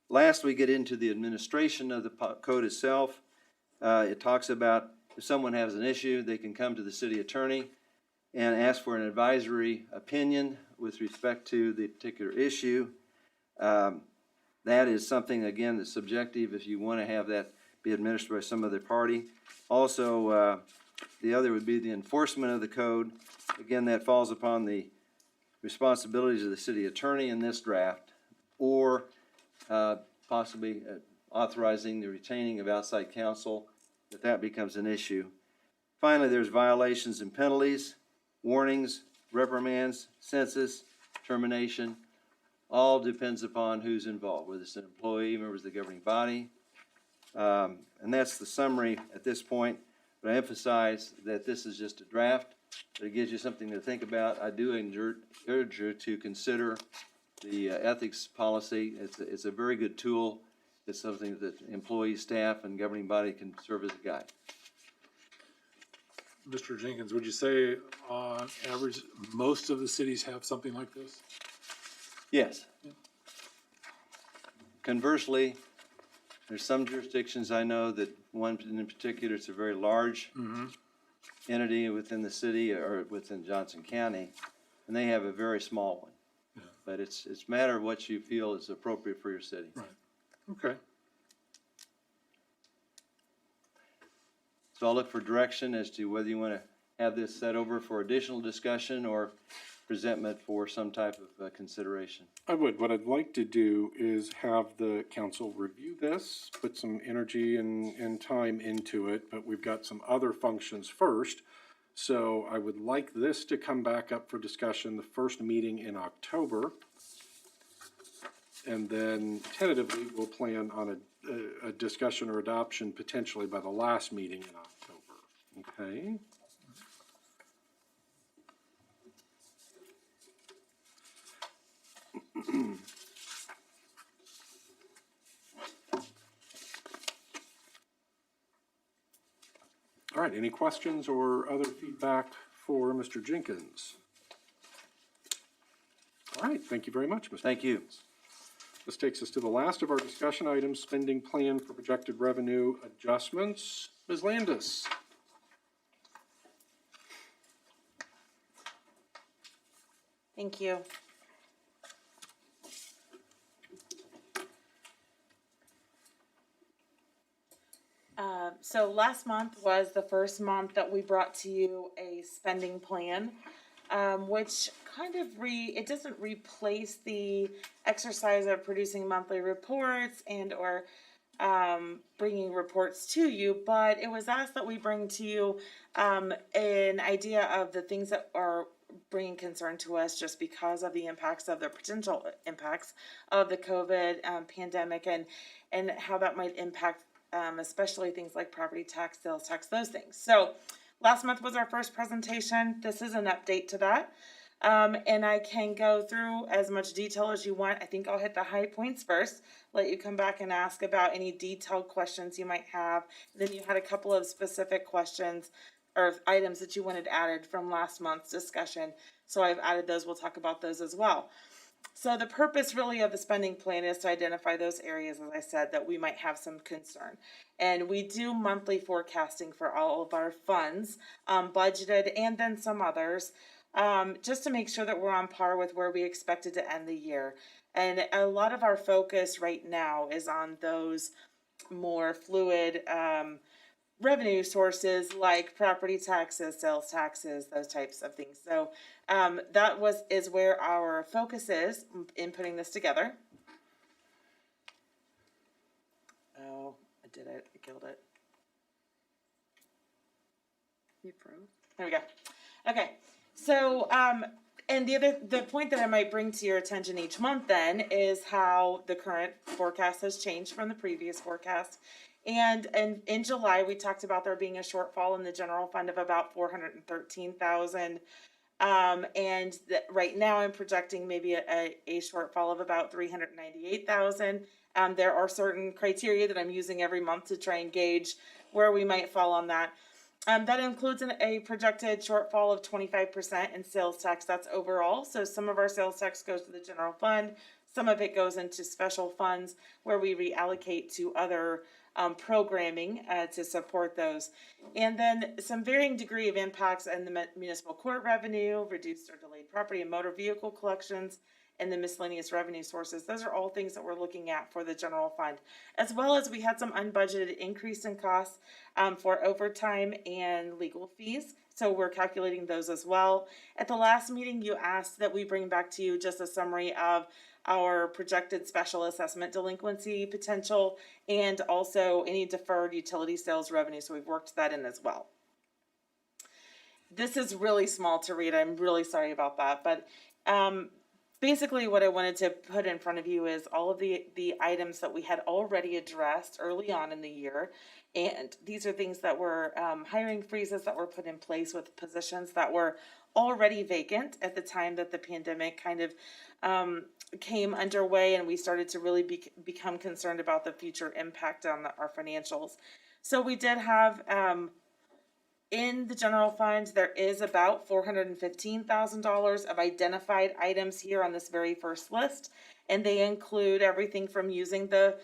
Last, we get into the administration of the code itself. It talks about if someone has an issue, they can come to the city attorney and ask for an advisory opinion with respect to the particular issue. That is something, again, that's subjective if you want to have that be administered by some other party. Also, the other would be the enforcement of the code. Again, that falls upon the responsibilities of the city attorney in this draft, or possibly authorizing the retaining of outside counsel, if that becomes an issue. Finally, there's violations and penalties, warnings, reprimands, census, termination. All depends upon who's involved, whether it's an employee, members of the governing body. And that's the summary at this point. But I emphasize that this is just a draft, but it gives you something to think about. I do urge you to consider the ethics policy. It's a very good tool. It's something that employees, staff, and governing body can serve as a guide. Mr. Jenkins, would you say on average, most of the cities have something like this? Yes. Conversely, there's some jurisdictions I know that one in particular, it's a very large entity within the city or within Johnson County, and they have a very small one. Yeah. But it's a matter of what you feel is appropriate for your city. Right. Okay. So I'll look for direction as to whether you want to have this set over for additional discussion or presentment for some type of consideration. I would. What I'd like to do is have the council review this, put some energy and time into it, but we've got some other functions first. So I would like this to come back up for discussion the first meeting in October. And then tentatively, we'll plan on a discussion or adoption potentially by the last meeting in October. Okay? All right, any questions or other feedback for Mr. Jenkins? All right, thank you very much, Mr. Thank you. This takes us to the last of our discussion items, spending plan for projected revenue adjustments. Ms. Landis. Thank you. So last month was the first month that we brought to you a spending plan, which kind of it doesn't replace the exercise of producing monthly reports and or bringing reports to you, but it was asked that we bring to you an idea of the things that are bringing concern to us just because of the impacts of the potential impacts of the COVID pandemic and how that might impact especially things like property tax, sales tax, those things. So last month was our first presentation. This is an update to that. And I can go through as much detail as you want. I think I'll hit the high points first, let you come back and ask about any detailed questions you might have. Then you had a couple of specific questions or items that you wanted added from last month's discussion. So I've added those. We'll talk about those as well. So the purpose really of the spending plan is to identify those areas, as I said, that we might have some concern. And we do monthly forecasting for all of our funds, budgeted and then some others, just to make sure that we're on par with where we expected to end the year. And a lot of our focus right now is on those more fluid revenue sources like property taxes, sales taxes, those types of things. So is where our focus is in putting this together. Oh, I did it. I killed it. You froze. There we go. Okay. So, and the point that I might bring to your attention each month then is how the current forecast has changed from the previous forecast. And in July, we talked about there being a shortfall in the general fund of about 413,000. And right now I'm projecting maybe a shortfall of about 398,000. There are certain criteria that I'm using every month to try and gauge where we might fall on that. That includes a projected shortfall of 25% in sales tax. That's overall. So some of our sales tax goes to the general fund. Some of it goes into special funds where we reallocate to other programming to support those. And then some varying degree of impacts in the municipal court revenue, reduced or delayed property and motor vehicle collections, and the miscellaneous revenue sources. Those are all things that we're looking at for the general fund. As well as we had some unbudgeted increase in costs for overtime and legal fees. So we're calculating those as well. At the last meeting, you asked that we bring back to you just a summary of our projected special assessment delinquency potential and also any deferred utility sales revenue. So we've worked that in as well. This is really small to read. I'm really sorry about that. But basically what I wanted to put in front of you is all of the items that we had already addressed early on in the year. And these are things that were hiring freezes that were put in place with positions that were already vacant at the time that the pandemic kind of came underway, and we started to really become concerned about the future impact on our financials. So we did have in the general fund, there is about $415,000 of identified items here on this very first list, and they include everything from using the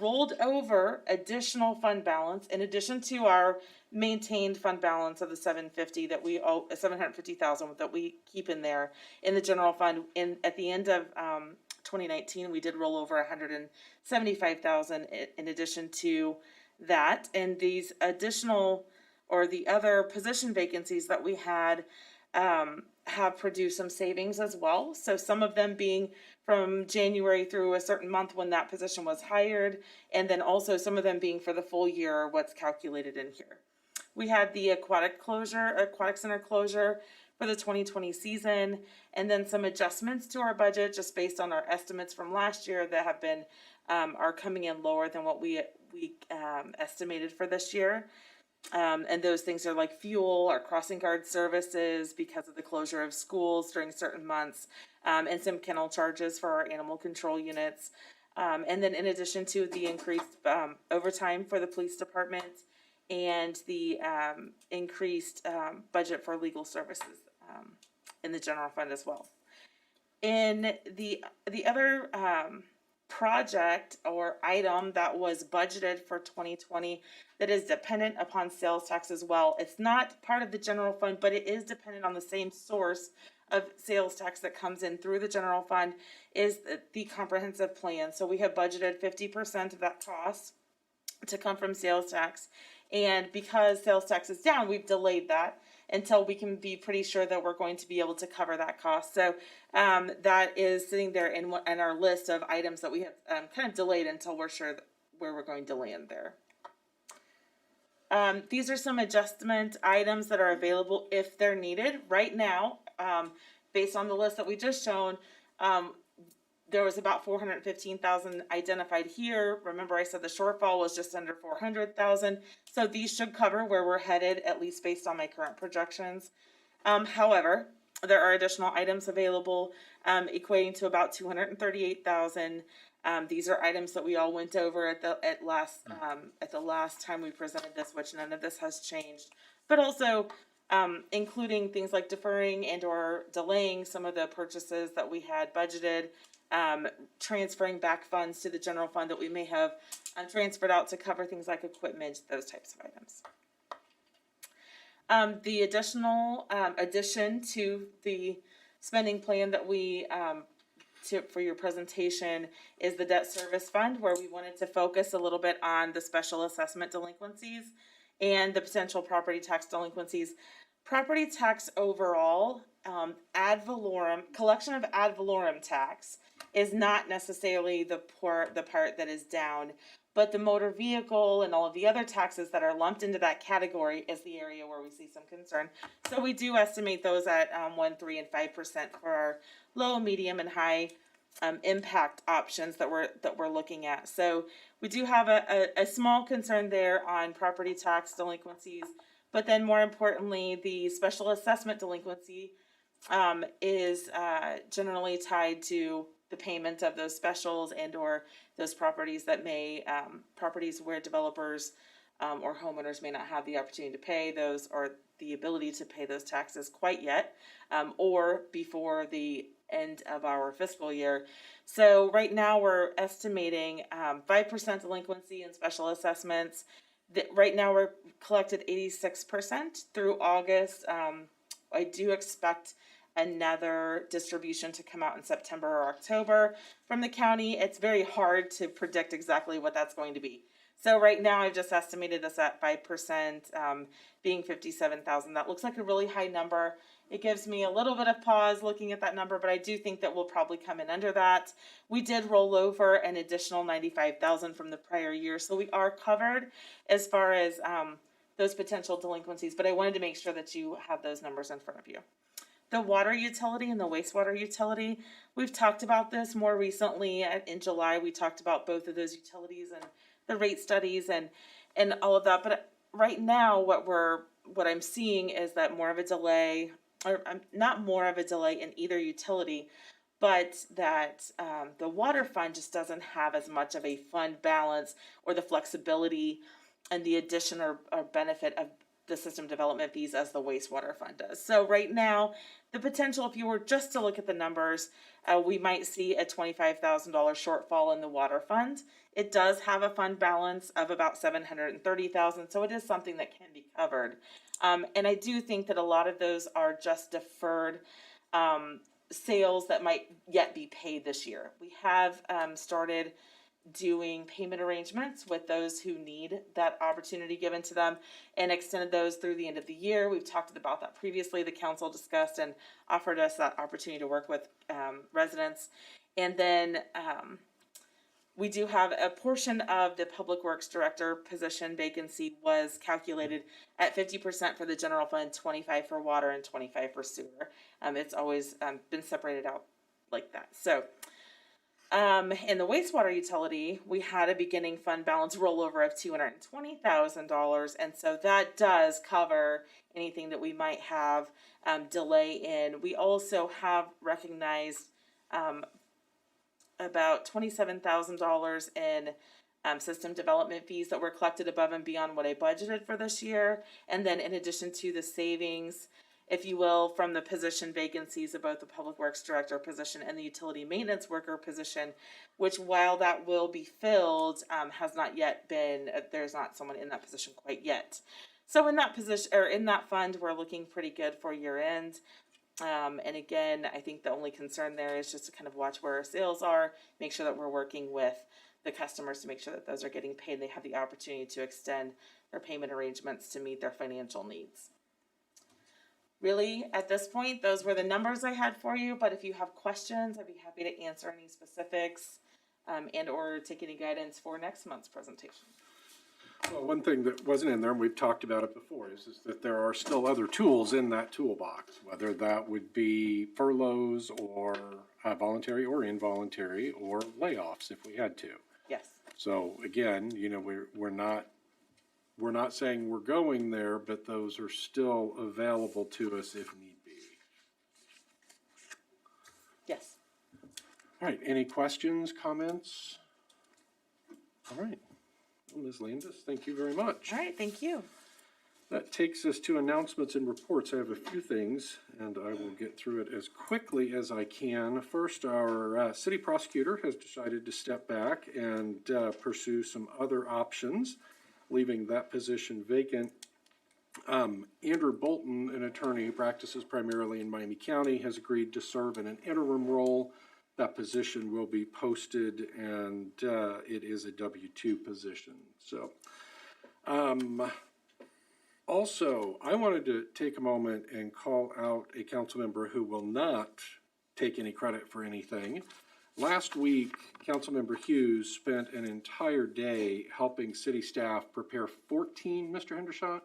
rolled over additional fund balance in addition to our maintained fund balance of the $750,000 that we owe, $750,000 that we keep in there in the general fund. At the end of 2019, we did roll over $175,000 in addition to that, and these additional or the other position vacancies that we had have produced some savings as well. So some of them being from January through a certain month when that position was hired, and then also some of them being for the full year, what's calculated in here. We had the aquatic center closure for the 2020 season, and then some adjustments to our budget just based on our estimates from last year that have been are coming in lower than what we estimated for this year. And those things are like fuel, our crossing guard services because of the closure of schools during certain months, and some kennel charges for our animal control units. And then in addition to the increased overtime for the police department and the increased budget for legal services in the general fund as well. In the other project or item that was budgeted for 2020 that is dependent upon sales tax as well. It's not part of the general fund, but it is dependent on the same source of sales tax that comes in through the general fund is the comprehensive plan. So we have budgeted 50% of that cost to come from sales tax. And because sales tax is down, we've delayed that until we can be pretty sure that we're going to be able to cover that cost. So that is sitting there in our list of items that we have kind of delayed until we're sure where we're going to land there. These are some adjustment items that are available if they're needed. Right now, based on the list that we just shown, there was about 415,000 identified here. Remember I said the shortfall was just under 400,000. So these should cover where we're headed, at least based on my current projections. However, there are additional items available equating to about 238,000. These are items that we all went over at the last time we presented this, which none of this has changed. But also including things like deferring and or delaying some of the purchases that we had budgeted, transferring back funds to the general fund that we may have transferred out to cover things like equipment, those types of items. The additional addition to the spending plan that we for your presentation is the debt service fund, where we wanted to focus a little bit on the special assessment delinquencies and the potential property tax delinquencies. Property tax overall, ad valorem, collection of ad valorem tax is not necessarily the part that is down, but the motor vehicle and all of the other taxes that are lumped into that category is the area where we see some concern. So we do estimate those at 1%, 3%, and 5% for our low, medium, and high impact options that we're looking at. So we do have a small concern there on property tax delinquencies, but then more importantly, the special assessment delinquency is generally tied to the payment of those specials and or those properties that may, properties where developers or homeowners may not have the opportunity to pay those or the ability to pay those taxes quite yet, or before the end of our fiscal year. So right now we're estimating 5% delinquency in special assessments. Right now we're collected 86% through August. I do expect another distribution to come out in September or October from the county. It's very hard to predict exactly what that's going to be. So right now I've just estimated this at 5%, being 57,000. That looks like a really high number. It gives me a little bit of pause looking at that number, but I do think that we'll probably come in under that. We did roll over an additional 95,000 from the prior year, so we are covered as far as those potential delinquencies, but I wanted to make sure that you have those numbers in front of you. The water utility and the wastewater utility, we've talked about this more recently. In July, we talked about both of those utilities and the rate studies and all of that. But right now, what I'm seeing is that more of a delay, or not more of a delay in either utility, but that the water fund just doesn't have as much of a fund balance or the flexibility and the addition or benefit of the system development fees as the wastewater fund does. So right now, the potential, if you were just to look at the numbers, we might see a $25,000 shortfall in the water fund. It does have a fund balance of about $730,000, so it is something that can be covered. And I do think that a lot of those are just deferred sales that might yet be paid this year. We have started doing payment arrangements with those who need that opportunity given to them and extended those through the end of the year. We've talked about that previously. The council discussed and offered us that opportunity to work with residents. And then we do have a portion of the Public Works Director position vacancy was calculated at 50% for the general fund, 25% for water, and 25% for sewer. It's always been separated out like that. So in the wastewater utility, we had a beginning fund balance rollover of $220,000, and so that does cover anything that we might have delay in. We also have recognized about $27,000 in system development fees that were collected above and beyond what I budgeted for this year, and then in addition to the savings, if you will, from the position vacancies of both the Public Works Director position and the Utility Maintenance Worker position, which while that will be filled, has not yet been, there's not someone in that position quite yet. So in that position, or in that fund, we're looking pretty good for year end. And again, I think the only concern there is just to kind of watch where our sales are, make sure that we're working with the customers to make sure that those are getting paid and they have the opportunity to extend their payment arrangements to meet their financial needs. Really, at this point, those were the numbers I had for you, but if you have questions, I'd be happy to answer any specifics and or take any guidance for next month's presentation. Well, one thing that wasn't in there, and we've talked about it before, is that there are still other tools in that toolbox, whether that would be furloughs or voluntary or involuntary or layoffs if we had to. Yes. So again, you know, we're not saying we're going there, but those are still available to us if need be. Yes. All right, any questions, comments? All right, well, Ms. Landis, thank you very much. All right, thank you. That takes us to announcements and reports. I have a few things, and I will get through it as quickly as I can. First, our city prosecutor has decided to step back and pursue some other options, leaving that position vacant. Andrew Bolton, an attorney who practices primarily in Miami County, has agreed to serve in an interim role that position will be posted, and it is a W-2 position. So, also, I wanted to take a moment and call out a council member who will not take any credit for anything. Last week, Councilmember Hughes spent an entire day helping city staff prepare 14, Mr. Hendershot?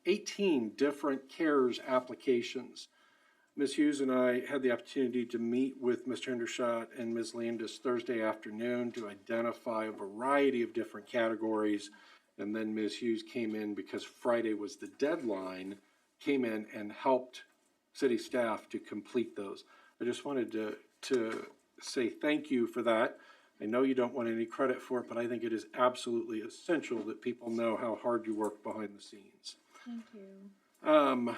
18 different CARES applications. Ms. Hughes and I had the opportunity to meet with Mr. Hendershot and Ms. Landis Thursday afternoon to identify a variety of different categories. And then Ms. Hughes came in because Friday was the deadline, came in and helped city staff to complete those. I just wanted to say thank you for that. I know you don't want any credit for it, but I think it is absolutely essential that people know how hard you work behind the scenes. Thank you.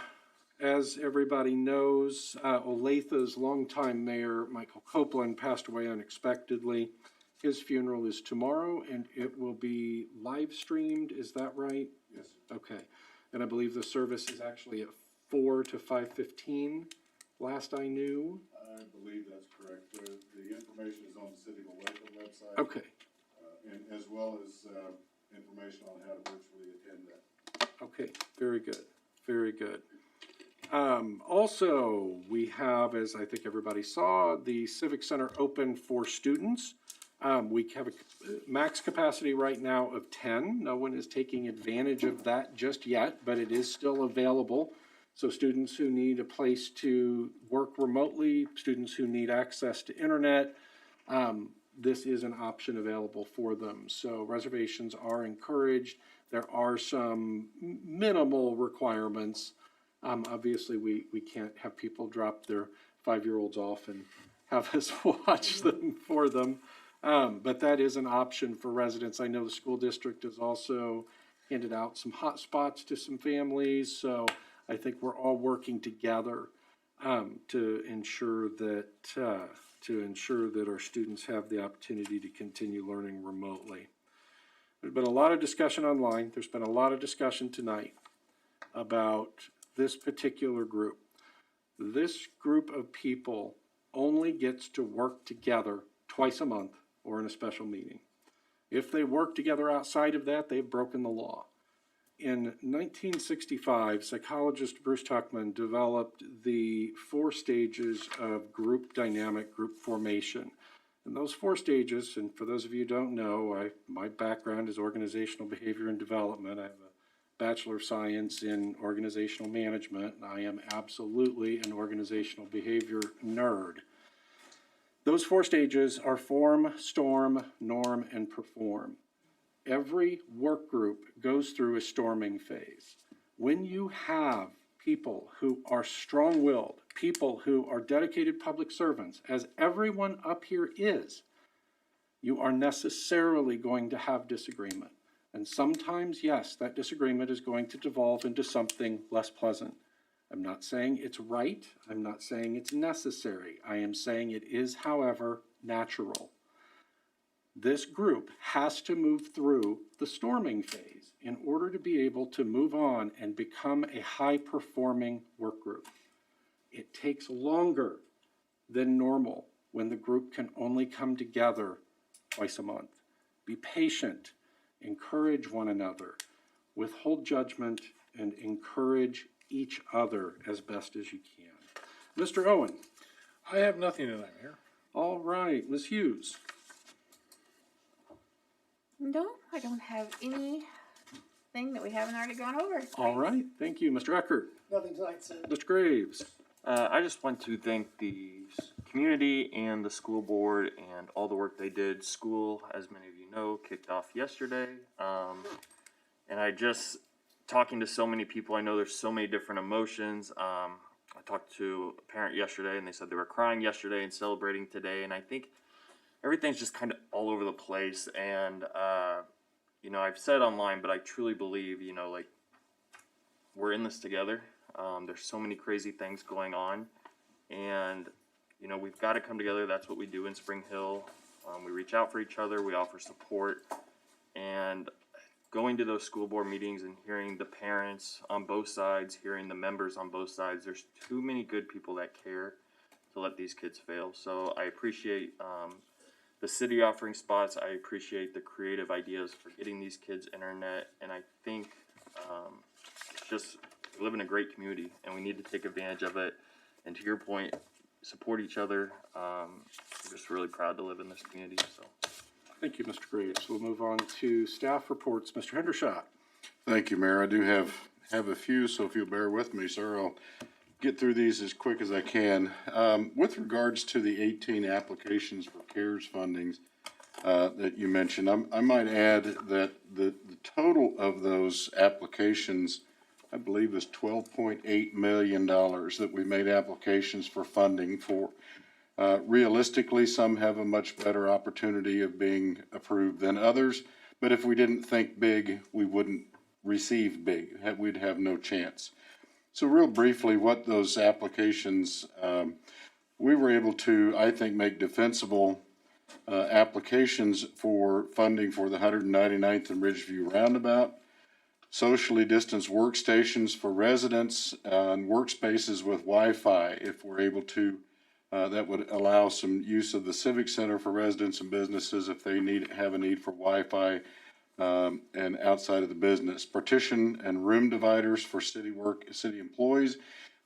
As everybody knows, Olathe's longtime mayor, Michael Copeland, passed away unexpectedly. His funeral is tomorrow, and it will be live streamed, is that right? Yes. Okay, and I believe the service is actually at 4 to 5:15, last I knew. I believe that's correct. The information is on the City of Olathe website. Okay, And as well as, information on how to virtually attend that. okay, very good, very good. Also, we have, as I think everybody saw, the Civic Center open for students. We have a max capacity right now of 10. No one is taking advantage of that just yet, but it is still available. So students who need a place to work remotely, students who need access to internet, this is an option available for them. So reservations are encouraged. There are some minimal requirements. Obviously, we can't have people drop their 5-year-olds off and have us watch them for them. But that is an option for residents. I know the school district has also handed out some hot spots to some families. So I think we're all working together to ensure that our students have the opportunity to continue learning remotely. There's been a lot of discussion online. There's been a lot of discussion tonight about this particular group. This group of people only gets to work together twice a month or in a special meeting. If they work together outside of that, they've broken the law. In 1965, psychologist Bruce Tuckman developed the 4 stages of group dynamic group formation. And those 4 stages, and for those of you who don't know, my background is organizational behavior and development. I have a Bachelor of Science in organizational management, and I am absolutely an organizational behavior nerd. Those 4 stages are form, storm, norm, and perform. Every work group goes through a storming phase. When you have people who are strong-willed, people who are dedicated public servants, as everyone up here is, you are necessarily going to have disagreement. And sometimes, yes, that disagreement is going to devolve into something less pleasant. I'm not saying it's right. I'm not saying it's necessary. I am saying it is, however, natural. This group has to move through the storming phase in order to be able to move on and become a high-performing work group. It takes longer than normal when the group can only come together twice a month. Be patient, encourage one another, withhold judgment, and encourage each other as best as you can. Mr. Owen. I have nothing tonight, Mayor. All right, Ms. Hughes. No, I don't have anything that we haven't already gone over. All right, thank you. Mr. Eckert. Nothing tonight, sir. Mr. Graves. I just want to thank the community and the school board and all the work they did. School, as many of you know, kicked off yesterday. And I just, talking to so many people, I know there's so many different emotions. I talked to a parent yesterday and they said they were crying yesterday and celebrating today. And I think everything's just kind of all over the place. And, you know, I've said online, but I truly believe, you know, like, we're in this together. There's so many crazy things going on. And, you know, we've got to come together. That's what we do in Spring Hill. We reach out for each other. We offer support. And going to those school board meetings and hearing the parents on both sides, hearing the members on both sides, there's too many good people that care. to let these kids fail. So I appreciate the city offering spots. I appreciate the creative ideas for getting these kids internet, and I think just we live in a great community, and we need to take advantage of it. And to your point, support each other. I'm just really proud to live in this community. So, Thank you, Mr. Graves. We'll move on to staff reports. Mr. Hendershot. Thank you, Mayor. I do have a few, so if you'll bear with me, sir, I'll get through these as quick as I can. With regards to the 18 applications for CARES fundings that you mentioned, I might add that the total of those applications, I believe, is $12.8 million that we made applications for funding for. Realistically, some have a much better opportunity of being approved than others, but if we didn't think big, we wouldn't receive big. We'd have no chance. So real briefly, what those applications, we were able to, I think, make defensible applications for funding for the 199th and Ridgeview Roundabout, socially distanced workstations for residents, and workspaces with Wi-Fi. If we're able to, that would allow some use of the Civic Center for residents and businesses if they have a need for Wi-Fi and outside of the business. Partition and room dividers for city employees.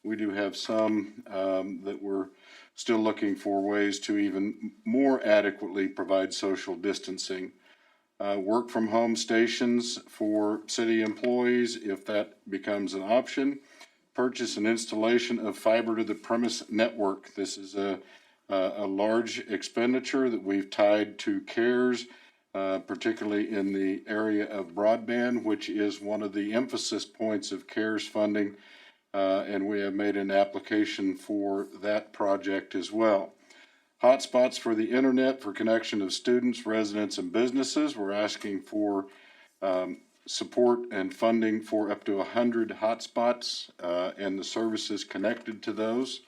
We do have some that we're still looking for ways to even more adequately provide social distancing. Work from home stations for city employees, if that becomes an option. Purchase and installation of fiber to the premise network. This is a large expenditure that we've tied to CARES, particularly in the area of broadband, which is one of the emphasis points of CARES funding, and we have made an application for that project as well. Hotspots for the internet for connection of students, residents, and businesses. We're asking for support and funding for up to 100 hotspots and the services connected to those.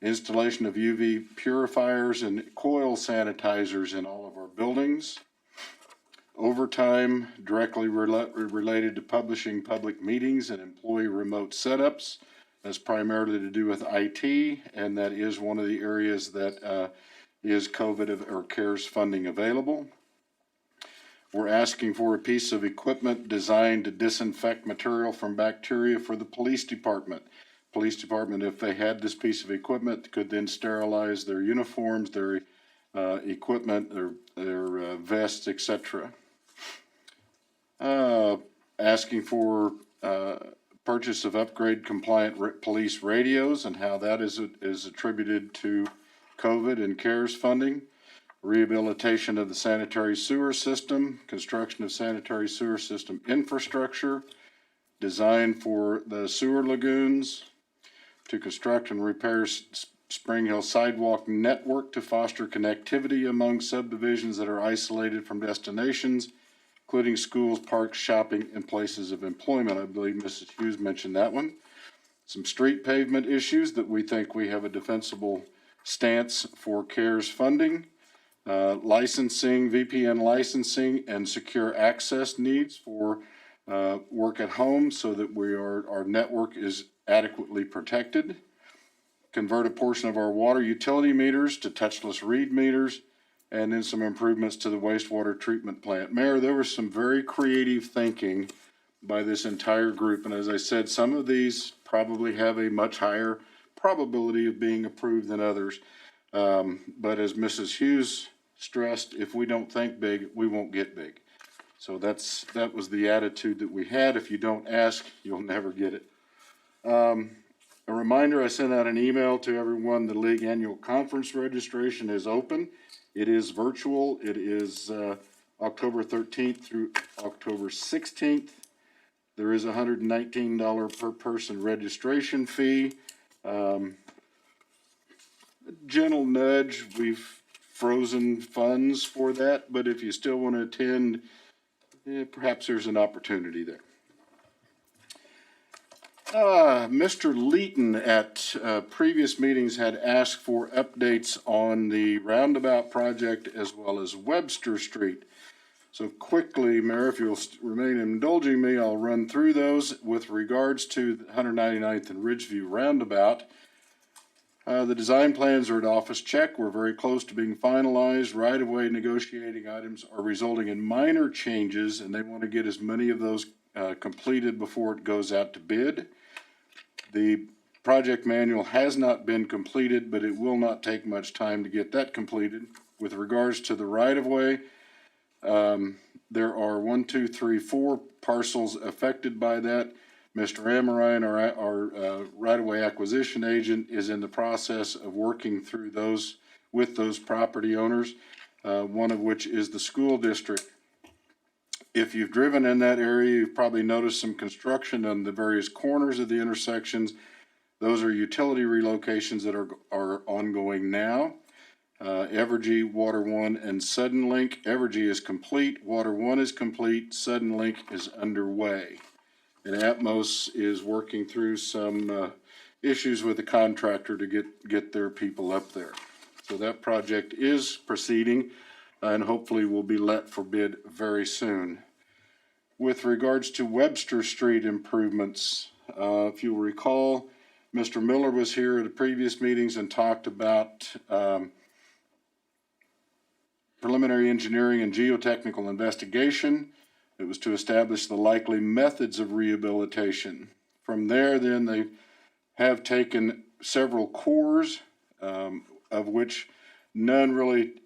Installation of UV purifiers and coil sanitizers in all of our buildings. Overtime directly related to publishing public meetings and employee remote setups. That's primarily to do with IT, and that is one of the areas that is COVID or CARES funding available. We're asking for a piece of equipment designed to disinfect material from bacteria for the police department. Police department, if they had this piece of equipment, could then sterilize their uniforms, their equipment, their vests, etc. Asking for purchase of upgrade compliant police radios and how that is attributed to COVID and CARES funding. Rehabilitation of the sanitary sewer system, construction of sanitary sewer system infrastructure, design for the sewer lagoons, to construct and repair Spring Hill sidewalk network to foster connectivity among subdivisions that are isolated from destinations, including schools, parks, shopping, and places of employment. I believe Mrs. Hughes mentioned that one. Some street pavement issues that we think we have a defensible stance for CARES funding. Licensing, VPN licensing, and secure access needs for work at home so that our network is adequately protected. Convert a portion of our water utility meters to touchless read meters, and then some improvements to the wastewater treatment plant. Mayor, there was some very creative thinking by this entire group, and as I said, some of these probably have a much higher probability of being approved than others. But as Mrs. Hughes stressed, if we don't think big, we won't get big. So that was the attitude that we had. If you don't ask, you'll never get it. A reminder, I sent out an email to everyone. The league annual conference registration is open. It is virtual. It is October 13th through October 16th. There is a $119 per person registration fee. Gentle nudge, we've frozen funds for that, but if you still want to attend, perhaps there's an opportunity there. Mr. Leeton at previous meetings had asked for updates on the roundabout project as well as Webster Street. So quickly, Mayor, if you'll remain indulging me, I'll run through those. With regards to the 199th and Ridgeview Roundabout, The design plans are at office check. We're very close to being finalized. Right-of-way negotiating items are resulting in minor changes, and they want to get as many of those completed before it goes out to bid. The project manual has not been completed, but it will not take much time to get that completed. With regards to the right-of-way, there are 4 parcels affected by that. Mr. Amorine, our right-of-way acquisition agent, is in the process of working through those with those property owners, one of which is the school district. If you've driven in that area, you've probably noticed some construction on the various corners of the intersections. Those are utility relocations that are ongoing now. Evergy, Water One, and Sudden Link. Evergy is complete, Water One is complete, Sudden Link is underway. And Atmos is working through some issues with the contractor to get their people up there. So that project is proceeding and hopefully will be let for bid very soon. With regards to Webster Street improvements, if you'll recall, Mr. Miller was here at the previous meetings and talked about preliminary engineering and geotechnical investigation. It was to establish the likely methods of rehabilitation. From there, then, they have taken several cores, of which none really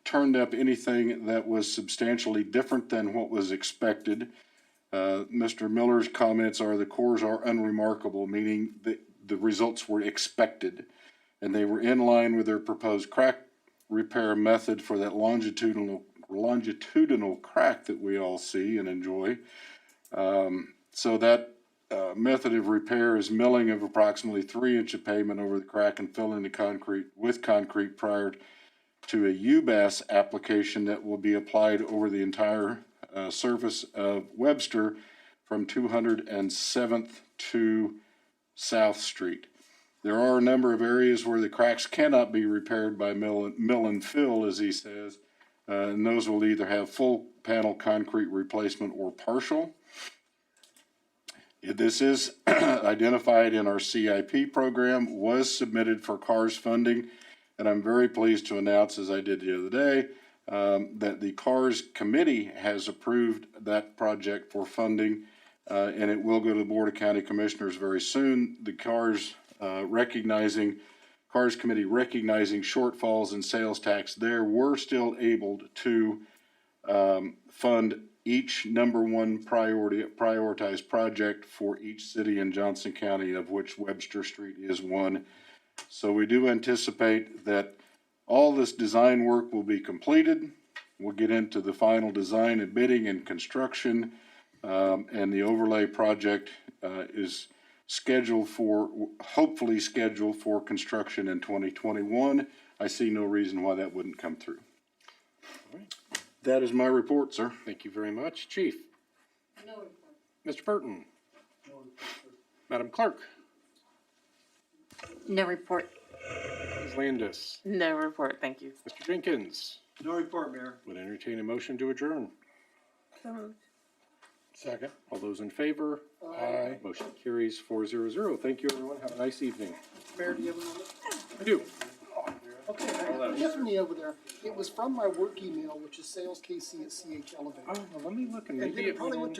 turned up anything that was substantially different than what was expected. Mr. Miller's comments are the cores are unremarkable, meaning that the results were expected, and they were in line with their proposed crack repair method for that longitudinal crack that we all see and enjoy. So that method of repair is milling of approximately 3-inch of pavement over the crack and filling the concrete with concrete prior to a UBAS application that will be applied over the entire surface of Webster from 207th to South Street. There are a number of areas where the cracks cannot be repaired by mill and fill, as he says, and those will either have full panel concrete replacement or partial. This is identified in our CIP program, was submitted for CARS funding, and I'm very pleased to announce, as I did the other day, that the CARS committee has approved that project for funding, and it will go to the Board of County Commissioners very soon. The CARS committee recognizing shortfalls in sales tax there, we're still able to fund each number one prioritized project for each city in Johnson County, of which Webster Street is one. So we do anticipate that all this design work will be completed. We'll get into the final design and bidding and construction, and the overlay project is hopefully scheduled for construction in 2021. I see no reason why that wouldn't come through. All right. That is my report, sir. Thank you very much. Chief? No report. Mr. Burton? No report, sir. Madam Clerk? No report. Ms. Landis? No report, thank you. Mr. Jenkins? No report, Mayor. Would entertain a motion to adjourn. So moved. Second. All those in favor? Aye. Motion carries 4-0-0. Thank you, everyone. Have a nice evening. Mayor, do you have a moment? I do. Okay, Tiffany over there, it was from my work email, which is saleskc@ch elevator. Oh, well, let me look and And then maybe it probably went to